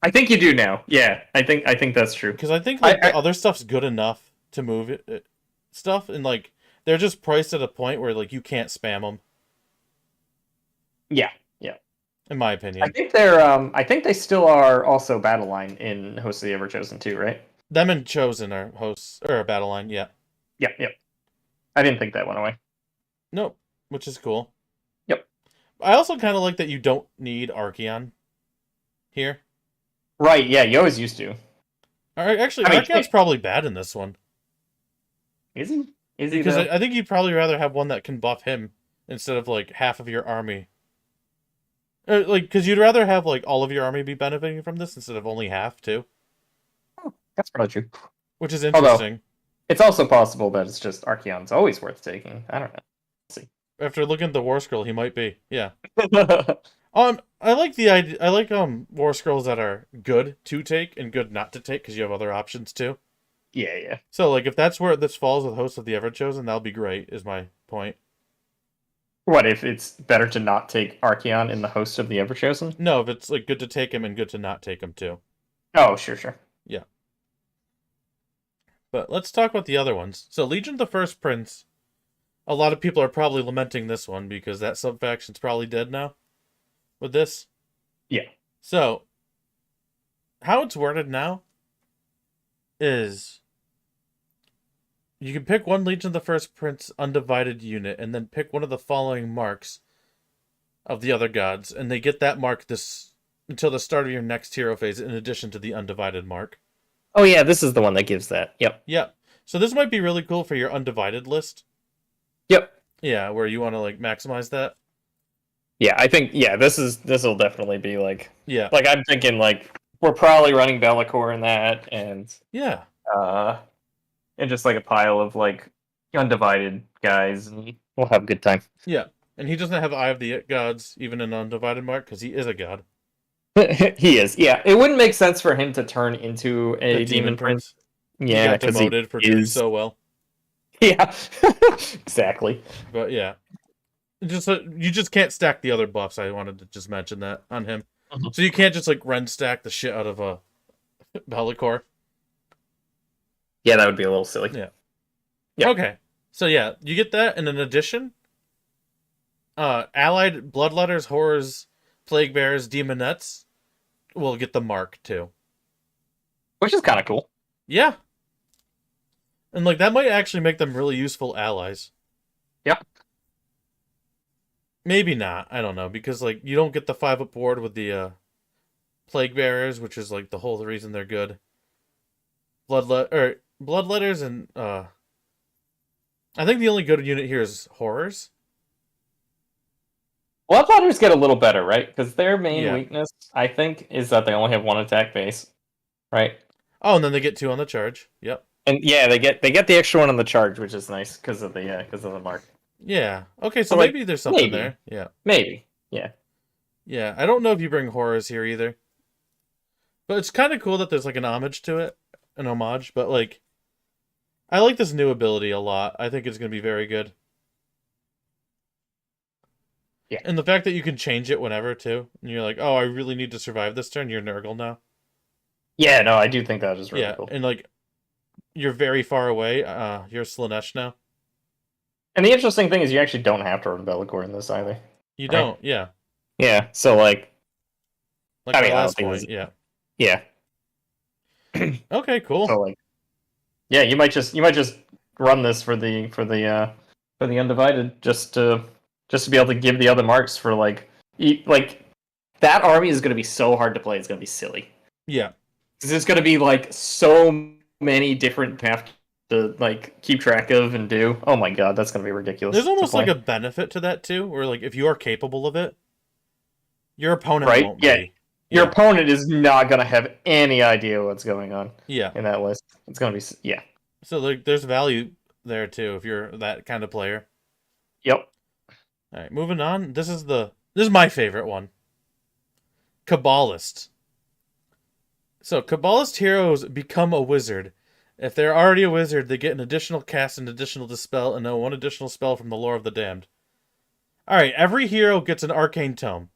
I think you do now. Yeah, I think that's true. Because I think like I- the other stuff's good enough to move it stuff, and like they're just priced at a point where like you can't spam them. Yeah. In my I opinion, think they're I think they still are also battle line in Host of the Everchosen too, right? them and Chosen are hosts or a battle line. Yeah. Yep. I didn't think that went away. Nope, which is cool. Yep. I also kind of like that you don't need Archeon here. Right, yeah, you always used to. Actually, I mean, Archeon's probably bad in this one. Is he? Is he Because though? I think you'd probably rather have one that can buff him instead of like half of your army. Like, because you'd rather have like all of your army be benefiting from this instead of only half too, That's probably true. which is Although- interesting. It's also possible that it's just Archeon's always worth taking. I don't After looking at the War Scroll, he might be. Yeah. know. I like the idea. I like War Scrolls that are good to take and good not to take because you have other options too. Yeah. So like if that's where this falls with Host of the Everchosen, that'll be great. Is my point. What if it's better to not take Archeon in the host of the Everchosen? No, if it's like good to take him and good to not take him too. Oh, sure. But let's talk about the other ones. So Legion of the First Prince. A lot of people are probably lamenting this one because that sub-faction's probably dead now with this. Yeah. So, how it's worded now is you can pick one Legion of the First Prince undivided unit and then pick one of the following marks of the other gods, and they get that mark this until the start of your next hero phase in addition to the undivided mark. Oh yeah, this is the one that gives that. Yep. Yep. So this might be really cool for your undivided list. Yep. Yeah, where you want to like maximize that. Yeah, I think this will definitely be like Yeah. I'm thinking like we're probably running Be'lakor in that and Yeah. just like a pile of like undivided guys and we'll have a good time. Yeah. And he doesn't have Eye of the Gods even in undivided mark because he is a god. He is. Yeah, it wouldn't make sense for him to turn into a The demon prince. He Yeah, got because he demoted for doing is. so well. Yeah, exactly. But yeah. Just you just can't stack the other buffs. I wanted to just mention that on him. Mhm. So you can't just like Ren stack the shit out of a Be'lakor. Yeah, that would be a little silly. Yeah. Yeah. Okay. So yeah, you get that, and in addition, allied bloodletters, horrors, plague bears, demonettes will get the mark too. Which is kind of cool. Yeah. And like that might actually make them really useful allies. Yep. Maybe not. I don't know because like you don't get the 5-up board with the plague bearers, which is like the whole reason they're good. Bloodletters and I think the only good unit here is horrors. Bloodletters get a little better, right? Because their main Yeah. weakness, I think, is that they only have one attack base, right? Oh, and then they get 2 on the charge. Yep. And yeah, they get the extra one on the charge, which is nice because of the mark. Yeah. Okay, so So, like, maybe there's something maybe. there. Yeah. Maybe. Yeah. Yeah. I don't know if you bring horrors here either. But it's kind of cool that there's like an homage to it, an homage, but like I like this new ability a lot. I think it's going to be very good. Yeah. And the fact that you can change it whenever too. And you're like, "Oh, I really need to survive this turn." You're Nurgle now. Yeah, no, I do think that is really Yeah, cool. and like you're very far away. You're Slaanesh now. And the interesting thing is you actually don't have to run Be'lakor in this either. You Right. don't. Yeah. Yeah, so like Like I my mean, I don't last think point. there's- Yeah. yeah. Okay, cool. So like yeah, you might just run this for the undivided just to be able to give the other marks for like that army is going to be so hard to play. It's going to be silly. Yeah. Because it's going to be like so many different paths to like keep track of and do. Oh my god, that's going to be ridiculous. There's to almost like play. a benefit to that too, where like if you are capable of it, your opponent Right? won't Yeah. be. Your Yeah. opponent is not going to have any idea what's going on Yeah. in that list. It's going to be yeah. So like there's value there too if you're that kind of player. Yep. All right, moving on. This is my favorite one. Kabbalist. So Kabbalist heroes become a wizard. If they're already a wizard, they get an additional cast, an additional dispel, and one additional spell from the Lore of the Damned. Alright, every hero gets an arcane tome.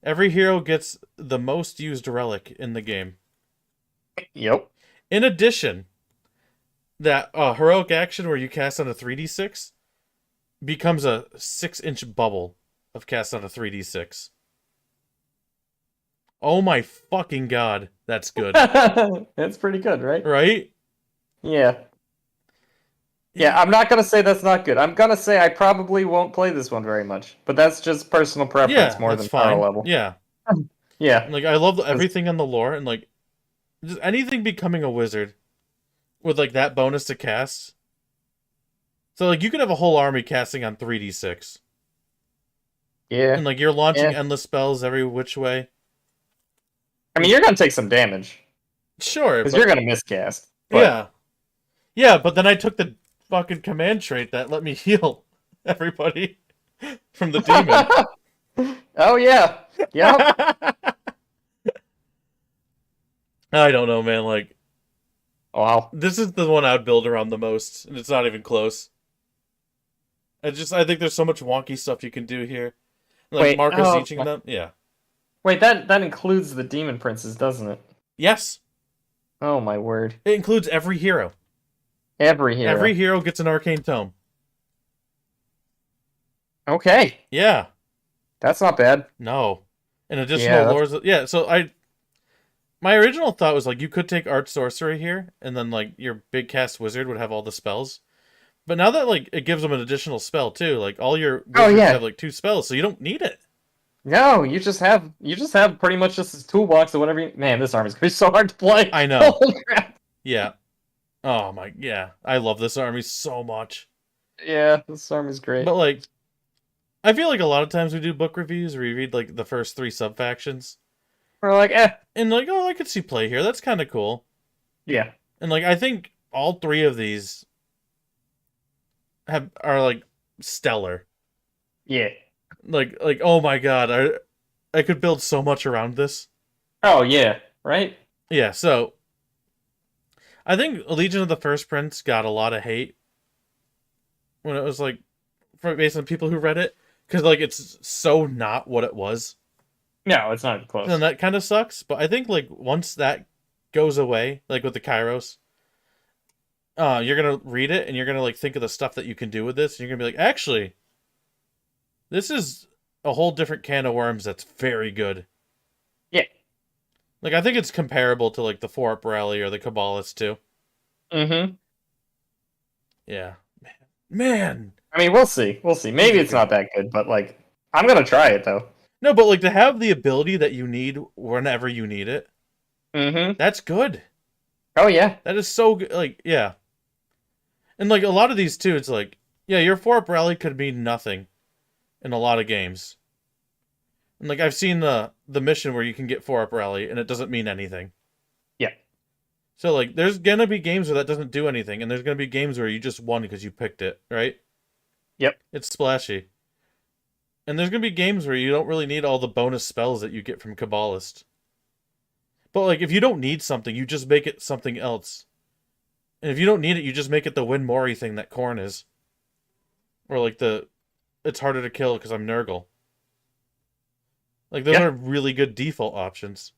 Every hero gets the most used relic in the game. Yep. In addition, that heroic action where you cast on a 3d6 becomes a 6-inch bubble of cast on a 3d6. Oh my fucking god, that's good. That's pretty good, right? Right? Yeah. Yeah, I'm not gonna say that's not good. I'm gonna say I probably won't play this one very much, but that's just personal preference Yeah, more that's than power fine. level. Yeah. Yeah. Like I love everything in the lore and like just anything becoming a wizard with like that bonus to cast. So like you could have a whole army casting on 3d6. Yeah. And like you're launching Yeah. endless spells every which way. I mean, you're gonna take some damage Sure, because but you're gonna miscast. But yeah. Yeah, but then I took the fucking command trait that let me heal everybody from the demon. oh yeah. Yep. I don't know, man. Like, Wow. this is the one I'd build around the most, and it's not even close. I think there's so much wonky stuff you can do here. Like Wait, Marcus oh, eaching them. Yeah. Wait, that includes the demon princes, doesn't it? Yes. Oh my word. It includes every hero. Every hero. Every hero gets an arcane tome. Okay. Yeah. That's not bad. No. An additional Yeah, that's- lores. Yeah, so my original thought was like you could take Arch Sorcery here, and then like your big cast wizard would have all the spells. But now that like it gives them an additional spell too, like all your wizards yeah. have like 2 spells, so you don't need it. No, you just have pretty much just this toolbox or whatever. Man, this army's gonna be so hard to play. I know. Holy crap. Yeah. Oh my, yeah. I love this army so much. Yeah, this army's great. But like, I feel like a lot of times we do book reviews, we read like the first 3 sub factions, We're like, and like, oh, I could see play here. That's kind of cool. yeah, And like, I think all 3 of these are like stellar. yeah. Like oh my god, I could build so much around this. Oh yeah, right. Yeah, so I think Legion of the First Prince got a lot of hate when it was like based on people who read it, because like it's so not what it was, No, it's not close. and that kind of sucks. But I think like once that goes away, like with the Kairos, you're gonna read it and you're gonna like think of the stuff that you can do with this, and you're gonna be like, actually, this is a whole different can of worms that's very good. Yeah. Like I think it's comparable to like the 4-Up Rally or the Kabbalist too. Mm-hmm. Yeah, man. I mean, we'll see. We'll see. Maybe it's not that good, but like, I'm gonna try it though. No, but like to have the ability that you need whenever you need it, Mm-hmm. that's good. Oh yeah. That is so good. Like, yeah. And like a lot of these too, it's like, yeah, your 4-Up Rally could mean nothing in a lot of games. And like I've seen the mission where you can get 4-Up Rally and it doesn't mean anything. Yeah. So like there's gonna be games where that doesn't do anything, and there's gonna be games where you just won because you picked it, right? Yep. It's splashy. And there's gonna be games where you don't really need all the bonus spells that you get from Kabbalist. But like if you don't need something, you just make it something else. And if you don't need it, you just make it the Win Mori thing that Korn is. Or like it's harder to kill because I'm Nurgle. Like those Yeah. are really good default options.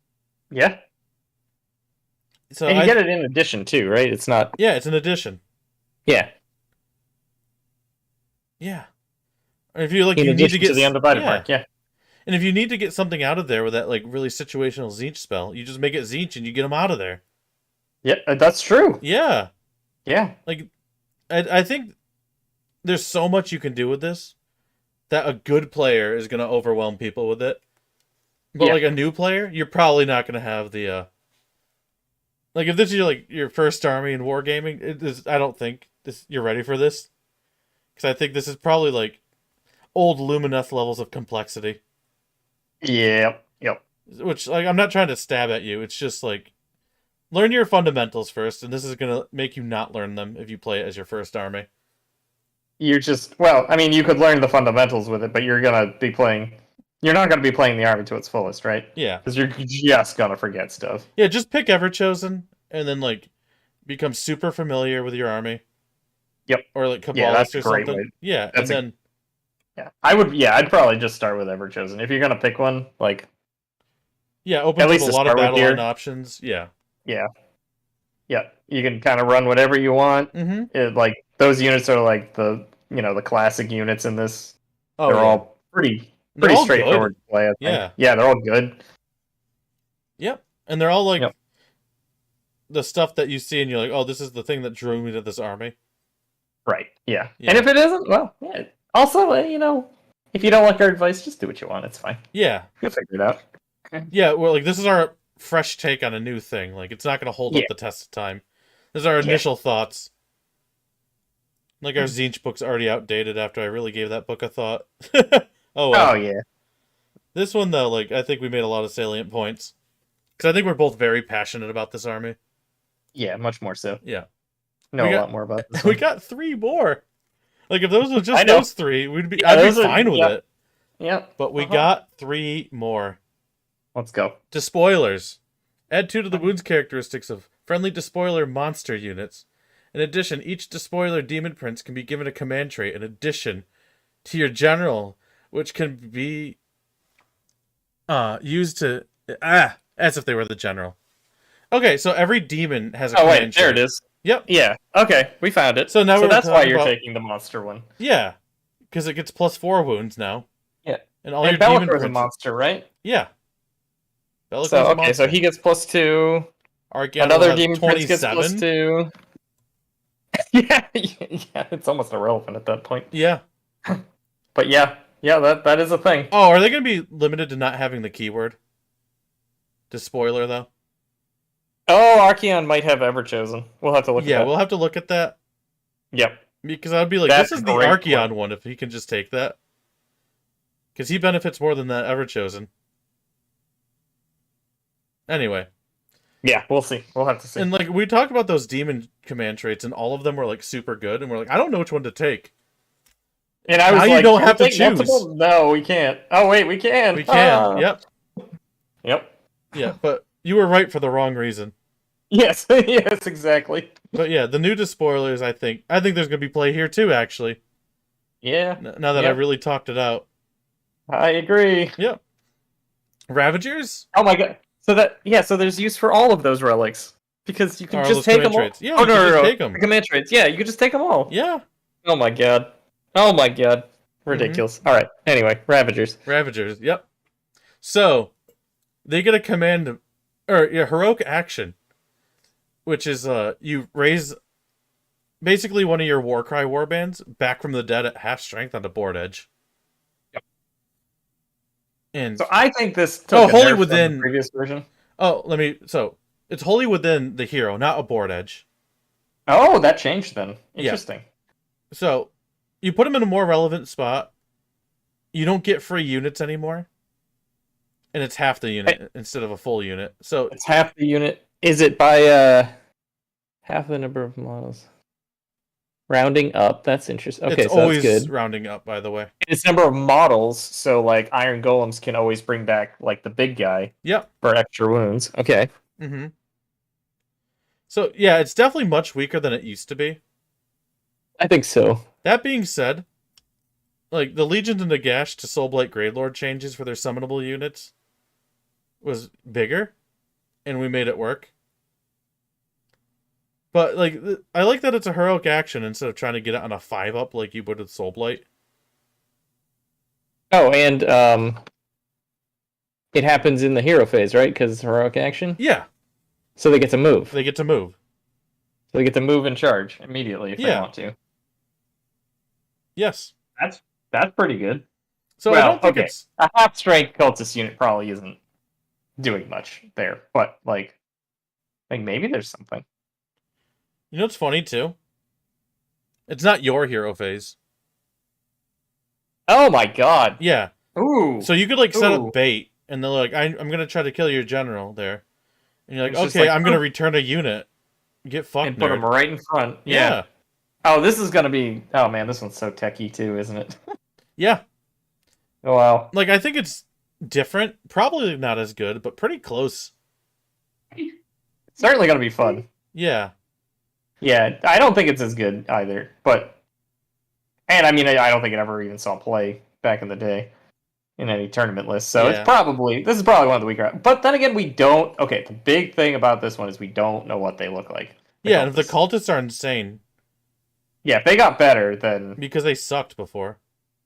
Yeah. So And you get it in addition too, right? It's not. yeah, it's an addition. Yeah. Yeah. And if you like, In you need to addition get to the undivided yeah. mark. Yeah. And if you need to get something out of there with that like really situational Zinch spell, you just make it Zinch and you get them out of there. Yeah, that's true. Yeah. Yeah. Like, I think there's so much you can do with this that a good player is going to overwhelm people with it. But Yeah. like a new player, you're probably not going to have the like if this is your first army in wargaming, I don't think you're ready for this, because I think this is probably like old Lumineth levels of complexity. Yep. Yep. Which like I'm not trying to stab at you. It's just like learn your fundamentals first, and this is going to make you not learn them if you play it as your first army. You're just I mean, you could learn the fundamentals with it, but you're not gonna be playing the army to its fullest, right? Yeah. Because you're just gonna forget stuff. Yeah, just pick Everchosen and then like become super familiar with your army. Yep. Or like Kabbalist Yeah, that's or a great something. way. Yeah, That's and then Yeah, I'd probably just start with Everchosen if you're gonna pick one. Like, yeah, opens At up least a to lot of start with battle here. line options. Yeah. yeah, you can kind of run whatever you want. Mm-hmm. Like those units are like the classic units in this. Oh, They're yeah. all pretty They're all straightforward to play. I think. Yeah. Yeah, they're all good. Yep. And they're all like Yep. the stuff that you see and you're like, oh, this is the thing that drew me to this army. Right. Yeah. Yeah. And if it isn't, well, yeah. Also, if you don't like our advice, just do what you want. It's fine. Yeah. We'll figure it out. Yeah, well, like, this is our fresh take on a new thing. Like, it's not going to hold up Yeah. the test of time. This is our initial thoughts. Like, our Zinch book's already outdated after I really gave that book a thought. Oh, well. Oh yeah. This one, though, like, I think we made a lot of salient points. Because I think we're both very passionate about this army. Yeah, much more so. Yeah. Know We a got- lot more about this. We one. got 3 more. Like, if those were I just know. those 3, Yeah, I'd be those are- fine with yeah. it. Yep. But we Uh-huh. got 3 more. Let's go. Despoilers. Add 2 to the wounds characteristics of friendly despoiler monster units. In addition, each despoiler demon prince can be given a command trait in addition to your general, which can be used to as if they were the general. Okay, so every demon has a Oh command wait, there trait. it is. Yep. Yeah. Okay, we found it. So now we're that's why talking you're about- taking the monster one. Yeah, because it gets +4 wounds now. Yeah. And all And your demon Bellacor's a princes. monster, right? Yeah. Bellacor's So a okay, monster. so he gets +2. Arcana Another has demon prince gets 27. +2. yeah, it's almost irrelevant at that point. Yeah. But yeah, that is a thing. Oh, are they going to be limited to not having the keyword? Despoiler, though? Oh, Archeon might have Everchosen. We'll have to look Yeah, at that. we'll have to look at that. Yep. Because I'd be like, That's this is a the great Archeon point. one if he can just take that. Because he benefits more than that Everchosen. Anyway. Yeah, we'll see. We'll have to see. And like we talked about those demon command traits, and all of them were like super good, and we're like, I don't know which one to take. And I was now you like, don't "Can have we to take choose." multiple?" No, we can't. Oh wait, we can. We can. Ah. Yep. Yep. Yeah, but you were right for the wrong reason. Yes. yes. Exactly. But yeah, the new despoilers, I think there's gonna be play here too. Actually, Yeah, now that I Yep. really talked it out. I agree. Yep. Ravagers. Oh my god. So there's use for all of those relics because you can Are just those take them command all. traits. Yeah, oh you can no, just no, take 'em. The command traits. Yeah, you can just take them all. Yeah, Oh my god. Oh my god. Ridiculous. All right. Anyway, Ravagers. Ravagers. Yep. So they get a command, or heroic action, which is you raise basically one of your Warcry warbands back from the dead at half strength onto board edge. Yep. And So I think this. Took Oh, a Holy nerf from Within. the previous version. so it's wholly within the hero, not a board edge. Oh, that changed then. Yeah. Interesting. So you put him in a more relevant spot. You don't get free units anymore. And it's half the unit instead of a full unit. So It's half the unit. Is it by half the number of models? Rounding up. That's interesting. Okay, it's so always that's good. rounding up, by the way. It's number of models, so like Iron Golems can always bring back like the big guy Yep. for extra wounds. Okay. Mm-hmm. So yeah, it's definitely much weaker than it used to be. I think so. That being said, like the Legions and Nagash to Soulblight Greatlord changes for their summonable units was bigger, and we made it work. But like, I like that it's a heroic action instead of trying to get it on a 5-up like you would with Soulblight. Oh, and it happens in the hero phase, right? Because it's heroic action. Yeah, So they get to move. they get to move. So they get to move and charge immediately if they Yeah. want to. Yes. That's pretty good. So I Well, don't think okay. it's A half strength cultist unit probably isn't doing much there, but like maybe there's something. You know what's funny too? It's not your hero phase. Oh my god. Yeah. Ooh. So you could like set Ooh. up bait, and they're like, I'm gonna try to kill your general there, and you're like, It's just okay, like, I'm gonna "Oh." return a unit. Get fucked, and put nerd. them right in front. Yeah. Oh, this is gonna be. Oh man, this one's so techie too, isn't it? Yeah. Oh wow. Like I think it's different. Probably not as good, but pretty close. Certainly gonna be fun. Yeah. Yeah, I don't think it's as good either, but and I mean I don't think it ever even saw play back in the day in any tournament list. So Yeah. this is probably one of the weaker. But then again, we don't. Okay, the big thing about this one is we don't know what they look like. Yeah, and if the cultists. cultists are insane Yeah, if they got better, then because they sucked before.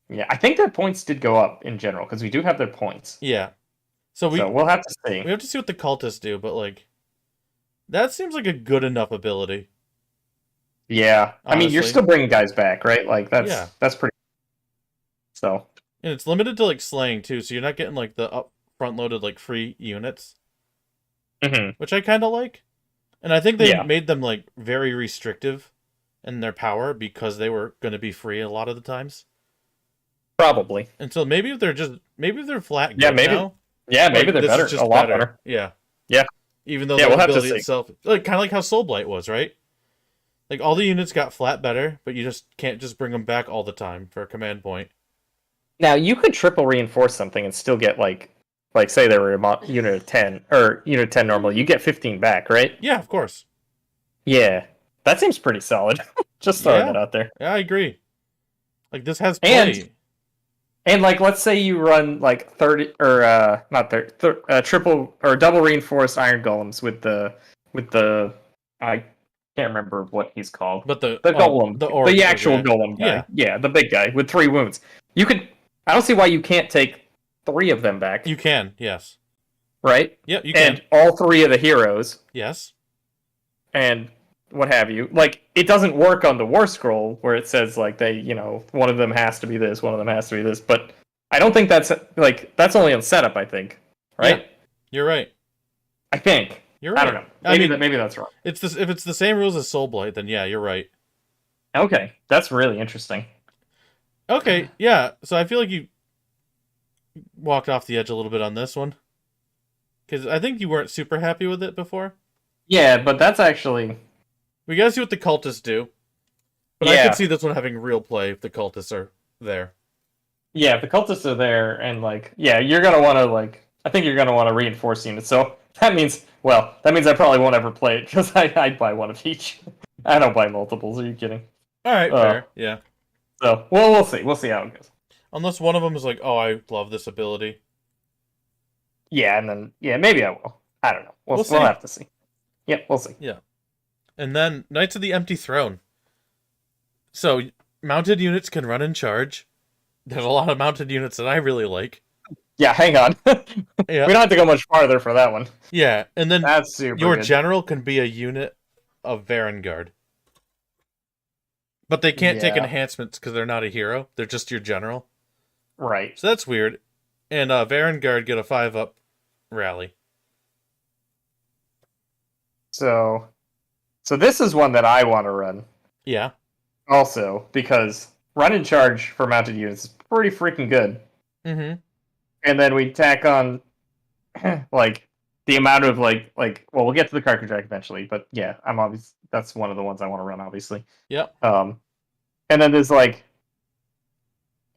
yeah, I think their points did go up in general because we do have their points. Yeah. So We'll have to see. we have to see what the cultists do, but like that seems like a good enough ability. Yeah, I mean, you're honestly. still bringing guys back, right? Like Yeah. that's pretty. So And it's limited to like slaying too, so you're not getting like the up front loaded like free units, mhm. which I kind of like. And I think they Yeah, made them like very restrictive in their power because they were going to be free a lot of the times. probably. And so maybe if they're flat Yeah, good maybe. now, Yeah, maybe like they're this better. is A just lot better. better. Yeah. Yeah, Even though yeah. the We'll have to ability see. itself, like kind of like how Soul Blight was, right? Like all the units got flat better, but you just can't just bring them back all the time for a command point. Now you could triple reinforce something and still get like say they were unit of 10 or unit 10 normal. You get 15 back, right? Yeah, of course. Yeah, that seems pretty solid. Just throwing Yeah, that out there. yeah, I agree. Like this has And play. And like, let's say you run like 30 or not 30, triple or double reinforced iron golems with the I can't remember what he's called. But the Golem, the the oracle actual guy. golem guy. Yeah, Yeah, the big guy with 3 wounds. You could. I don't see why you can't take 3 of them back, you can. Yes. right? Yep, you can. And all 3 of the heroes Yes. and what have you. Like, it doesn't work on the War Scroll where it says like one of them has to be this, one of them has to be this. But I don't think that's only on setup. I think, right? Yeah, you're right. I think. You're right. I don't know. I Maybe mean, maybe that's wrong. it's this if it's the same rules as Soul Blight, then yeah, you're right. Okay, that's really interesting. Okay, yeah. So I feel like you walked off the edge a little bit on this one because I think you weren't super happy with it before. Yeah, but that's actually We gotta see what the cultists do, but I yeah, could see this one having real play if the cultists are there. yeah. If the cultists are there, and like, yeah, you're gonna want to like. I think you're gonna want to reinforce units. So that means I probably won't ever play it because I'd buy one of each. I don't buy multiples. Are you kidding? All right, fair. Yeah. So well, we'll see. We'll see how it goes. Unless one of them is like, oh, I love this ability. Yeah, and then maybe I will. I don't know. We'll see. We'll have to see. Yeah, we'll see. Yeah. And then Knights of the Empty Throne. So mounted units can run and charge. There's a lot of mounted units that I really like. Yeah, hang on. Yeah. We don't have to go much farther for that one. Yeah, and then That's super your good. general can be a unit of Varangard. But they can't take Yeah. enhancements because they're not a hero. They're just your general. Right. So that's weird. And Varangard get a 5-up rally. So this is one that I want to run Yeah. also because run and charge for mounted units is pretty freaking good. Mm-hmm. And then we tack on like the amount of like well, we'll get to the cartridge rack eventually, but yeah, that's one of the ones I want to run obviously. Yep. And then there's like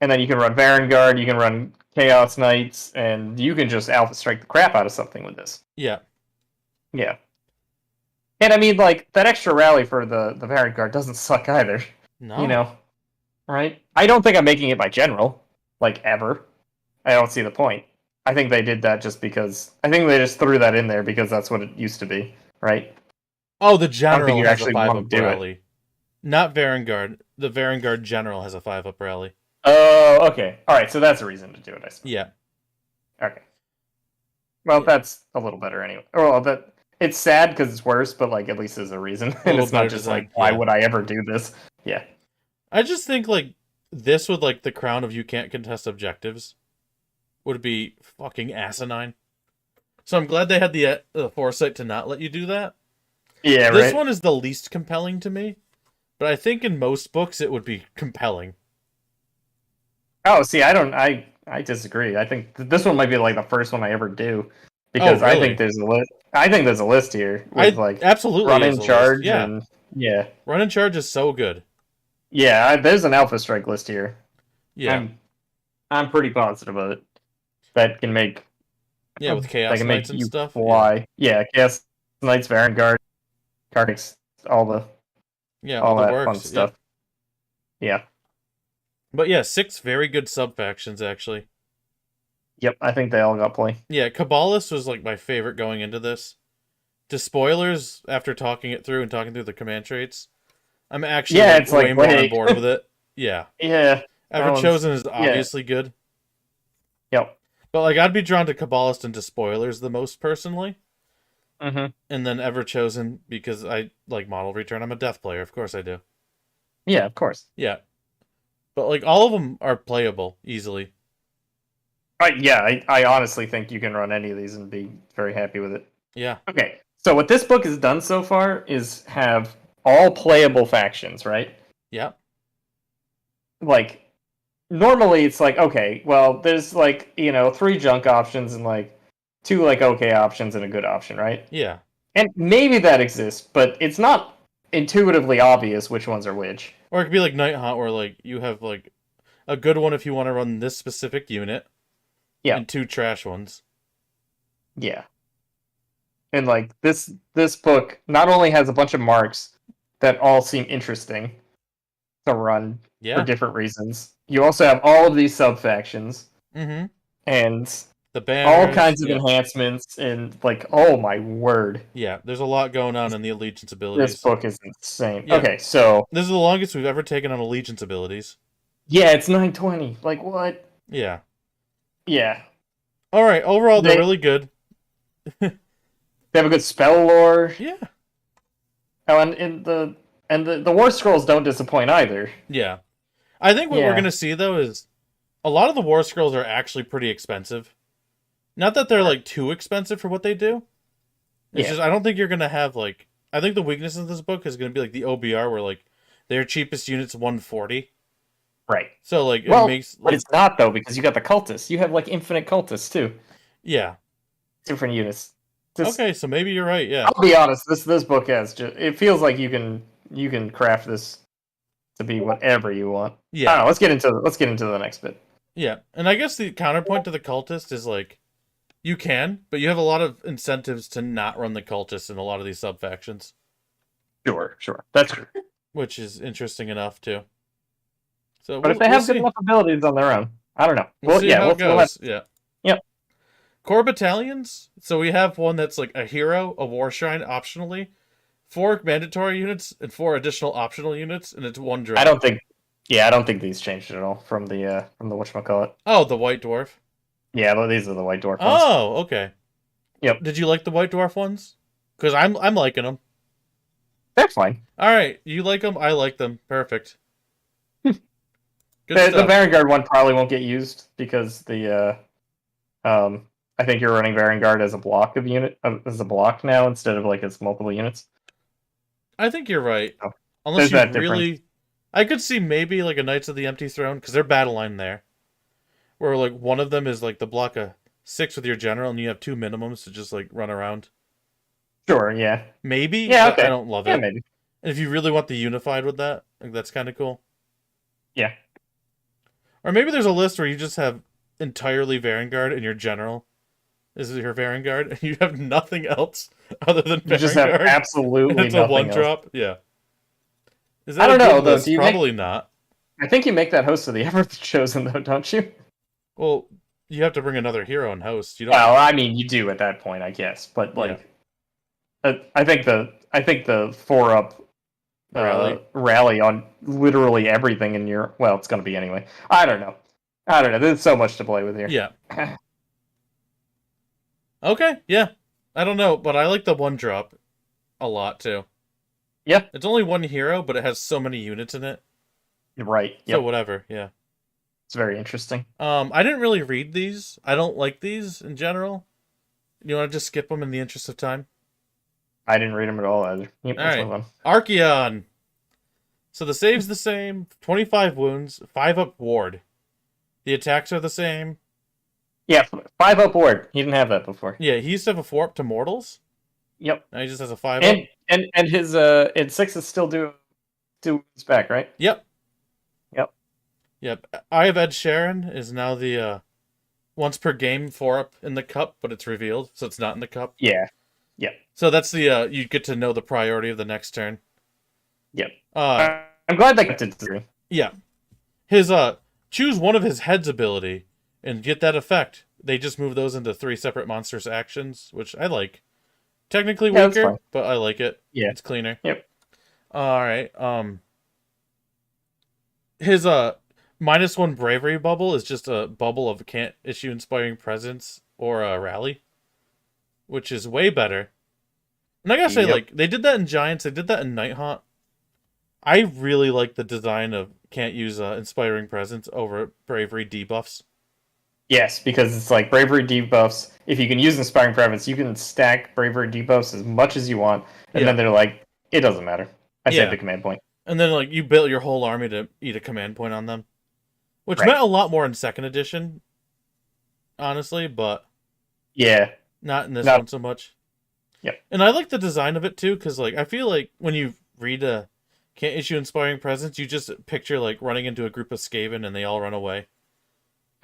and then you can run Varangard, you can run Chaos Knights, and you can just alpha strike the crap out of something with this. Yeah. Yeah. And I mean, like, that extra rally for the Varangard doesn't suck either. No. You know? Right? I don't think I'm making it my general, like, ever. I don't see the point. I think they did that just because... I think they just threw that in there because that's what it used to be, right? Oh, the general you has actually a want 5-up to do it. rally. Not Varangard. The Varangard general has a 5-up rally. Oh, okay. Alright, so that's a reason to do it, I suppose. Yeah. Okay. Well, Yeah. that's a little better anyway. Well, it's sad because it's worse, but, like, at least there's a reason. And little it's not better just design, like, why yeah. would I ever do this? Yeah. I just think, like, this with, like, the crown of you can't contest objectives would be fucking asinine. So I'm glad they had the foresight to not let you do that. Yeah, This right? one is the least compelling to me, but I think in most books it would be compelling. Oh, see, I disagree. I think this one might be like the first one I ever do because I really? think there's a list. I think there's a list here with like absolutely run is in a list. charge Yeah, and yeah, run and charge is so good. yeah. There's an alpha strike list here. Yeah, I'm pretty positive of it. That can make yeah, with Chaos that can make Knights and you stuff. fly. Yeah, Chaos Knights, Varangard, Karnix, all the Yeah, all the that works. fun stuff. Yeah. But yeah, 6 very good sub factions actually. Yep, I think they all got play. Yeah, Cabalists was like my favorite going into this. Despoilers, after talking it through and talking through the command traits, I'm actually Yeah, like, it's like, way more on wait. board with it. Yeah. Yeah. Ever one's- Chosen is obviously good. Yep. But like I'd be drawn to Kabbalist and Despoilers the most personally. Mm-hmm. And then Ever Chosen because I like Model Return. I'm a Death player, of course I do. Yeah, of course. Yeah, but like all of them are playable easily. I honestly think you can run any of these and be very happy with it. Yeah, Okay, so what this book has done so far is have all playable factions, right? yeah, Like, normally it's like, okay, well, there's like, 3 junk options and like 2 like okay options and a good option, right? yeah. And maybe that exists, but it's not intuitively obvious which ones are which. Or it could be like Night Hunt, where like you have like a good one if you want to run this specific unit, Yeah. and 2 trash ones. Yeah. And like this book not only has a bunch of marks that all seem interesting to run for Yeah. different reasons. You also have all of these sub factions Mm-hmm. and The banners. all kinds of yeah. enhancements and like, oh my word. Yeah, there's a lot going on in the allegiance abilities. This book is insane. Yeah. Okay, so This is the longest we've ever taken on allegiance abilities. yeah, it's 920. Like what? Yeah. Yeah. All right. Overall, they're They- really good. They have a good spell lore. Yeah. Oh, and the war scrolls don't disappoint either. Yeah. I think what we're Yeah. gonna see though is a lot of the war scrolls are actually pretty expensive. Not that they're like too expensive for what they do. It's Yeah. just I don't think you're gonna have like I think the weakness of this book is gonna be like the OBR where like their cheapest unit's 140. Right. So like it Well, makes but like it's not though because you got the cultists. You have like infinite cultists too. yeah. Different units. This, Okay, so maybe you're right. Yeah. I'll be honest. This book has just. It feels like you can craft this to be whatever you want. I Yeah. don't know. Let's get into the next bit. Yeah. And I guess the counterpoint to the cultist is like you can, but you have a lot of incentives to not run the cultist in a lot of these sub factions, Sure. That's true. which is interesting enough too. So But if they have good enough abilities on their own, I don't know. We'll see how it we'll have, goes. Yeah. Yep. Core battalions. So we have one that's like a hero, a war shrine optionally, 4 mandatory units, and 4 additional optional units, and it's 1 drop. I don't think these changed at all from the whatchamacallit. Oh, the white dwarf. Yeah, well, these are the white dwarf ones. Oh, okay. Yep. Did you like the white dwarf ones? Because I'm liking them. They're fine. All right, you like them. I like them. Perfect. Good The stuff. Vanguard one probably won't get used because I think you're running Vanguard as a block as a block now instead of like as multiple units. I think you're right. Oh. Unless There's you that really, I could see maybe like a Knights of the Empty Throne because they're battle line there, where like one of them is like the block of 6 with your general, and you have 2 minimums to just like run around. Sure, yeah. Maybe. Yeah, but okay. I don't love Yeah, it. maybe. And if you really want the unified with that, like that's kind of cool. Yeah. Or maybe there's a list where you just have entirely Vanguard and your general is your Vanguard, and you have nothing else other than You just have Vanguard. absolutely It's a nothing 1 else. drop. Yeah. Is I that don't a know, good though. list? Do you Probably not. I think you make that host of the Ever Chosen though, don't you? Well, you have to bring another hero and host. You don't. Well, I mean, you do at that point, I guess. But like, I think the 4-up rally on literally everything in your. Well, it's going to be anyway. I don't know. There's so much to play with here. Yeah. Okay. Yeah. I don't know, but I like the 1 drop a lot too. Yeah. It's only 1 hero, but it has so many units in it. Right. So Yep. whatever. Yeah. It's very interesting. I didn't really read these. I don't like these in general. You want to just skip them in the interest of time? I didn't read them at all either. Yep, All let's right. move on. Archeon. So the save's the same. 25 wounds. 5-up ward. The attacks are the same. Yeah, 5-up ward. He didn't have that before. Yeah, he used to have a 4-up to mortals. Yep. Now he just has a 5-up. And his and 6 is still do wounds back, right? Yep. Yep. Yep. Eye of Ed Sheeran is now the once per game 4-up in the cup, but it's revealed, so it's not in the cup. Yeah. Yep. So that's the you get to know the priority of the next turn. Yep. I'm glad they kept it to 3. Yeah. His choose one of his head's ability and get that effect. They just move those into 3 separate monsters actions, which I like. Technically Yeah, that's weaker, fine. but I like it. Yeah. It's cleaner. Yep. All right. His -1 bravery bubble is just a bubble of can't issue inspiring presence or a rally, which is way better And I gotta say, Yep. like, they did that in Giants, they did that in Nighthaunt. I really like the design of can't use Inspiring Presence over Bravery debuffs. Yes, because it's like bravery debuffs. If you can use inspiring presence, you can stack bravery debuffs as much as you want, and Yeah. then they're like, it doesn't matter. I Yeah. saved a command point. And then, like, you built your whole army to eat a command point on them. Which Right. meant a lot more in 2nd edition, honestly, but Yeah, not in this No. one so much. Yep. And I like the design of it, too, because, like, I feel like when you read a Can't Issue Inspiring Presence, you just picture, like, running into a group of Skaven and they all run away.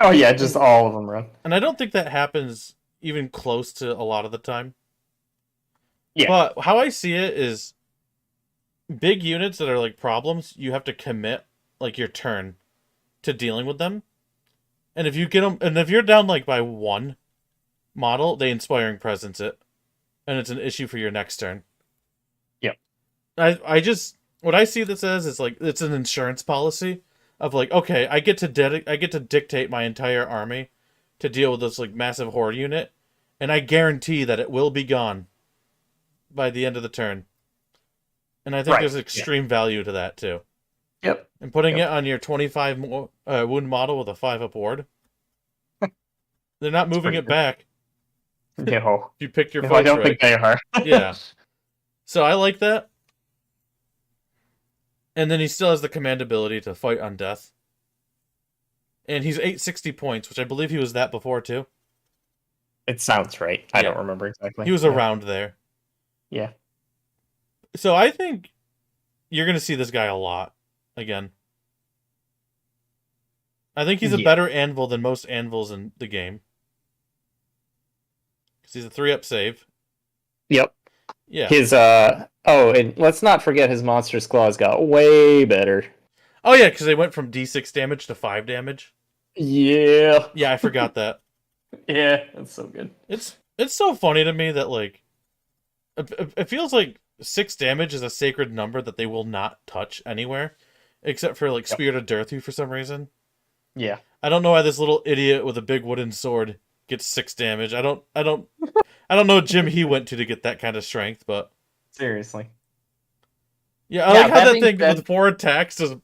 oh yeah, just all of them run. And I don't think that happens even close to a lot of the time. Yeah. But how I see it is big units that are like problems, you have to commit like your turn to dealing with them. And if you get them, and if you're down like by 1 model, they Inspiring Presence it. And it's an issue for your next turn. Yep. I just, what I see this as is like, it's an insurance policy of like, okay, I get to dictate my entire army to deal with this like massive horde unit, and I guarantee that it will be gone by the end of the turn. And I think Right, there's yeah. extreme value to that too. Yep. And putting Yep. it on your 25 wound model with a 5-up ward, they're not moving pretty it good. back. No, If you picked your I fights don't right. think they are. Yeah. So I like that. And then he still has the command ability to fight on death. And he's 860 points, which I believe he was that before too. It sounds right. I Yeah. don't remember exactly. He was Yeah. around there. Yeah. So I think you're going to see this guy a lot again. I think he's a Yeah. better anvil than most anvils in the game. Because he's a 3-up save. Yep. Yeah. His and let's not forget his monstrous claws got way better. Oh yeah, because they went from D6 damage to 5 damage. Yeah. Yeah, I forgot that. Yeah, that's so good. It's so funny to me that like it feels like 6 damage is a sacred number that they will not touch anywhere, except for like Yep. Spirit of Durthu for some reason. Yeah. I don't know why this little idiot with a big wooden sword gets 6 damage. I don't know what gym he went to get that kind of strength, but Seriously. yeah, I Yeah, like how that that being thing said- with 4 attacks is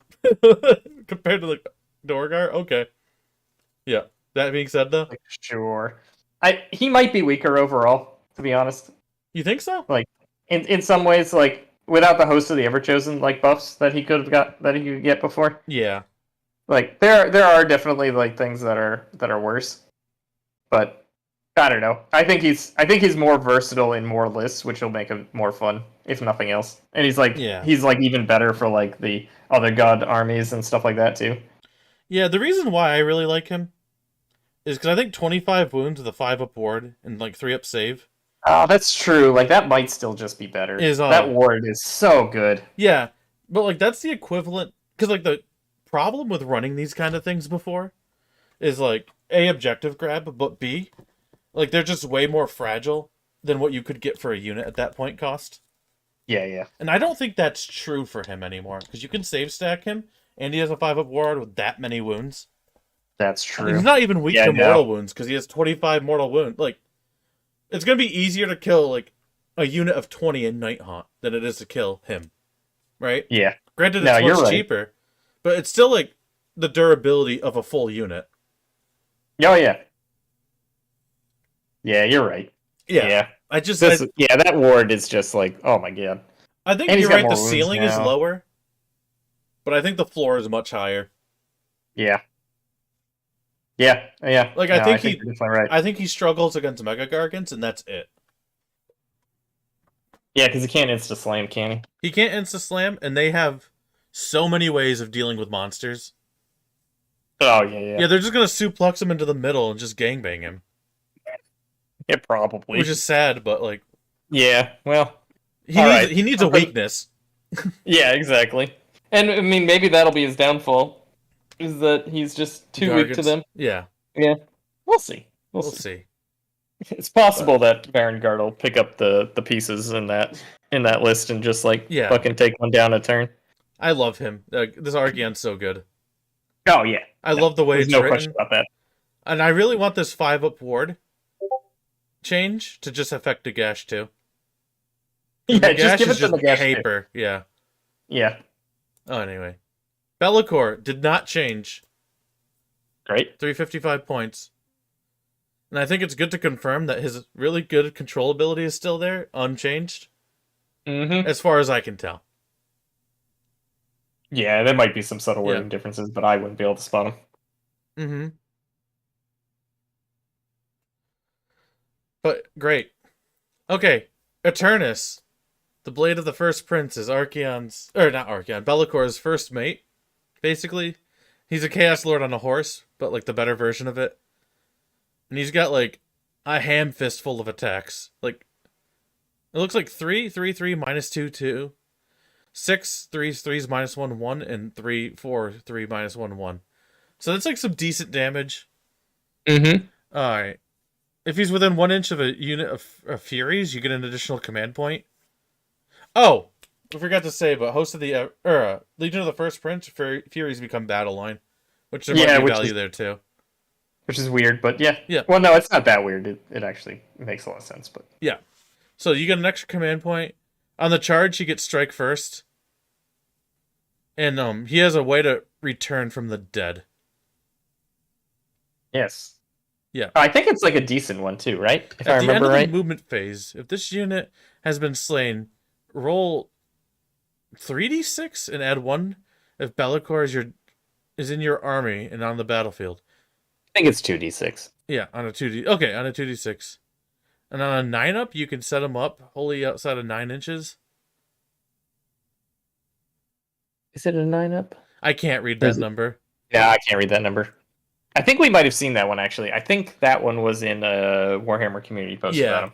compared to the Dorgar. Okay. Yeah. That being said, though, Like, sure. He might be weaker overall, to be honest. you think so? In some ways, like without the host of the Everchosen like buffs that he could get before. Yeah. Like there are definitely like things that are worse. But I don't know. I think he's more versatile in more lists, which will make him more fun, if nothing else. And he's like Yeah. even better for like the other god armies and stuff like that too. Yeah, the reason why I really like him is because I think 25 wounds with a 5-up ward and like 3-up save. Oh, that's true. Like that might still just be better. Is, that ward is so good. Yeah, but like that's the equivalent, because like the problem with running these kind of things before is like A, objective grab, but B, like they're just way more fragile than what you could get for a unit at that point cost. Yeah. And I don't think that's true for him anymore, because you can save stack him, and he has a 5-up ward with that many wounds. That's And true. he's not even weak Yeah, to no. mortal wounds, because he has 25 mortal wounds. Like, it's gonna be easier to kill like a unit of 20 in Nighthaunt than it is to kill him, right? Yeah. Granted, No, it's you're much right. cheaper, but it's still like the durability of a full unit. Oh yeah. Yeah, you're right. Yeah, I just That ward is just like, oh my god. I think and he's you're got right. The more wounds ceiling is now. lower, but I think the floor is much higher. Yeah. Yeah. Like, I think you're definitely right. I think he struggles against Mega Gargants, and that's it. Yeah, because he can't insta slam, can he? He can't insta slam, and they have so many ways of dealing with monsters. Oh yeah. Yeah, they're just gonna suplex him into the middle and just gangbang him, Yeah, probably. which is sad. But like, Yeah. Well. he All needs right. he needs a weakness. Yeah, exactly. And I mean, maybe that'll be his downfall. Is that he's just too weak to Gargants. them? Yeah, We'll see. we'll see. It's possible that Baron Guard will pick up the pieces in that list and just like Yeah. fucking take one down a turn. I love him. This Archeon's so good. Oh yeah. I love the way There's it's no written, question about that. and I really want this 5-up ward change to just affect Nagash too. Yeah, Nagash just give it is to just Nagash. too. paper. Yeah. Yeah, Oh, anyway. Bellicor did not change. great. 355 points. And I think it's good to confirm that his really good control ability is still there, unchanged, Mm-hmm. as far as I can tell. Yeah, there might be some subtle Yeah. wording differences, but I wouldn't be able to spot them. Mm-hmm. But great. Okay, Eternus. The Blade of the First Prince is Archeon's... Or not Archeon, Bellicor's first mate, basically. He's a Chaos Lord on a horse, but like the better version of it. And he's got like a ham fist full of attacks. Like, it looks like 3, 3, 3, minus 2, 2. 6, 3, 3's minus 1, 1, and 3, 4, 3, minus 1, 1. So that's like some decent damage. Mm-hmm. Alright. If he's within 1 inch of a unit of Furies, you get an additional command point. Oh! I forgot to say, but host of the Legion of the First Prince, Furies become battle line. Which there might be value there too. Which is weird, but yeah. Yeah. Well, no, it's not that weird. It actually makes a lot of sense, but... Yeah. So you get an extra command point. On the charge, he gets strike first. And he has a way to return from the dead. Yes. Yeah. I think it's like a decent one too, right? If I At the end remember of right. the movement phase, if this unit has been slain, roll 3d6 and add 1 if Bellicor is in your army and on the battlefield. I think it's 2d6. Yeah, on a 2d. Okay, on a 2d6. And on a 9-up, you can set him up wholly outside of 9 inches. Is it a 9-up? I can't read Is that it- number. Yeah, I can't read that number. I think we might have seen that one actually. I think that one was in a Warhammer community post Yeah. about him.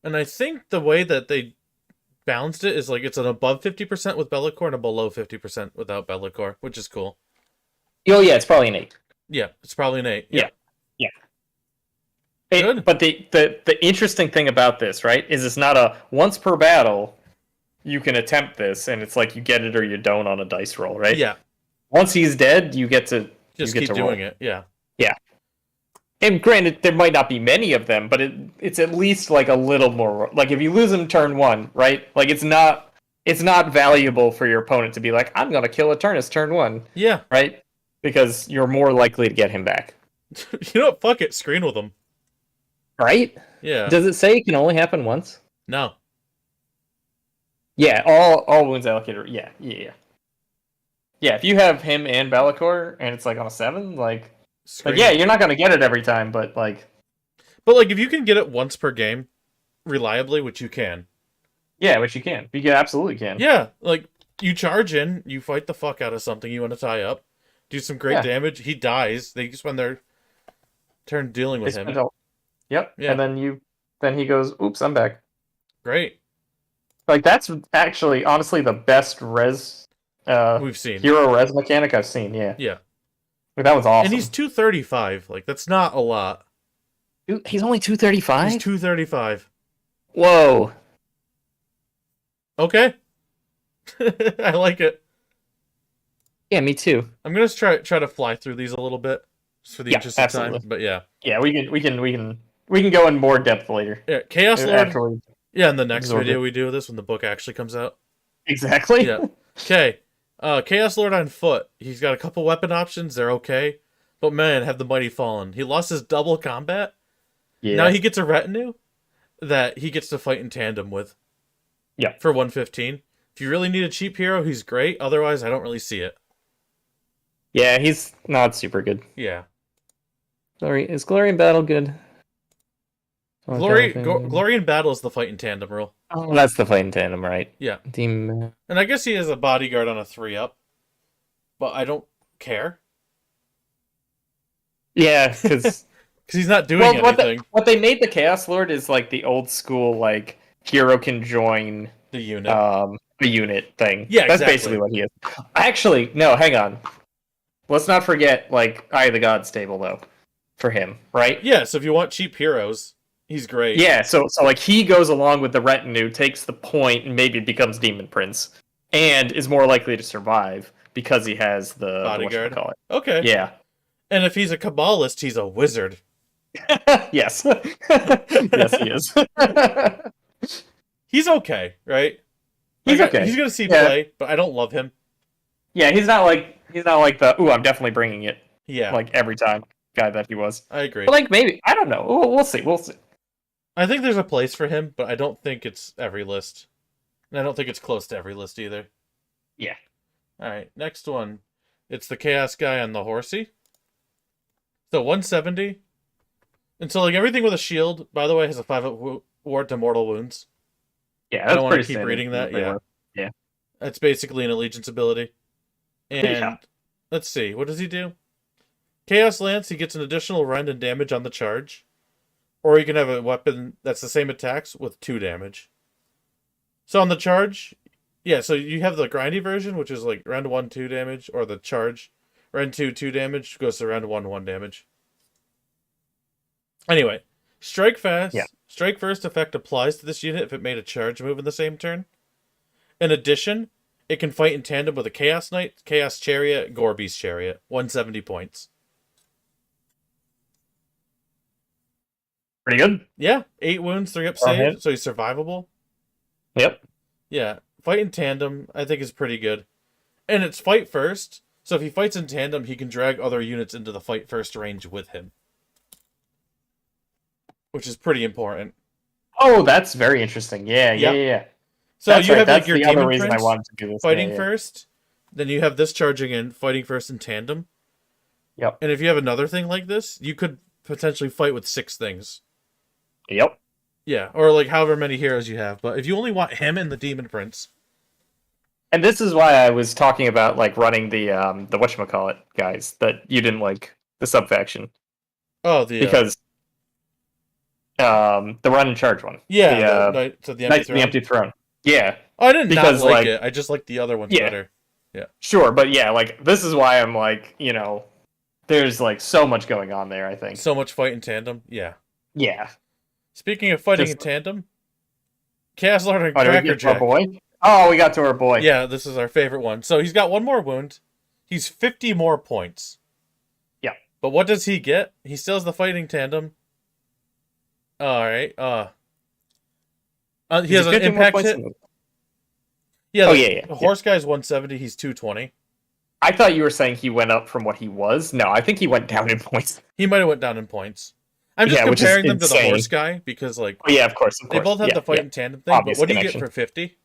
And I think the way that they balanced it is like it's an above 50% with Bellicor and a below 50% without Bellicor, which is cool. Oh yeah, it's probably an 8. Yeah, it's probably an 8. Yeah. Good. But the interesting thing about this, right, is it's not a once per battle you can attempt this, and it's like you get it or you don't on a dice roll, right? Yeah, Once he's dead, you get to just you get keep to roll. doing it. Yeah. And granted, there might not be many of them, but it's at least like a little more. Like if you lose him turn 1, right? Like it's not valuable for your opponent to be like, I'm gonna kill Eternus turn 1, Yeah. right? Because you're more likely to get him back, You know what? Fuck it. Screen with them. Right? Yeah. Does it say it can only happen once? No. Yeah, all wounds allocated. Yeah. Yeah, if you have him and Bellicor and it's like on a 7, like Screen. yeah, you're not gonna get it every time, but like But like if you can get it once per game reliably, which you can. yeah, which you can. You absolutely can. Yeah, like you charge in, you fight the fuck out of something you want to tie up, do some great Yeah. damage, he dies, they spend their turn dealing They with spent him. all- Yep. Yeah. And then he goes, "Oops, I'm back." Great. Like that's actually honestly the best res We've seen. hero res mechanic I've seen. Yeah. Yeah. Like, that was awesome. And he's 235. Like that's not a lot. Dude, he's only 235? He's 235. Whoa. Okay. I like it. Yeah, me too. I'm gonna try to fly through these a little bit, just for the Yeah, interest of time. absolutely. But yeah, Yeah, we can go in more depth later. yeah. Chaos Lord. After we- Yeah, in the next absorb video it. we do this when the book actually comes out. Exactly. Yeah. Okay. Chaos Lord on foot. He's got a couple weapon options. They're okay, but man, have the mighty fallen. He lost his double combat. Yeah. Now he gets a retinue that he gets to fight in tandem with. Yeah. For 115. If you really need a cheap hero, he's great. Otherwise, I don't really see it. Yeah, he's not super good. Yeah. Is Glory in Battle good? Oh, Glory in battle is the fight in tandem rule. Oh, that's the fight in tandem, right? Yeah. Team. And I guess he has a bodyguard on a 3-up. But I don't care. Yeah, because Because he's not doing well, anything. what they made the Chaos Lord is like the old school like hero can join The unit. a unit thing. Yeah, that's exactly. basically what he is. Actually, no, hang on. Let's not forget like Eye of the Gods stable though, for him, right? Yeah, so if you want cheap heroes, he's great. Yeah, so like he goes along with the retinue, takes the point, and maybe becomes Demon Prince, and is more likely to survive because he has the Bodyguard. whatchamacallit. Okay. Yeah. And if he's a Kabbalist, he's a wizard. Yes. Yes, he is. He's okay, right? He's Like, okay. He's gonna see Yeah. play, but I don't love him. Yeah, he's not like the ooh, I'm definitely bringing it Yeah, like every time guy that he was. I agree. But like maybe I don't know. We'll see. We'll see. I think there's a place for him, but I don't think it's every list. And I don't think it's close to every list either. Yeah. Alright, next one. It's the Chaos guy on the horsey. So 170. And so like everything with a shield, by the way, has a 5 ward to mortal wounds. Yeah, I that's don't want to pretty keep standard. reading that. Yeah. Yeah. That's basically an allegiance ability. And Yeah. let's see, what does he do? Chaos Lance, he gets an additional rend and damage on the charge. Or you can have a weapon that's the same attacks with 2 damage. So on the charge, yeah, so you have the grindy version, which is like round 1, 2 damage, or the charge. Round 2, 2 damage, goes to round 1, 1 damage. Anyway, strike fast. Yeah. Strike first effect applies to this unit if it made a charge move in the same turn. In addition, it can fight in tandem with a Chaos Knight, Chaos Chariot, Gorbeast Chariot. 170 points. Pretty good. Yeah, 8 wounds, 3 up Well save, hit. so he's survivable. Yep. Yeah, fight in tandem, I think is pretty good. And it's fight first, so if he fights in tandem, he can drag other units into the fight first range with him. Which is pretty important. Oh, that's very interesting. Yeah. So That's you right. have That's like your the other Demon reason Prince I wanted to do this. fighting Yeah. first, then you have this charging in, fighting first in tandem. Yep. And if you have another thing like this, you could potentially fight with 6 things. Yep. Yeah, or like however many heroes you have. But if you only want him and the Demon Prince, And this is why I was talking about like running the whatchamacallit guys that you didn't like the sub faction the because the run and charge one. yeah, the the Knights of empty the throne. Empty Throne. Yeah, Oh, I didn't because, not like like- it. I just like the other ones Yeah. better. sure, but yeah, like this is why I'm like, there's like so much going on there. I think. So much fight in tandem. Yeah. Yeah. Speaking of fighting Just- in tandem, Chaos Lord and Oh, did we Cracker get to our Jack. boy? Oh, we got to our boy. Yeah, this is our favorite one. So he's got 1 more wound. He's 50 more points. Yeah. But what does he get? He still has the fighting tandem. Alright. He has an 50 more impact points hit. than- Yeah, Oh, the yeah. Horse guy's 170, he's 220. I thought you were saying he went up from what he was. No, I think he went down in points. He might have went down in points. I'm just Yeah, which is comparing them to the insane. Horse guy because like Oh, yeah, of course. they both have Yeah, the fight yeah. in tandem thing, Obvious but what do you get connection. for 50?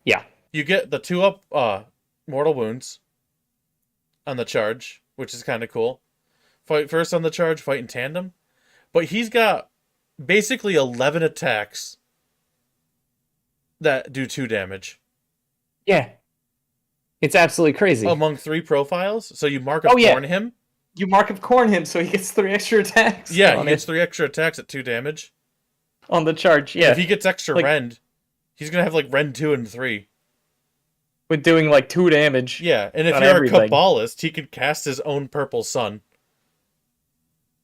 Yeah. You get the 2 up mortal wounds on the charge, which is kind of cool. Fight first on the charge, fight in tandem. But he's got basically 11 attacks that do 2 damage Yeah. It's absolutely crazy. among 3 profiles. So you mark up Oh, yeah. Corn him. You mark of corn him so he gets 3 extra attacks. Yeah, he on, gets 3 extra attacks at 2 damage. on the charge. Yeah, If he gets extra Like- rend, he's going to have like rend 2 and 3. with doing like 2 damage. Yeah, and if On you're everything. a Kabbalist, he could cast his own purple sun.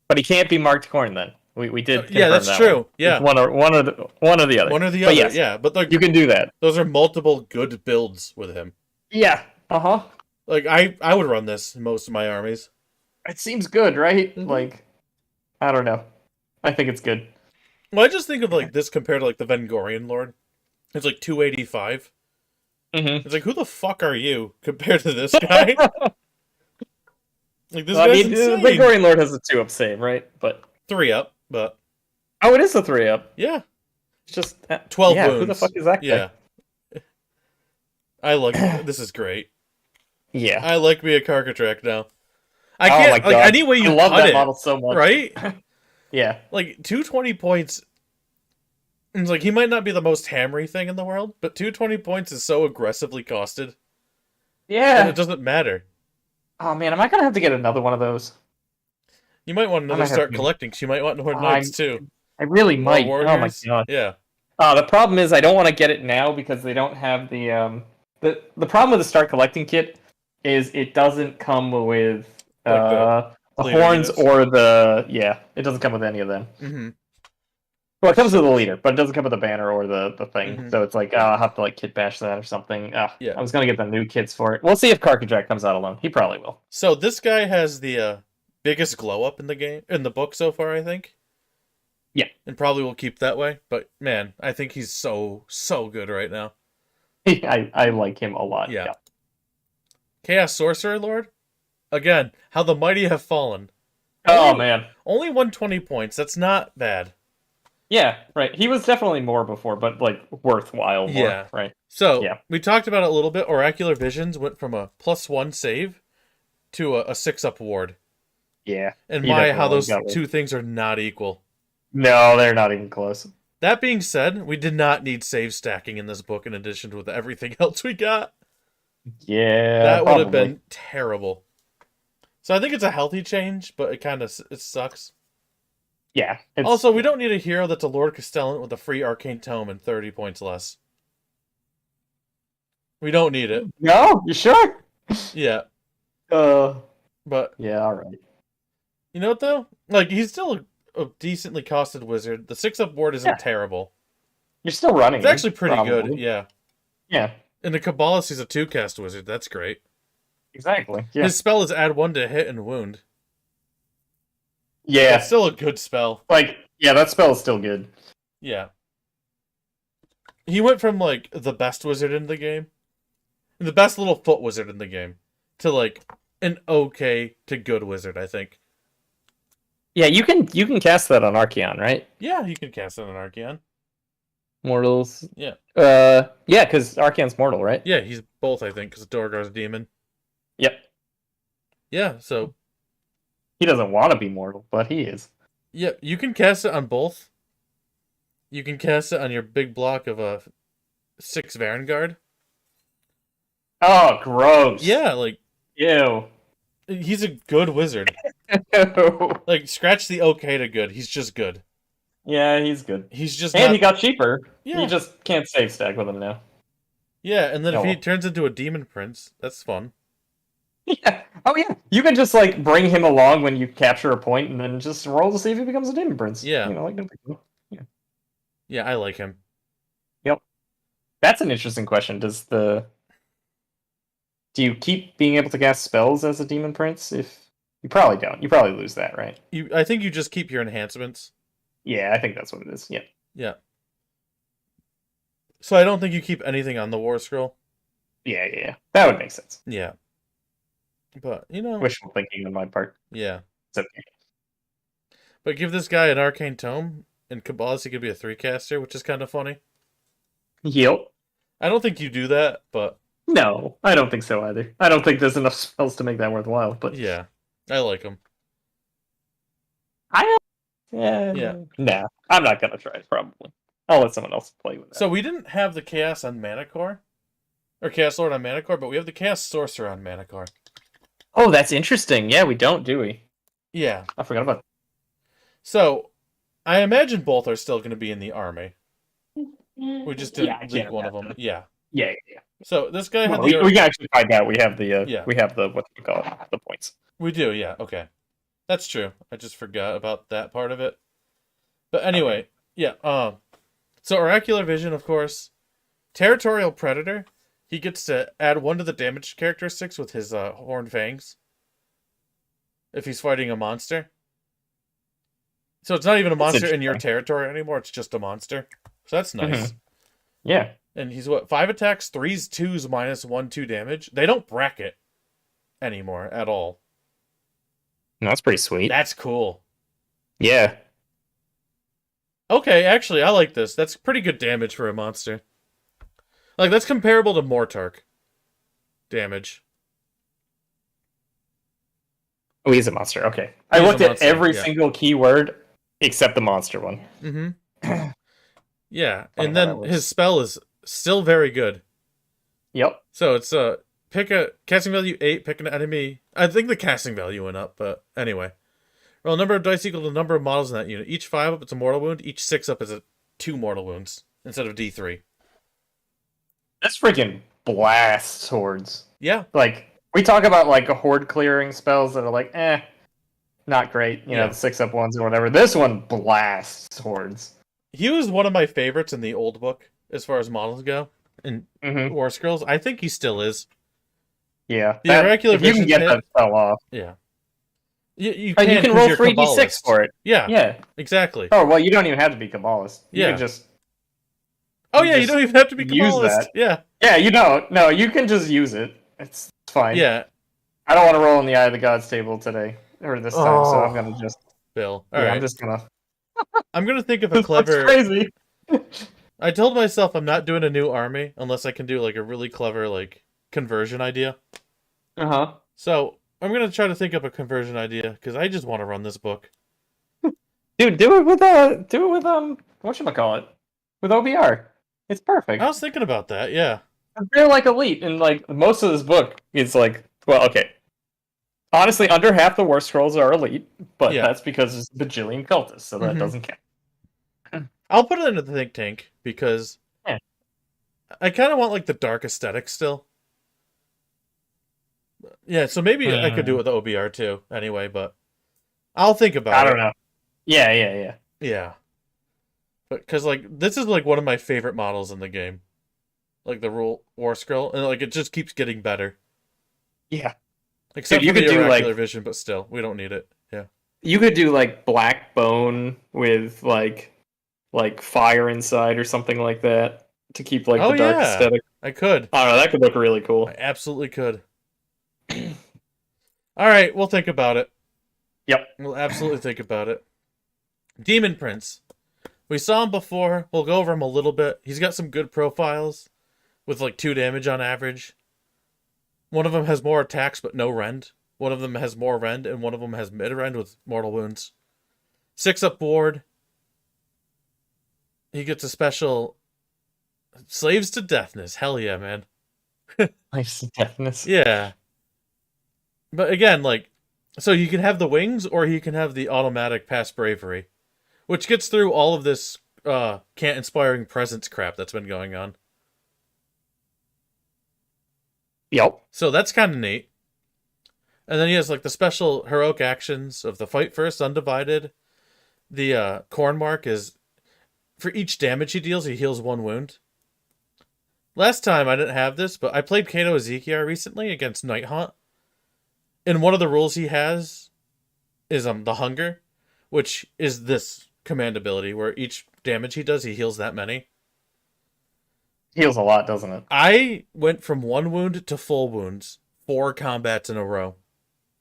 But he can't be marked corn then. We did. Yeah, confirm that's that true. one. Yeah. It's one or the other. One or the But other, yes, yeah. But like you can do that. those are multiple good builds with him. Yeah. Uh-huh. Like I would run this in most of my armies. It seems good, right? Mhm. Like, I don't know. I think it's good. Well, I just think of like this compared to like the Vengorian Lord. It's like 285. Mm-hmm. It's like who the fuck are you compared to this guy? Like this I guy's mean, insane. the Gregorian Lord has a 2-up save, right? But 3 up, but oh, it is a 3-up. yeah, It's just 12 yeah, wounds. Who the fuck is that guy? Yeah. I like this is great. Yeah. I like me a Carcatrack now. I Oh can't my like God. any way you I love cut that it, model so much. right? Yeah. Like 220 points. And it's like he might not be the most hammery thing in the world, but 220 points is so aggressively costed, and Yeah. it doesn't matter. Oh man, am I gonna have to get another one of those? You might want might to have start to. collecting, because you might want Nord I'm- Knights too. I really Or might. Oh my Warriors. god. Yeah. The problem is I don't want to get it now because they don't have the problem with the Start Collecting kit is it doesn't come with Like the leader horns units. or it doesn't come with any of them. Mm-hmm. Well, it comes with the leader, but it doesn't come with the banner or the thing. Mhm. So it's like I'll have to like kit bash that or something. Yeah. I was gonna get the new kits for it. We'll see if Carcajack comes out alone. He probably will. So this guy has the biggest glow up in the game, in the book so far, I think. Yeah. and probably will keep that way. But man, I think he's so good right now. I like him a lot. Yeah. Chaos Sorcerer Lord? Again, how the mighty have fallen. Oh man. Only 120 points. That's not bad. Yeah, right. He was definitely more before, but like worthwhile more, Yeah. right? So, Yeah. we talked about it a little bit. Oracular Visions went from a +1 save to a 6-up ward. Yeah. And he my, how definitely those got it. two things are not equal. No, they're not even close. That being said, we did not need save stacking in this book in addition to everything else we got. Yeah, That would have probably. been terrible. So I think it's a healthy change, but it sucks. Yeah. Also, we don't need a hero that's a Lord Castellan with a free Arcane Tome and 30 points less. We don't need it. No, you sure? Yeah, but Yeah, all right. you know what though? Like, he's still a decently costed wizard. The 6-up board isn't Yeah. terrible. You're still running. It's actually pretty good. probably. Yeah. Yeah, And the Kabbalist, he's a 2-cast wizard. That's great. exactly. Yeah. His spell is add 1 to hit and wound. Yeah. That's still a good spell. Like, yeah, that spell is still good. Yeah. He went from, like, the best wizard in the game, the best little foot wizard in the game, to, like, an okay to good wizard, I think. Yeah, you can cast that on Archeon, right? Yeah, you can cast it on Archeon. Mortals. Yeah. Yeah, because Archeon's mortal, right? Yeah, he's both, I think, because Dorgar's a demon. Yep. Yeah, so, He doesn't want to be mortal, but he is. yeah, you can cast it on both. You can cast it on your big block of a 6 Varangard. Oh, gross. Yeah, like, Ew. he's a good wizard. Like, scratch the okay to good. He's just good. Yeah, he's good. He's just And not... he got cheaper. Yeah. You just can't save stack with him now. Yeah, and then if he No. turns into a demon prince, that's fun. Yeah. Oh yeah. You can just like bring him along when you capture a point, and then just roll to see if he becomes a demon prince. Yeah. You know, like no big deal. Yeah, I like him. That's an interesting question. Do you keep being able to cast spells as a demon prince? If you probably don't, you probably lose that, right? I think you just keep your enhancements. Yeah, I think that's what it is. Yeah. Yeah. So I don't think you keep anything on the War Scroll. Yeah. That would make sense. Yeah. But, you know, Wishful thinking on my part. yeah. It's okay. But give this guy an Arcane Tome, and Kabbalist, he could be a 3-caster, which is kind of funny. Yep. I don't think you do that, but No, I don't think so either. I don't think there's enough spells to make that worthwhile. But yeah. I like him. yeah. Nah, I'm not gonna try it. Probably. I'll let someone else play with that. So we didn't have the Chaos on Mana Core, or Chaos Lord on Mana Core, but we have the Chaos Sorcerer on Mana Core. Oh, that's interesting. Yeah, we don't, do we? Yeah. I forgot about. So I imagine both are still going to be in the army. We just didn't I leak can't one of them. imagine. Yeah. Yeah. So this guy had Well, the... we can actually find out. We have the Yeah. we have the what do you call it? The points. We do, yeah. Okay. That's true. I just forgot about that part of it. But anyway, yeah. So Oracular Vision, of course. Territorial Predator. He gets to add 1 to the damage characteristics with his Horned Fangs. If he's fighting a monster. So it's not even a monster in your interesting. territory anymore. It's just a monster. So that's nice. Yeah. And he's what? 5 attacks, 3s, 2s, -1/2 damage. They don't bracket anymore at all. No, that's pretty sweet. That's cool. Yeah. Okay, actually, I like this. That's pretty good damage for a monster. Like, that's comparable to Mortark damage. Oh, he's a monster. Okay. I He's a looked at monster, every yeah. single keyword except the monster one. Mm-hmm. Yeah, Funny and how that then works. his spell is still very good. Yep. So it's pick a casting value 8, pick an enemy. I think the casting value went up, but anyway. Roll a number of dice equal to the number of models in that unit. Each 5 up, it's a mortal wound. Each 6 up is 2 mortal wounds instead of D3. That's freaking blast swords. Yeah, Like we talk about like a horde clearing spells that are like not great. You know, Yeah. the 6-up ones or whatever. This one blasts swords. he was one of my favorites in the old book as far as models go in Mm-hmm. War Scrolls. I think he still is. Yeah. The Oracular if you can Vision get hit- that spell off. Yeah. You Oh, can, you can 'cause roll you're 3d6 Kabbalist. for it. Yeah, Yeah. exactly. Oh, well, you don't even have to be Kabbalist. You Yeah. can just Oh you yeah, you just don't even have to be use Kabbalist. that. Yeah, Yeah, you don't. No, you can just use it. It's fine. yeah. I don't want to roll in the Eye of the Gods table today or this time, so I'm gonna just Bill. All yeah, right. I'm just gonna. I'm gonna think of a This looks clever. crazy. I told myself I'm not doing a new army unless I can do like a really clever like conversion idea. Uh huh. So I'm gonna try to think up a conversion idea because I just want to run this book. Dude, do it with whatchamacallit? With OBR. It's perfect. I was thinking about that. Yeah. They're like elite, and like most of this book is like, well, okay. Honestly, under half the war scrolls are elite, but Yeah. that's because there's a bajillion cultists, so that Mhm. doesn't count. I'll put it into the think tank because Yeah. I kind of want like the dark aesthetic still. Yeah, so maybe I could do it with OBR too. Anyway, but I'll think about it. I don't know. Yeah. Yeah. Because like this is like one of my favorite models in the game, like the rule war scroll, and like it just keeps getting better. Yeah. Except Dude, you for the could do, oracular like- vision, but still, we don't need it. Yeah. You could do like black bone with like fire inside or something like that to keep like Oh, the dark yeah. aesthetic. I could. I don't know, that could look really cool. I absolutely could. All right, we'll think about it. Yep. We'll absolutely think about it. Demon Prince. We saw him before. We'll go over him a little bit. He's got some good profiles with like 2 damage on average. One of them has more attacks but no rend. One of them has more rend, and one of them has mid rend with mortal wounds. 6 up ward. He gets a special Slaves to Deafness. Hell yeah, man. Nice deafness. Yeah. But again, like, so you can have the wings or you can have the automatic pass bravery, which gets through all of this can't inspiring presence crap that's been going on. Yep. So that's kind of neat. And then he has like the special heroic actions of the fight first, undivided. The corn mark is for each damage he deals, he heals 1 wound. Last time I didn't have this, but I played Kato Ezekiel recently against Night Haunt. And one of the rules he has is the hunger, which is this command ability where each damage he does, he heals that many. Heals a lot, doesn't it? I went from 1 wound to full wounds 4 combats in a row.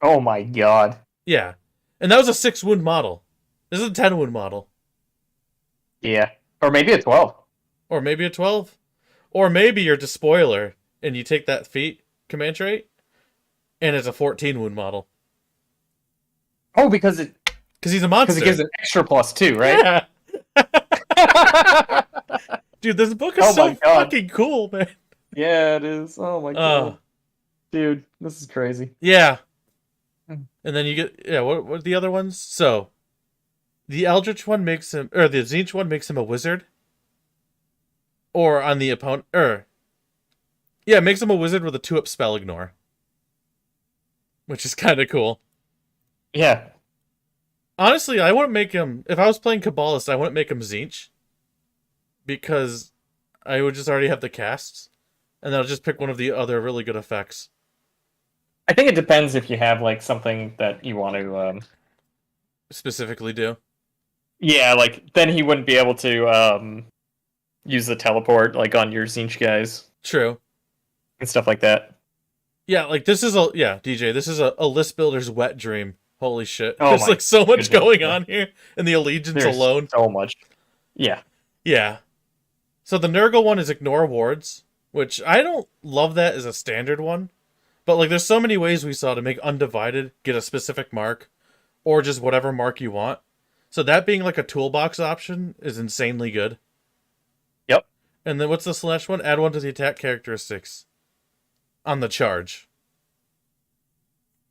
Oh my god. Yeah. And that was a 6 wound model. This is a 10 wound model. Yeah. Or maybe a 12. Or maybe a 12. Or maybe you're Despoiler and you take that feat command trait and it's a 14 wound model. Oh, because it Because he's a monster. gives an extra +2, right? Yeah. Dude, this book is Oh so my God. fucking cool, man. Yeah, it is. Oh my god. Dude, this is crazy. Yeah. Hmm. And then you get, yeah, what are the other ones? So, the Eldritch one makes him, or the Tzeentch one makes him a wizard. Or on the opponent, yeah, it makes him a wizard with a 2-up spell ignore. Which is kind of cool. Yeah. Honestly, I wouldn't make him, if I was playing Kabbalist, I wouldn't make him Tzeentch. Because I would just already have the casts. And then I'll just pick one of the other really good effects. I think it depends if you have like something that you want to Specifically do. yeah, like then he wouldn't be able to use the teleport like on your Tzeentch guys True. and stuff like that. Yeah, like this is DJ, this is a list builder's wet dream. Holy shit. Oh There's my like so much goodness, going yeah. on here. And the allegiance There's alone. so much. Yeah. Yeah. So the Nurgle one is ignore wards, which I don't love that as a standard one. But like there's so many ways we saw to make undivided get a specific mark, or just whatever mark you want. So that being like a toolbox option is insanely good. Yep. And then what's the slash one? Add 1 to the attack characteristics on the charge.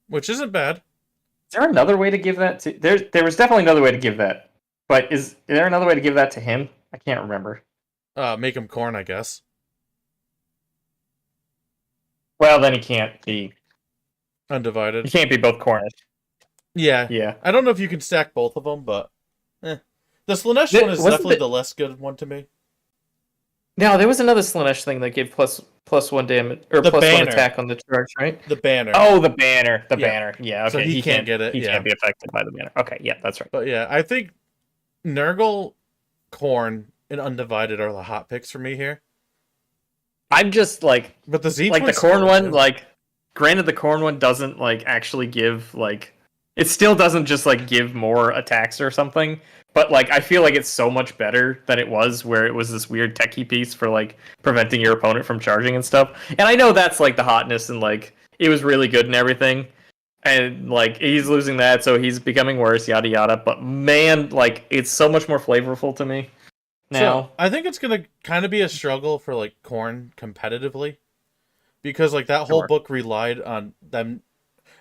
Which isn't bad. Is there another way to give that to there was definitely another way to give that. But is there another way to give that to him? I can't remember. Make him corn, I guess. Well, then he can't be Undivided. both Cornish. Yeah. Yeah. I don't know if you can stack both of them, but the Slanesh one is Wasn't definitely it- the less good one to me. No, there was another Slaanesh thing that gave plus one damage or The plus one banner. attack on the charge, right? The banner. Oh, the banner. The Yeah. banner. Yeah, okay. So he can't get it, He yeah. can't be affected by the banner. Okay, yeah, that's right. But yeah, I think Nurgle, Khorne, and Undivided are the hot picks for me here. I'm just like But the Z the choice corn still, one, yeah. like granted the corn one doesn't like actually give like it still doesn't just like give more attacks or something, but like I feel like it's so much better than it was where it was this weird techie piece for like preventing your opponent from charging and stuff. And I know that's like the hotness and like it was really good and everything. And like he's losing that, so he's becoming worse, yada yada. But man, like it's so much more flavorful to me now. So I think it's gonna kind of be a struggle for like Khorne competitively, because like that whole Sure. book relied on them,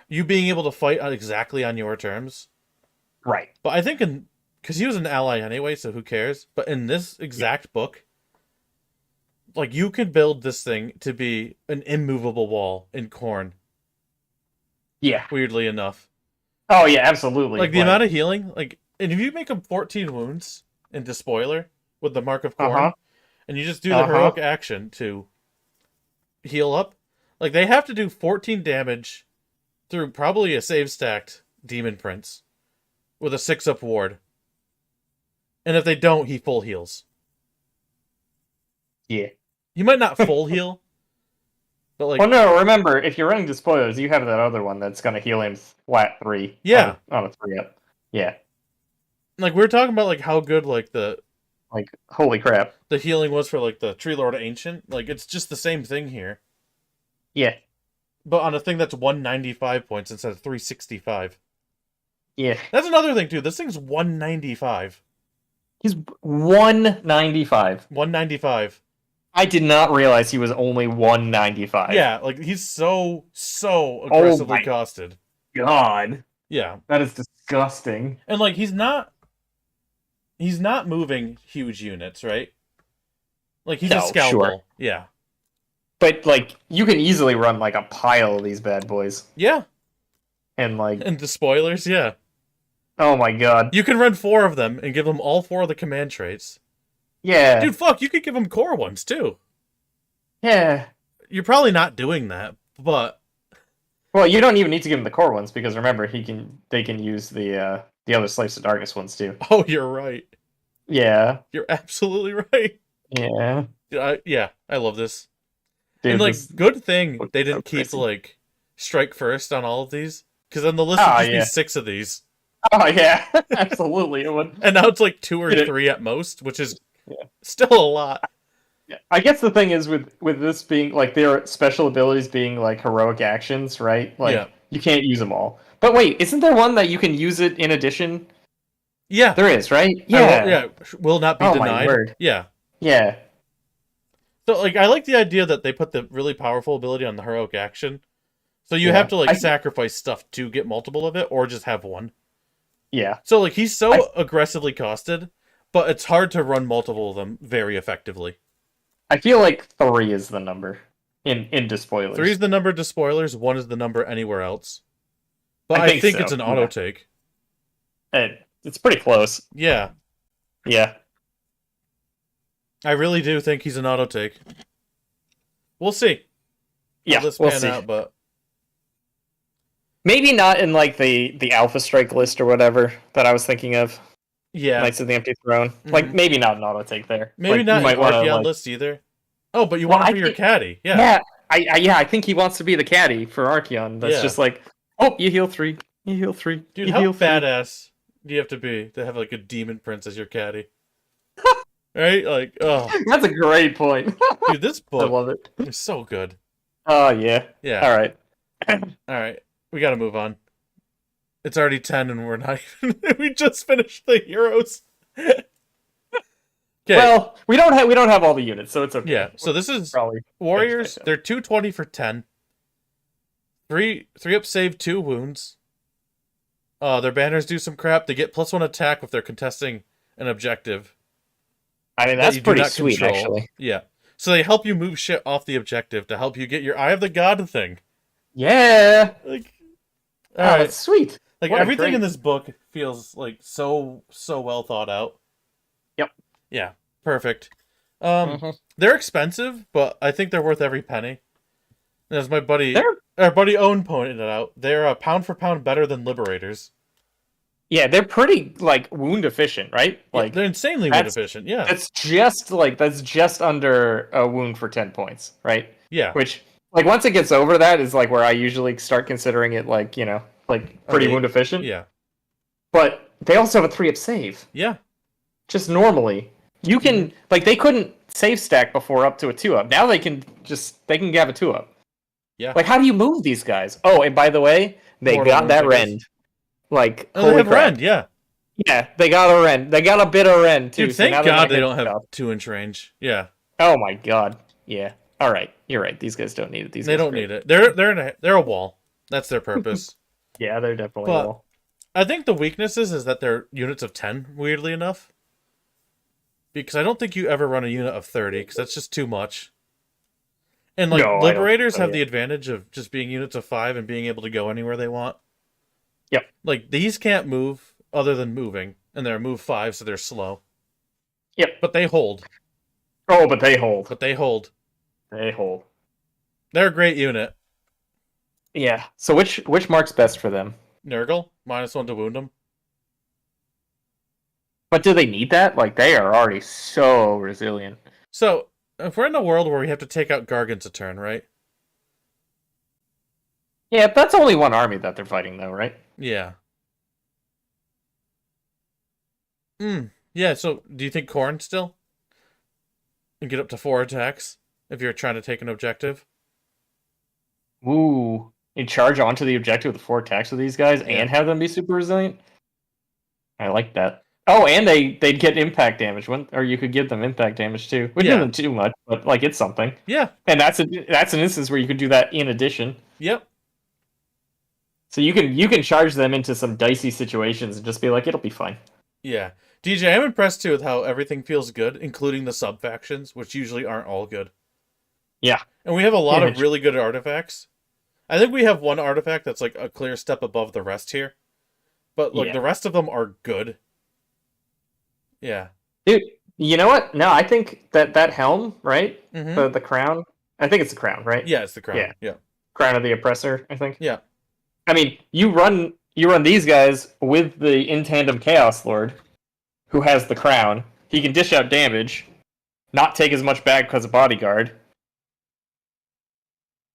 you being able to fight exactly on your terms. Right. But I think because he was an ally anyway, so who cares? But in this exact book, like you could build this thing to be an immovable wall in Khorne. Yeah. Weirdly enough, Oh yeah, absolutely. like the amount of healing, like, and if you make him 14 wounds into spoiler with the Mark of Khorne, Uh-huh. and you just do the Uh-huh. heroic action to heal up, like they have to do 14 damage through probably a save stacked Demon Prince with a 6-up ward. And if they don't, he full heals. Yeah. He might not full heal, but like, Well, no, remember, if you're running Despoilers, you have that other one that's going to heal him flat 3. Yeah. On a 3-up. Yeah. like we're talking about like how good like the Like, holy crap. healing was for like the Tree Lord Ancient. Like it's just the same thing here, Yeah. but on a thing that's 195 points instead of 365. Yeah. That's another thing too. This thing's 195. He's 195. 195. I did not realize he was only 195. Yeah, like he's so aggressively my- costed. God. Yeah. That is disgusting. And like he's not moving huge units, right? Like he's a No, scalpel. sure. Yeah. But, like, you can easily run, like, a pile of these bad boys. Yeah. And, like, And the spoilers, yeah. oh my god. You can run 4 of them and give them all 4 of the command traits. Yeah. Dude, fuck, you could give them core ones too. Yeah. You're probably not doing that, but Well, you don't even need to give him the core ones, because remember, they can use the other Slaves of Darkness ones, too. oh, you're right. Yeah. You're absolutely right. Yeah. Yeah, I love this. Dude, and like, this- good thing looks they so didn't keep crazy. like strike first on all of these, because then the list would Ah, just yeah. be 6 of these, Oh, yeah. Absolutely. It would. and now it's like 2 or Did it- 3 at most, which is Yeah. still a lot. Yeah. I guess the thing is with this being, like, their special abilities being, like, heroic actions, right? Like, Yeah. you can't use them all. But wait, isn't there one that you can use it in addition? Yeah, There is, right? yeah, will not be Oh, my denied. word. Yeah. Yeah. So, like, I like the idea that they put the really powerful ability on the heroic action. So you Yeah. have to, like, I- sacrifice stuff to get multiple of it, or just have one. Yeah. So, like, he's so aggressively costed, but it's hard to run multiple of them very effectively. I feel like 3 is the number in Despoilers. 3 is the number to spoilers, 1 is the number anywhere else. But I I think think so, it's an yeah. auto take. It's pretty close. Yeah, Yeah. I really do think he's an auto take. We'll see. Yeah, How this we'll pan see. out, but Maybe not in like the Alpha Strike list or whatever that I was thinking of. yeah, Knights of the Empty Throne. Like Mhm. maybe not an auto take there. maybe Like, not you might in wanna, Archeon like- list either. Oh, but you Well, want I it for your think- caddy. Yeah. Yeah, I think he wants to be the caddy for Archeon. That's Yeah. just like, oh, you heal 3, you heal 3, Dude, you how heal 3. badass do you have to be to have like a demon prince as your caddy? Right? Like, oh, That's a great point. dude, this I book love it. is so good. Oh yeah. Yeah. All right. All right. We got to move on. It's already 10 and we're not even we just finished the heroes. Okay. Well, we don't have all the units, so it's okay. yeah. So this is Probably. Warriors. Thanks, They're 220 for 10. 3 up save, 2 wounds. Their banners do some crap. They get +1 attack if they're contesting an objective. I mean, that that's you do pretty not sweet, control. actually. Yeah. So they help you move shit off the objective to help you get your Eye of the God thing. Yeah. Like, Oh, all right. that's sweet. Like what a everything in great- this book feels like so well thought out. Yep. Yeah. Perfect. They're expensive, but I think they're worth every penny. As They're our buddy Owen pointed it out, they're pound for pound better than Liberators. yeah, they're pretty like wound efficient, right? Yeah, Like they're insanely wound that's- efficient. Yeah, that's just under a wound for 10 points, right? yeah. Which like once it gets over that is like where I usually start considering it like, like pretty Okay, wound efficient. Yeah, But they also have a 3-up save. yeah, Just normally. You can like they couldn't save stack before up to a 2-up. Now they can have a 2-up. yeah. Like how do you move these guys? Oh, and by the way, they Mortal got that wounds, I guess. rend. Like Oh, they holy have crap. rend. Yeah, Yeah, they got a rend. They got a bit of rend too. dude. so now Thank they're God gonna they hit don't have stuff. 2-inch range. Yeah, Oh my god. Yeah. All right. You're right. These guys don't need it. they don't need it. They're a wall. That's their purpose. Yeah, they're definitely But- well. I think the weakness is that they're units of 10. Weirdly enough, because I don't think you ever run a unit of 30 because that's just too much. And like No, I don't Liberators think so, have the yeah. advantage of just being units of 5 and being able to go anywhere they want. Yep. Like these can't move other than moving, and they're move 5, so they're slow. Yep. But they hold. Oh, but they hold. But they hold. They hold. They're a great unit. Yeah. So which marks best for them? Nurgle, -1 to wound them. But do they need that? Like they are already so resilient. So if we're in a world where we have to take out Gargants a turn, right? Yeah, that's only one army that they're fighting though, right? Yeah. Yeah, so do you think Khorne still? And get up to 4 attacks if you're trying to take an objective? Ooh. You charge onto the objective with 4 attacks with these guys Yeah. and have them be super resilient? I like that. Oh, and they'd get impact damage, or you could give them impact damage too. Which Yeah. isn't too much, but like it's something. Yeah. And that's an instance where you could do that in addition. Yep. So you can charge them into some dicey situations and just be like, it'll be fine. Yeah. DJ, I'm impressed too with how everything feels good, including the sub factions, which usually aren't all good. Yeah. And we have a lot Yeah. of really good artifacts. I think we have one artifact that's like a clear step above the rest here. But like Yeah. the rest of them are good. Yeah. Dude, you know what? No, I think that helm, right? Mm-hmm. The crown. I think it's the crown, right? Yeah, it's the crown. Yeah. Yeah. Crown of the Oppressor, I think. Yeah. I mean, you run these guys with the in tandem Chaos Lord, who has the crown. He can dish out damage, not take as much back because of bodyguard.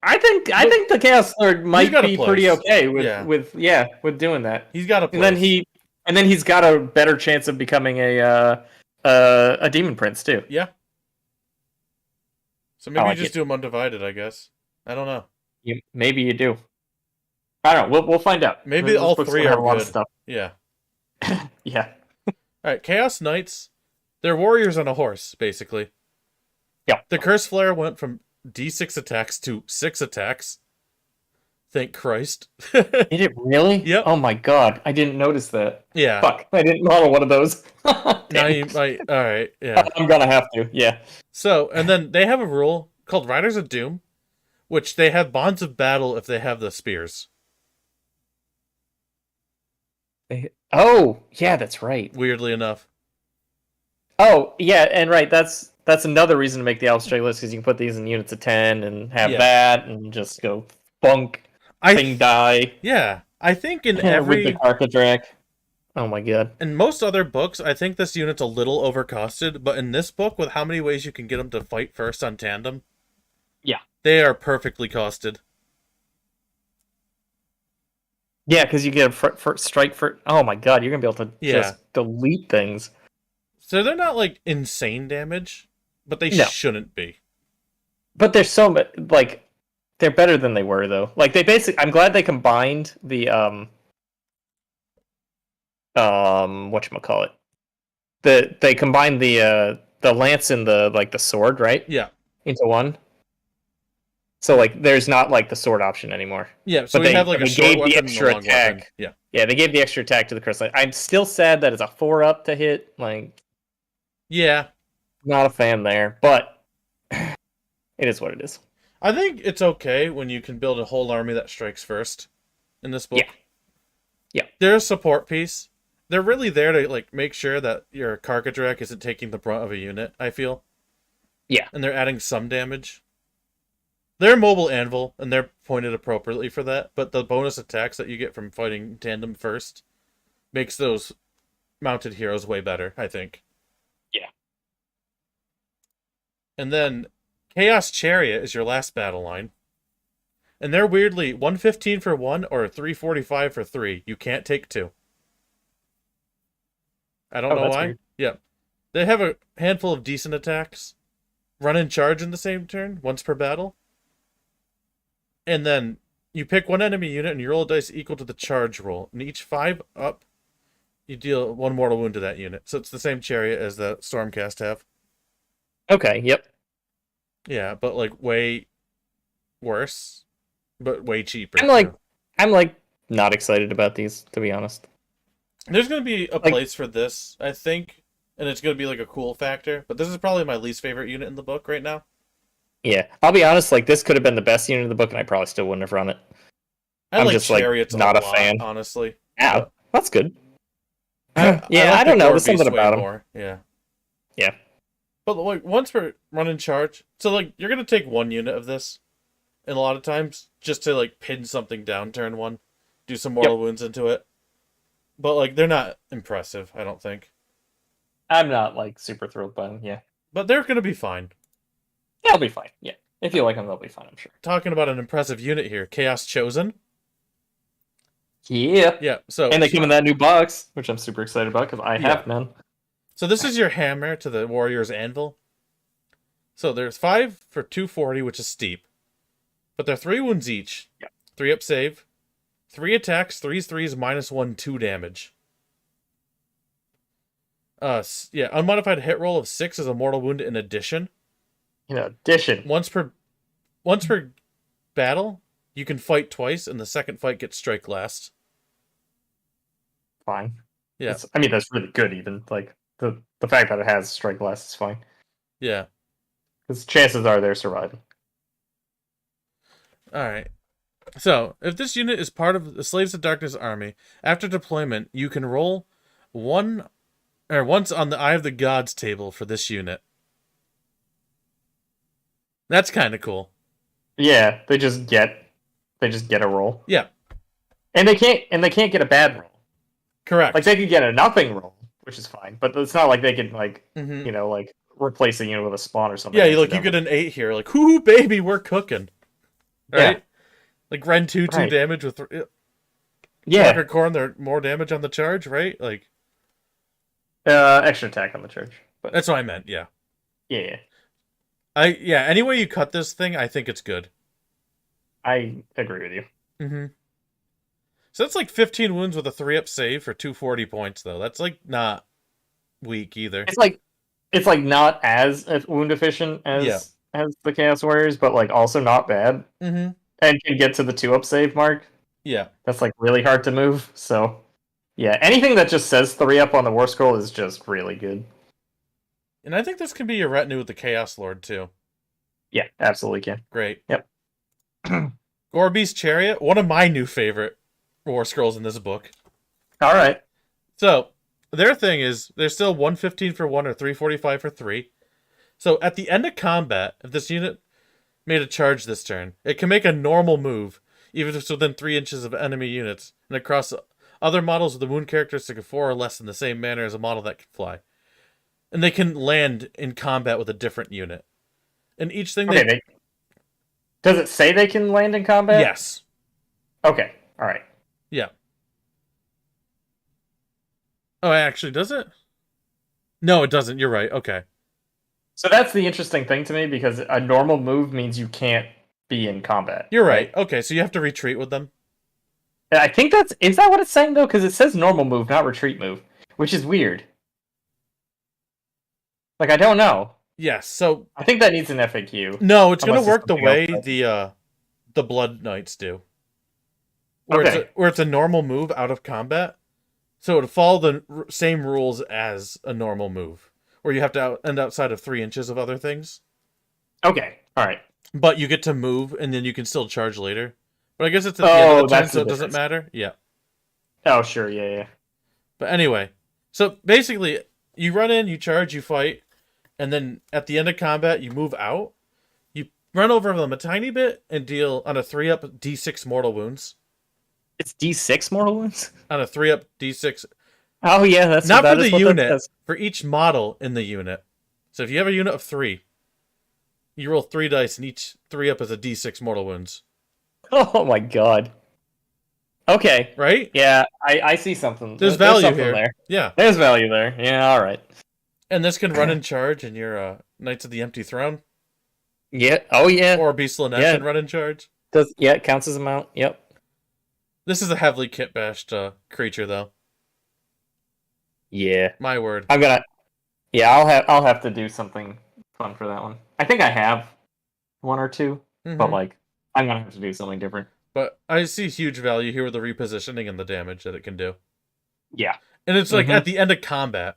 I think the Chaos Lord might got a be place. pretty okay with Yeah. with doing that. He's got a And then place. he's got a better chance of becoming a demon prince too. Yeah. So maybe like you just it. do them undivided, I guess. I don't know. Maybe you do. I don't know. We'll find out. Maybe This all book's 3 gonna have are a lot of good. stuff. Yeah. Yeah. Alright, Chaos Knights. They're warriors on a horse, basically. Yeah. The Curse Flare went from D6 attacks to 6 attacks. Thank Christ. Did it really? Yep. Oh my god, I didn't notice that. Yeah. Fuck, I didn't model one of those. Now Damn you it. might. Alright, yeah. I'm gonna have to. Yeah. So, and then they have a rule called Riders of Doom, which they have bonds of battle if they have the spears. Oh, yeah, that's right. Weirdly enough. Oh, yeah, and right, that's another reason to make the Alstrade list because you can put these in units of 10 and have Yeah. that and just go bunk, thing die. Yeah. I think in with every the Karkadrak. Oh my god. in most other books, I think this unit's a little overcosted, but in this book, with how many ways you can get them to fight first on tandem, Yeah. they are perfectly costed. Yeah, because you get a strike for. Oh my god, you're gonna be able to Yeah. just delete things. So they're not like insane damage, but they No. shouldn't be. But they're so like they're better than they were though. Like they basically, I'm glad they combined the whatchamacallit. They combined the lance and the sword, right? Yeah. Into one. So like there's not like the sword option anymore. Yeah, so But we they- have like a they short gave the weapon and a extra long attack. weapon. Yeah. Yeah, they gave the extra attack to the Curse Knight. I'm still sad that it's a 4-up to hit. Like, Yeah. not a fan there, but it is what it is. I think it's okay when you can build a whole army that strikes first in this book. Yeah. Yeah. They're a support piece. They're really there to like make sure that your Karkadrak isn't taking the brunt of a unit, I feel. Yeah. And they're adding some damage. They're mobile anvil, and they're pointed appropriately for that, but the bonus attacks that you get from fighting tandem first makes those mounted heroes way better, I think. Yeah. And then Chaos Chariot is your last battle line. And they're weirdly 115 for 1 or 345 for 3. You can't take 2. I don't know that's why. weird. Yeah. They have a handful of decent attacks. Run and charge in the same turn, once per battle. And then you pick one enemy unit and you roll a dice equal to the charge roll. And each 5 up, you deal 1 mortal wound to that unit. So it's the same chariot as the Stormcast have. Okay. Yep. Yeah, but like way worse, but way cheaper. I'm like not excited about these, to be honest. There's going to be a place for this, I think, and it's going to be like a cool factor, but this is probably my least favorite unit in the book right now. Yeah, I'll be honest. Like this could have been the best unit in the book, and I probably still wouldn't have run it. I I'm like just, like, chariots not a lot, fan. honestly. Yeah, that's good. I Yeah, like I the don't know. core There's something beast way about 'em. more. Yeah. Yeah. But like once we're running charge, so like you're gonna take 1 unit of this, and a lot of times just to like pin something down turn 1, do some mortal wounds into it. But like they're not impressive, I don't think. I'm not like super thrilled by them. Yeah, But they're gonna be fine. they'll be fine. Yeah, if you like them, they'll be fine. I'm sure. Talking about an impressive unit here, Chaos Chosen. Yeah. Yeah, so And they come in that new box, which I'm super excited about because I have none. So this is your hammer to the warrior's anvil. So there's 5 for 240, which is steep. But they're 3 wounds each. Yeah. 3 up save. 3 attacks, 3's, -1, 2 damage. Yeah, unmodified hit roll of 6 is a mortal wound in addition. In addition, Once per battle, you can fight twice, and the second fight gets strike last. fine. Yeah. I mean, that's really good. Even like the fact that it has strike last is fine Yeah. because chances are they're surviving. Alright. So, if this unit is part of the Slaves of Darkness army, after deployment, you can roll once on the Eye of the Gods table for this unit. That's kind of cool. Yeah, they just get a roll. Yeah. And they can't get a bad roll. Correct. Like they could get a nothing roll, which is fine, but it's not like they can like Mhm. like replace a unit with a spawn or something. Yeah, you get an 8 here, like, whoo, baby, we're cooking. Right? Yeah. Like, Ren 2 Right. damage with Yeah, Rocket Corn, they're more damage on the charge, right? Like, extra attack on the charge. But that's what I meant, yeah. yeah, Any way you cut this thing, I think it's good. I agree with you. Mm-hmm. So that's like 15 wounds with a 3-up save for 240 points, though. That's like not weak either. It's like not as wound efficient as the Chaos Warriors, but like also not bad, Mm-hmm. and can get to the 2-up save mark. Yeah. That's like really hard to move. So yeah, anything that just says 3-up on the War Scroll is just really good. And I think this can be your retinue with the Chaos Lord, too. Yeah, absolutely can. Great. Yep. Gorby's Chariot, one of my new favorite War Scrolls in this book. All right. So, their thing is, they're still 115 for 1 or 345 for 3. So, at the end of combat, if this unit made a charge this turn, it can make a normal move, even if it's within 3 inches of enemy units, and across other models with the wound characteristic of 4 or less in the same manner as a model that can fly. And they can land in combat with a different unit. And each thing Does it say they can land in combat? Yes. Okay. All right. Yeah. Oh, actually, does it? No, it doesn't. You're right. Okay. So that's the interesting thing to me because a normal move means you can't be in combat. You're right. Okay, so you have to retreat with them. And I think is that what it's saying though? Because it says normal move, not retreat move, which is weird. Like I don't know. Yes. So I think that needs an FAQ. no, it's going Unless to it's work the something way else, the Blood Knights do. Where Okay. where it's a normal move out of combat. So it would follow the same rules as a normal move, where you have to end outside of 3 inches of other things. Okay. All right. But you get to move, and then you can still charge later. But I guess it's at the end of the turn, that's so the it doesn't difference. matter. Yeah. Oh sure. Yeah. But anyway, so basically, you run in, you charge, you fight, and then at the end of combat, you move out. You run over them a tiny bit and deal on a 3-up D6 mortal wounds. It's D6 mortal wounds. On a 3-up D6. Oh yeah, that's Not that for is the what that unit, says. for each model in the unit. So if you have a unit of 3, you roll 3 dice, and each 3-up is a D6 mortal wounds. Oh my god. Okay. Right? Yeah, I see something. There's value something here. there. Yeah. There's value there. Yeah, all right. And this can run in charge in your Knights of the Empty Throne. Yeah. Oh yeah. Or Beast Lynette Yeah. can run in charge. It counts as a mount. Yep. This is a heavily kit bashed creature, though. Yeah. My word. I'm gonna. Yeah, I'll have to do something fun for that one. I think I have one or two, but Mhm. like I'm gonna have to do something different. But I see huge value here with the repositioning and the damage that it can do. Yeah. And it's like Mhm. at the end of combat,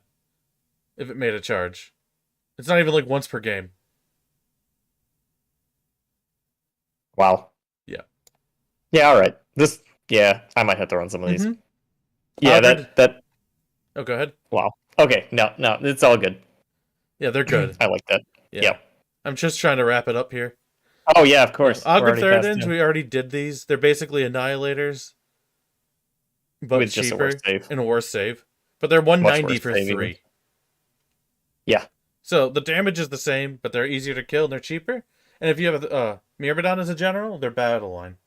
if it made a charge. It's not even like once per game. Wow. Yeah. Yeah. All right. This. Yeah, I might have to run some of these. Mhm. Yeah. Alfred? That. Oh, go ahead. Wow. Okay. No. It's all good. Yeah, they're good. I like that. Yeah. Yeah. I'm just trying to wrap it up here. Oh yeah, of course. We're Ogre already past Theridins, two. we already did these. They're basically annihilators. But With just a cheaper worse save. and a worse save. But they're 190 worse for saving. 3. Yeah. So the damage is the same, but they're easier to kill and they're cheaper. And if you have Myrmidon as a general, they're battle line.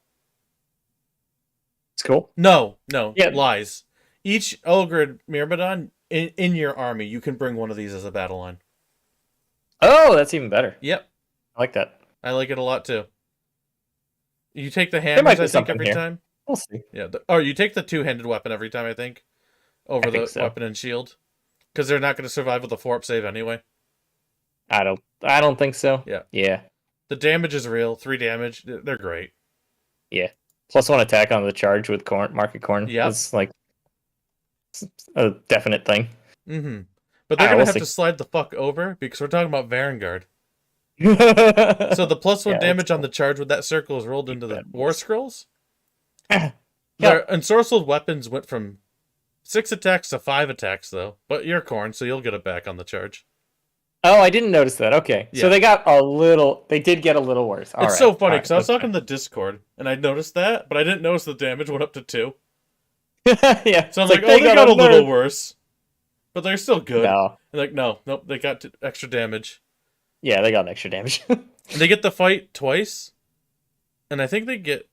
It's cool. No, Yeah. lies. Each Elgrid Myrmidon in your army, you can bring one of these as a battle line. Oh, that's even better. Yep, I like that. I like it a lot too. You take the might hammers, be I think, something every here. time. We'll see. Yeah, you take the 2-handed weapon every time, I think, over I think the so. weapon and shield, because they're not going to survive with a 4-up save anyway. I don't think so. Yeah. Yeah. The damage is real. 3 damage. They're great. +1 attack on the charge with market corn. Yep. It's like a definite thing. Mm-hmm. But they're Ah, going to we'll have see. to slide the fuck over because we're talking about Varangard. So So the +1 Yeah, damage let's on the charge with that circle is rolled into the that War Scrolls. Yeah. Their ensorcelled weapons went from 6 attacks to 5 attacks, though. But you're Corn, so you'll get it back on the charge. Oh, I didn't notice that. Okay. Yeah. So they did get a little worse. All It's right. so funny All right. because I was That's talking to the Discord and I noticed that, but I didn't notice the damage went up to 2. fine. Yeah. So I was It's like, oh, they got a nerf. little worse. But they're still good. No. And like, nope, they got extra damage. Yeah, they got an extra damage. And they get the fight twice. And I think they get...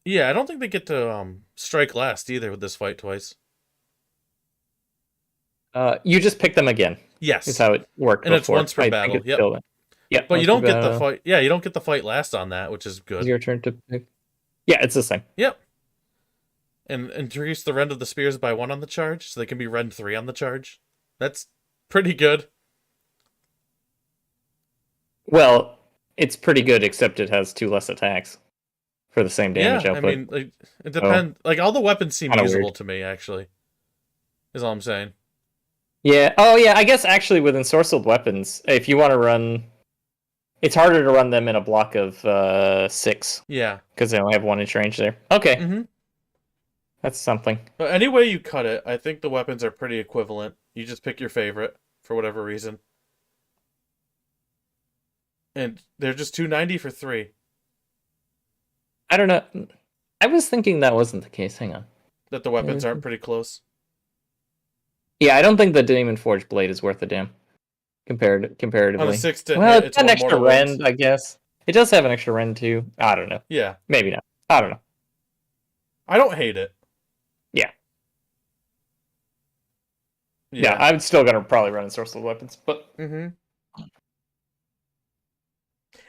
Yeah, I don't think they get to strike last either with this fight twice. You just pick them again. Yes. Is how it worked. And it's before. once per I think battle, it's yep. still- Yeah. But you once don't per get the battle. fight... Yeah, you don't get the fight last on that, which is good. It's your turn to pick. Yeah, it's the same. Yep. And increase the rend of the spears by 1 on the charge, so they can be rend 3 on the charge. That's pretty good. Well, it's pretty good, except it has 2 less attacks for the same damage Yeah, output. I mean, like, it depends. Like, all the weapons seem Kinda usable weird. to me, actually. Is all I'm saying. Yeah. Oh, yeah. I guess actually with ensorcelled weapons, if you want to run, it's harder to run them in a block of 6 Yeah. because they only have 1 inch range there. Okay, Mm-hmm. that's something. But any way you cut it, I think the weapons are pretty equivalent. You just pick your favorite, for whatever reason. And they're just 290 for 3. I don't know. I was thinking that wasn't the case. Hang on. That the weapons Mhm. aren't pretty close. Yeah, I don't think the Demon Forge blade is worth a damn comparatively. On a 6 to Well, hit, it's it's an all extra mortal wounds. rend, I guess. It does have an extra rend too. I don't know. Yeah. Maybe not. I don't know. I don't hate it. Yeah. Yeah, I'm still gonna probably run ensorcelled weapons, but Mm-hmm.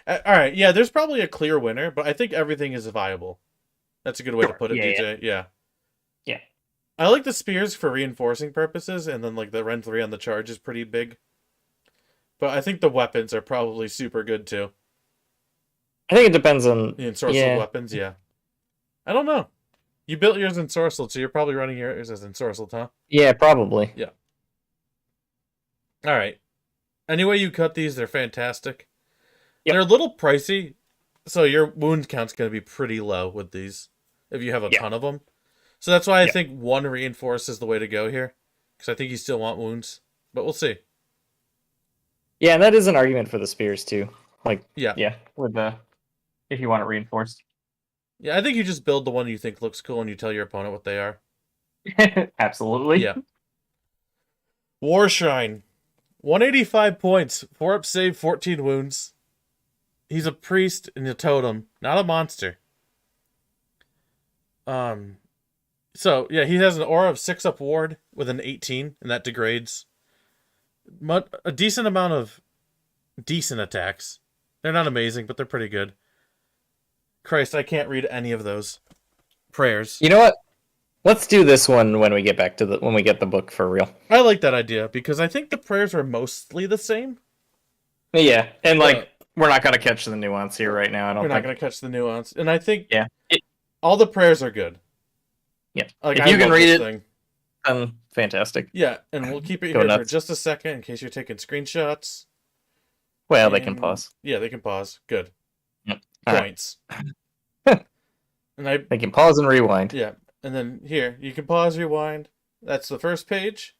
All right, yeah, there's probably a clear winner, but I think everything is viable. That's a good way to Sure, put it, yeah, DJ. Yeah. Yeah. I like the spears for reinforcing purposes, and then like the Rend 3 on the charge is pretty big. But I think the weapons are probably super good too. I think it depends on. The ensorcelled Yeah. weapons, yeah. I don't know. You built yours ensorcelled, so you're probably running yours as ensorcelled, huh? Yeah, probably. All right. Anyway, you cut these, they're fantastic. Yep. They're a little pricey, so your wound count's going to be pretty low with these if you have a Yeah. ton of them. So that's why I Yeah. think 1 reinforce is the way to go here, because I think you still want wounds, but we'll see. Yeah, and that is an argument for the spears too. Like, Yeah. yeah, with the if you want it reinforced. Yeah, I think you just build the one you think looks cool and you tell your opponent what they are. Absolutely. Yeah. Warshrine. 185 points, 4 up save, 14 wounds. He's a priest and a totem, not a monster. So yeah, he has an aura of 6 up ward with an 18, and that degrades. A decent amount of decent attacks. They're not amazing, but they're pretty good. Christ, I can't read any of those prayers. You know what? Let's do this one when we get back to when we get the book for real. I like that idea because I think the prayers are mostly the same. Yeah, and like we're not gonna catch the nuance here right now. I don't. We're not gonna catch the nuance, and I think Yeah. all the prayers are good. Yeah. Like, If you can love read this it, thing. fantastic. Yeah, and we'll keep it Go here for nuts. just a second in case you're taking screenshots. Well, they can And- pause. Yeah, they can pause. Good. Yep. All right. Points. And I They can pause and rewind. yeah, and then here you can pause, rewind. That's the first page,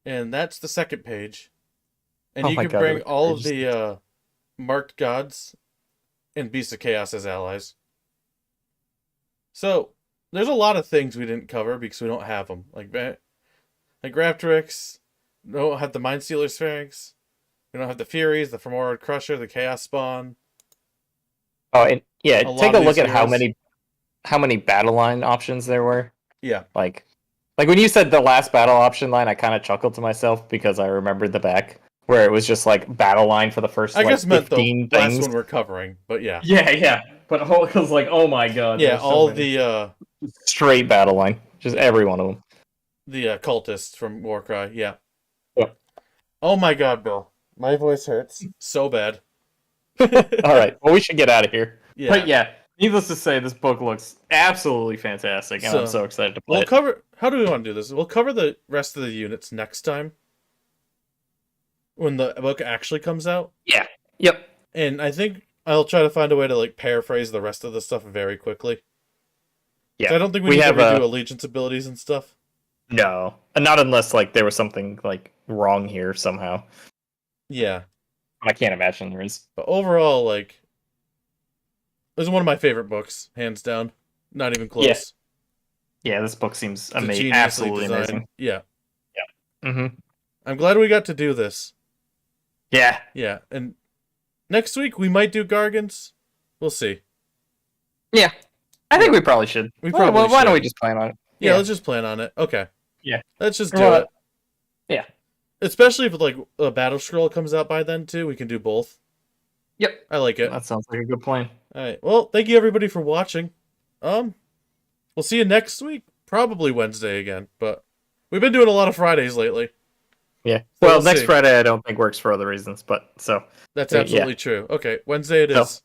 and that's the second page, and Oh you my can God, bring look at all of pages. the marked gods and Beasts of Chaos as allies. So there's a lot of things we didn't cover because we don't have them, like Raptrix. We don't have the Mind Stealer Sphinx. We don't have the Furies, the Femorid Crusher, the Chaos Spawn. Oh, and yeah, lot take of a look these at how heroes. many battle line options there were. Yeah, Like when you said the last battle option line, I kind of chuckled to myself because I remembered the back where it was just like battle line for the first I like guess meant the 15 last things. one we're covering, but yeah, Yeah. But it was like, oh my god. yeah, there's so all many. the Straight battle line, just every one of them. cultists from Warcry. Yeah. Yeah. Oh my God, Bill, my voice hurts so bad. All right, well, we should get out of here. Yeah. But yeah, needless to say, this book looks absolutely fantastic, and I'm So, so excited to play We'll it. cover. How do we want to do this? We'll cover the rest of the units next time when the book actually comes out, Yep. and I think I'll try to find a way to like paraphrase the rest of the stuff very quickly. 'Cause Yeah. I don't think we We need have to redo a- allegiance abilities and stuff. No, not unless like there was something like wrong here somehow. Yeah, I can't imagine there is. but overall, like, this is one of my favorite books, hands down. Not even close. Yeah, this book seems It's amazing, geniusly absolutely designed. amazing. Yeah, Mm-hmm. I'm glad we got to do this. Yeah, Yeah, and next week we might do Gargants. We'll see. I think we probably should. We Well, probably why don't we should. just plan on it? Yeah, let's just plan on it. Okay. Yeah. Let's just do Well, it. yeah. Especially if like a battle scroll comes out by then too, we can do both. Yep. I like it. That sounds like a good plan. All right. Well, thank you everybody for watching. We'll see you next week, probably Wednesday again, but we've been doing a lot of Fridays lately. Yeah. So Well, we'll next see. Friday I don't think works for other reasons, but so That's Yeah. absolutely true. Okay, Wednesday it So- is.